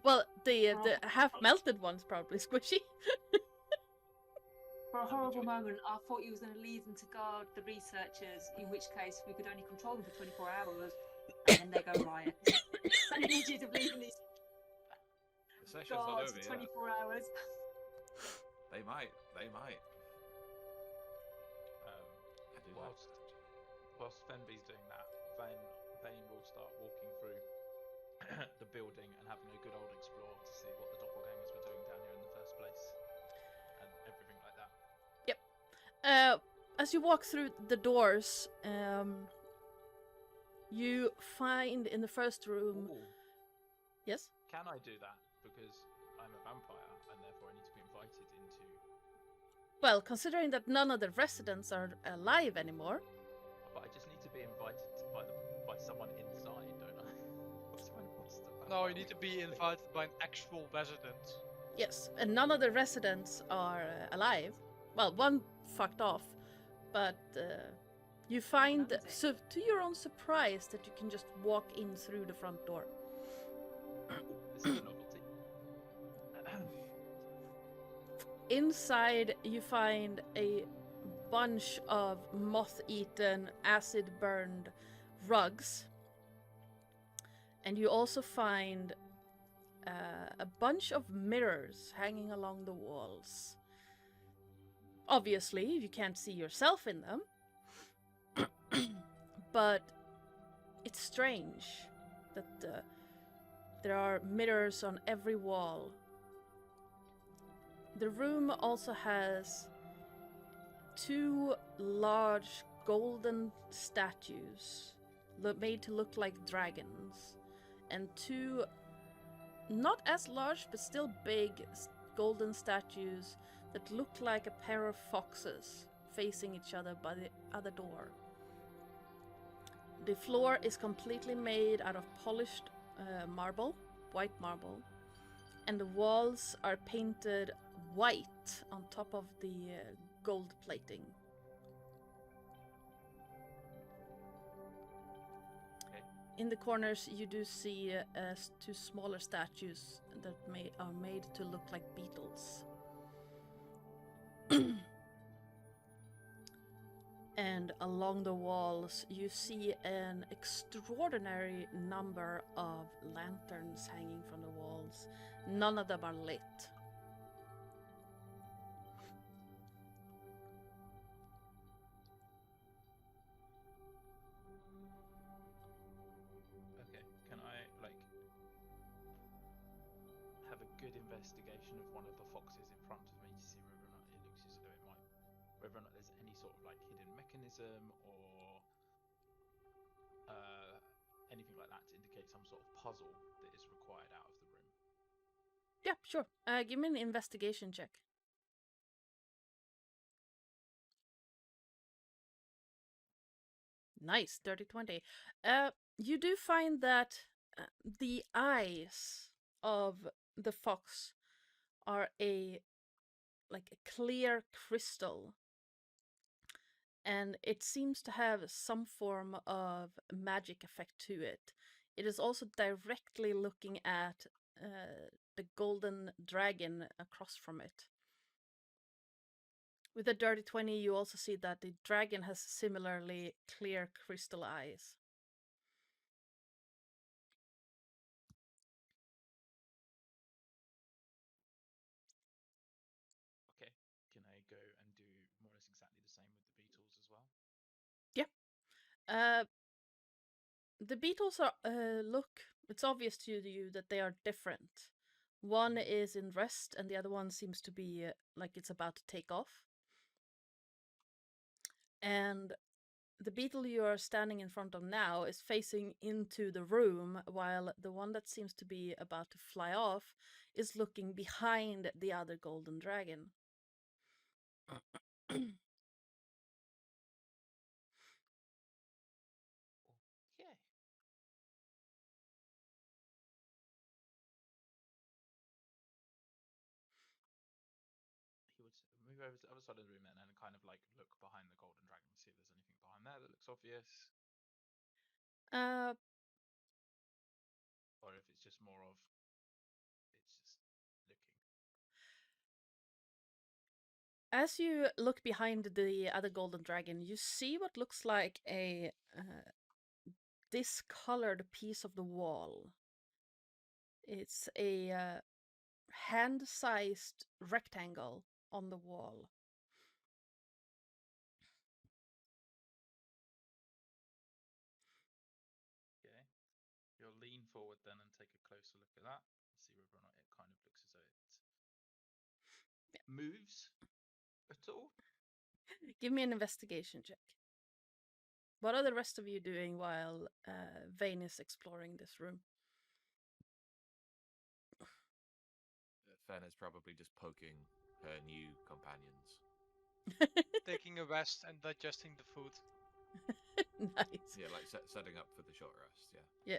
A: Well, the half melted one's probably squishy.
E: For a horrible moment, I thought you was going to leave them to guard the researchers, in which case we could only control them for 24 hours, and then they go riot. I need you to believe in these
C: The session's not
E: guards
C: over
E: for
C: yet.
E: 24 hours.
C: They might. They might. I do like
D: Whilst Fenby's doing that, Vane will start walking through the building and having a good old explore to see what the doppelgangers were doing down here in the first place, and everything like that.
A: As you walk through the doors, you find in the first room.
D: Ooh,
A: Yes.
D: can I do that? Because I'm a vampire and therefore I need to be invited into.
A: Well, considering that none of the residents are alive anymore,
D: But I just need to be invited by someone inside, don't I? What's the
B: no, you
D: vampire
B: need to
D: week?
B: be invited by an actual resident.
A: yes, and none of the residents are alive. Well, one fucked off, but you find,
E: Found it.
A: so to your own surprise, that you can just walk in through the front door.
D: This is a novelty.
A: Inside, you find a bunch of moth-eaten, acid-burned rugs. And you also find a bunch of mirrors hanging along the walls. Obviously, you can't see yourself in them. But it's strange that there are mirrors on every wall. The room also has two large golden statues made to look like dragons, and two not as large, but still big golden statues that look like a pair of foxes facing each other by the other door. The floor is completely made out of polished marble, white marble, and the walls are painted white on top of the gold plating.
D: Okay.
A: In the corners, you do see two smaller statues that are made to look like beetles. And along the walls, you see an extraordinary number of lanterns hanging from the walls. None of them are lit.
D: Okay. Can I have a good investigation of one of the foxes in front of me to see whether or not it looks as though it might, whether or not there's any sort of hidden mechanism or anything like that to indicate some sort of puzzle that is required out of the room.
A: Yeah, sure. Give me an investigation check. Nice, dirty 20. You do find that the eyes of the fox are a clear crystal, and it seems to have some form of magic effect to it. It is also directly looking at the golden dragon across from it. With a dirty 20, you also see that the dragon has similarly clear crystal eyes.
D: Okay. Can I go and do more or less exactly the same with the beetles as well?
A: The beetles are it's obvious to you that they are different. One is in rest and the other one seems to be like it's about to take off. And the beetle you are standing in front of now is facing into the room, while the one that seems to be about to fly off is looking behind the other golden dragon.
D: Okay. He would move over to the other side of the room and then kind of look behind the golden dragon to see if there's anything behind there that looks obvious, or if it's just more of it's just looking.
A: As you look behind the other golden dragon, you see what looks like a discolored piece of the wall. It's a hand-sized rectangle on the wall.
D: Okay. You'll lean forward then and take a closer look at that and see whether or not it kind of looks as though it moves at all.
A: Give me an investigation check. What are the rest of you doing while Vane is exploring this room?
C: Fen is probably just poking her new companions.
B: Taking a rest and digesting the food.
A: Nice.
C: Yeah, setting up for the short rest, yeah.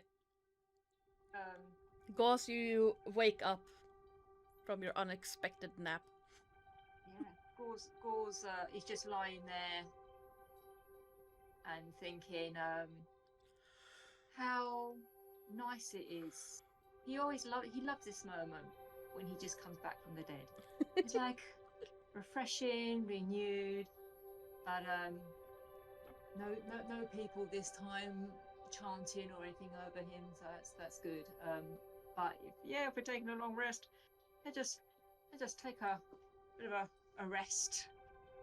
A: Gauze, you wake up from your unexpected nap.
E: Yeah, Gauze is just lying there and thinking how nice it is. He loves this moment when he just comes back from the dead. It's like refreshing, renewed, but no people this time chanting or anything over him, so that's good. But if we're taking a long rest, I just take a bit of a rest,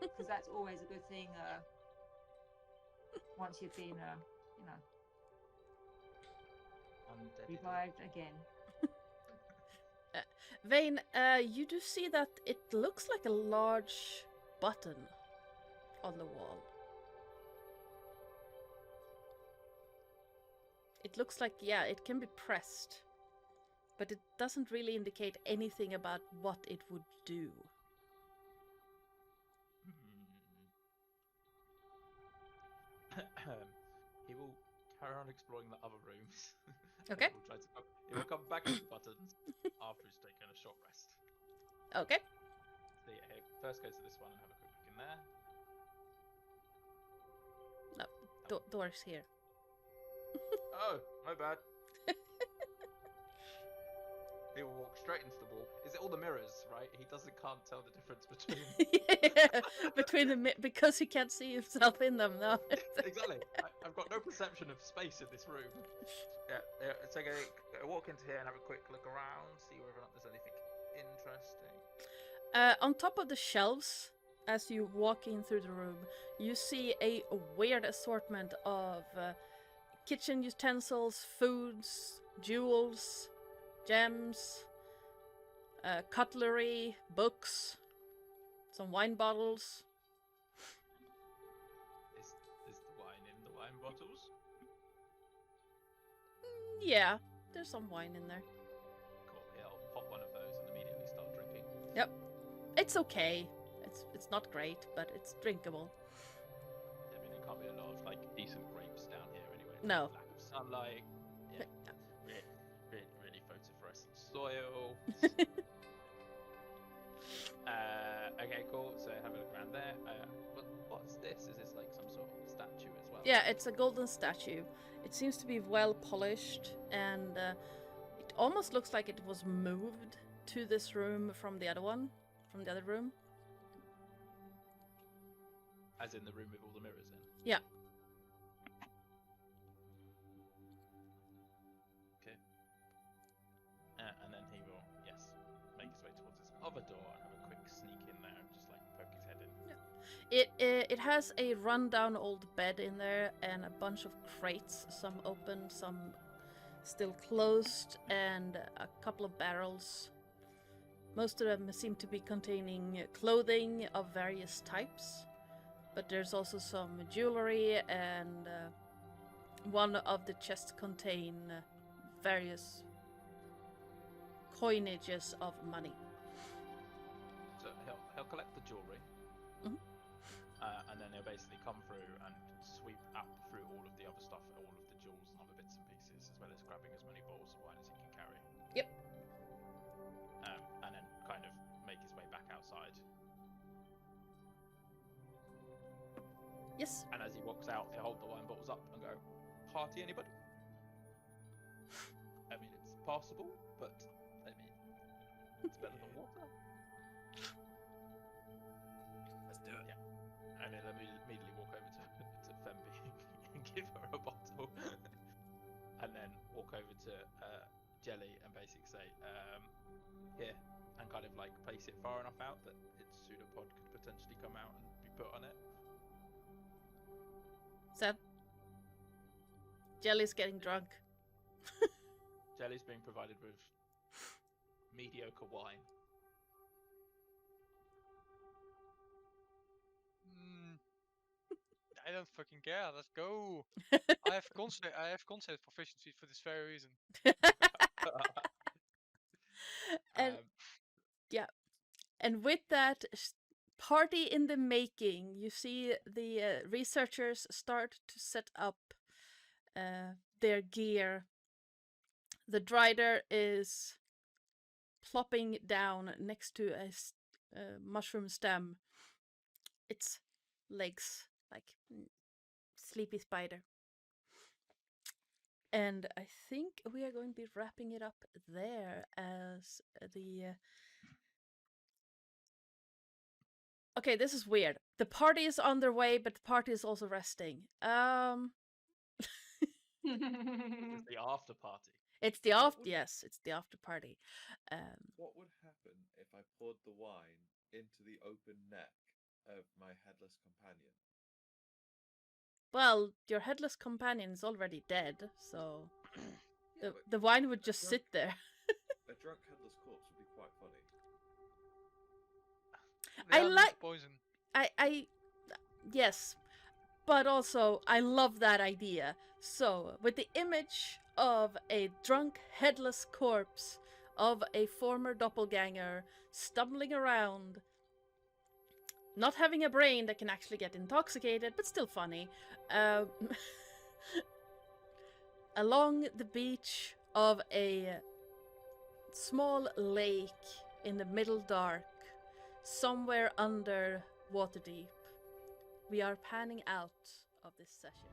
E: because that's always a good thing. Once you've been, revived again.
A: Vane, you do see that it looks like a large button on the wall. It looks like, it can be pressed. but it doesn't really indicate anything about what it would do.
D: He will carry on exploring the other rooms.
A: Okay.
D: He will come back to the buttons after he's taken a short rest.
A: Okay.
D: So yeah, first go to this one and have a quick look in there.
A: Door's here.
D: Oh, my bad. He will walk straight into the wall. Is it all the mirrors, right? He can't tell the difference between
A: Because he can't see himself in them now.
D: Exactly. I've got no perception of space in this room. Yeah. So go walk into here and have a quick look around, see whether or not there's anything interesting.
A: On top of the shelves, as you walk in through the room, you see a weird assortment of kitchen utensils, foods, jewels, gems, cutlery, books, some wine bottles.
D: Is the wine in the wine bottles?
A: Yeah, there's some wine in there.
D: Cool. Yeah, I'll pop one of those and immediately start drinking.
A: Yep. It's okay. It's not great, but it's drinkable.
D: I mean, there can't be a lot of like decent grapes down here anyway.
A: No.
D: Lack of sunlight. Yeah. really photorescent soil. Okay, cool. So have a look around there. What's this? Is this like some sort of statue as well?
A: Yeah, it's a golden statue. It seems to be well polished, and it almost looks like it was moved to this room from the other one, from the other room.
D: As in the room with all the mirrors in?
A: Yeah.
D: Okay. And then he will, yes, make his way towards this other door and have a quick sneak in there and just like poke his head in.
A: It has a rundown old bed in there and a bunch of crates, some open, some still closed, and a couple of barrels. Most of them seem to be containing clothing of various types, but there's also some jewelry, and one of the chests contain various coinages of money.
D: So he'll collect the jewelry,
A: Mhm.
D: And then he'll basically come through and sweep up through all of the other stuff, all of the jewels and other bits and pieces, as well as grabbing as many bottles of wine as he can carry.
A: Yep.
D: And then kind of make his way back outside.
A: Yes.
D: And as he walks out, he'll hold the wine bottles up and go, "Party, anybody?" I mean, it's passable, but I mean, it's better than water.
C: Let's do it.
D: Yeah. And then immediately walk over to Femby and give her a bottle. And then walk over to Jelly and basically say, here, and kind of like place it far enough out that its pseudopod could potentially come out and be put on it.
A: Sad. Jelly's getting drunk.
D: Jelly's being provided with mediocre wine.
B: I don't fucking care. Let's go. I have concept proficiency for this very reason.
A: And yeah, and with that party in the making, you see the researchers start to set up their gear. The Drider is plopping down next to a mushroom stem. Its legs like sleepy spider. And I think we are going to be wrapping it up there as the... Okay, this is weird. The party is on their way, but the party is also resting.
D: It's the after party.
A: It's the after... Yes, it's the after party.
C: What would happen if I poured the wine into the open neck of my headless companion?
A: Well, your headless companion is already dead, so
C: Yeah,
A: the wine would just sit there.
C: A drunk headless corpse would be quite funny.
A: I
B: They are
A: like-
B: poison.
A: Yes, but also I love that idea. So, with the image of a drunk headless corpse of a former doppelganger stumbling around, not having a brain that can actually get intoxicated, but still funny, along the beach of a small lake in the middle dark, somewhere under Waterdeep. We are panning out of this session.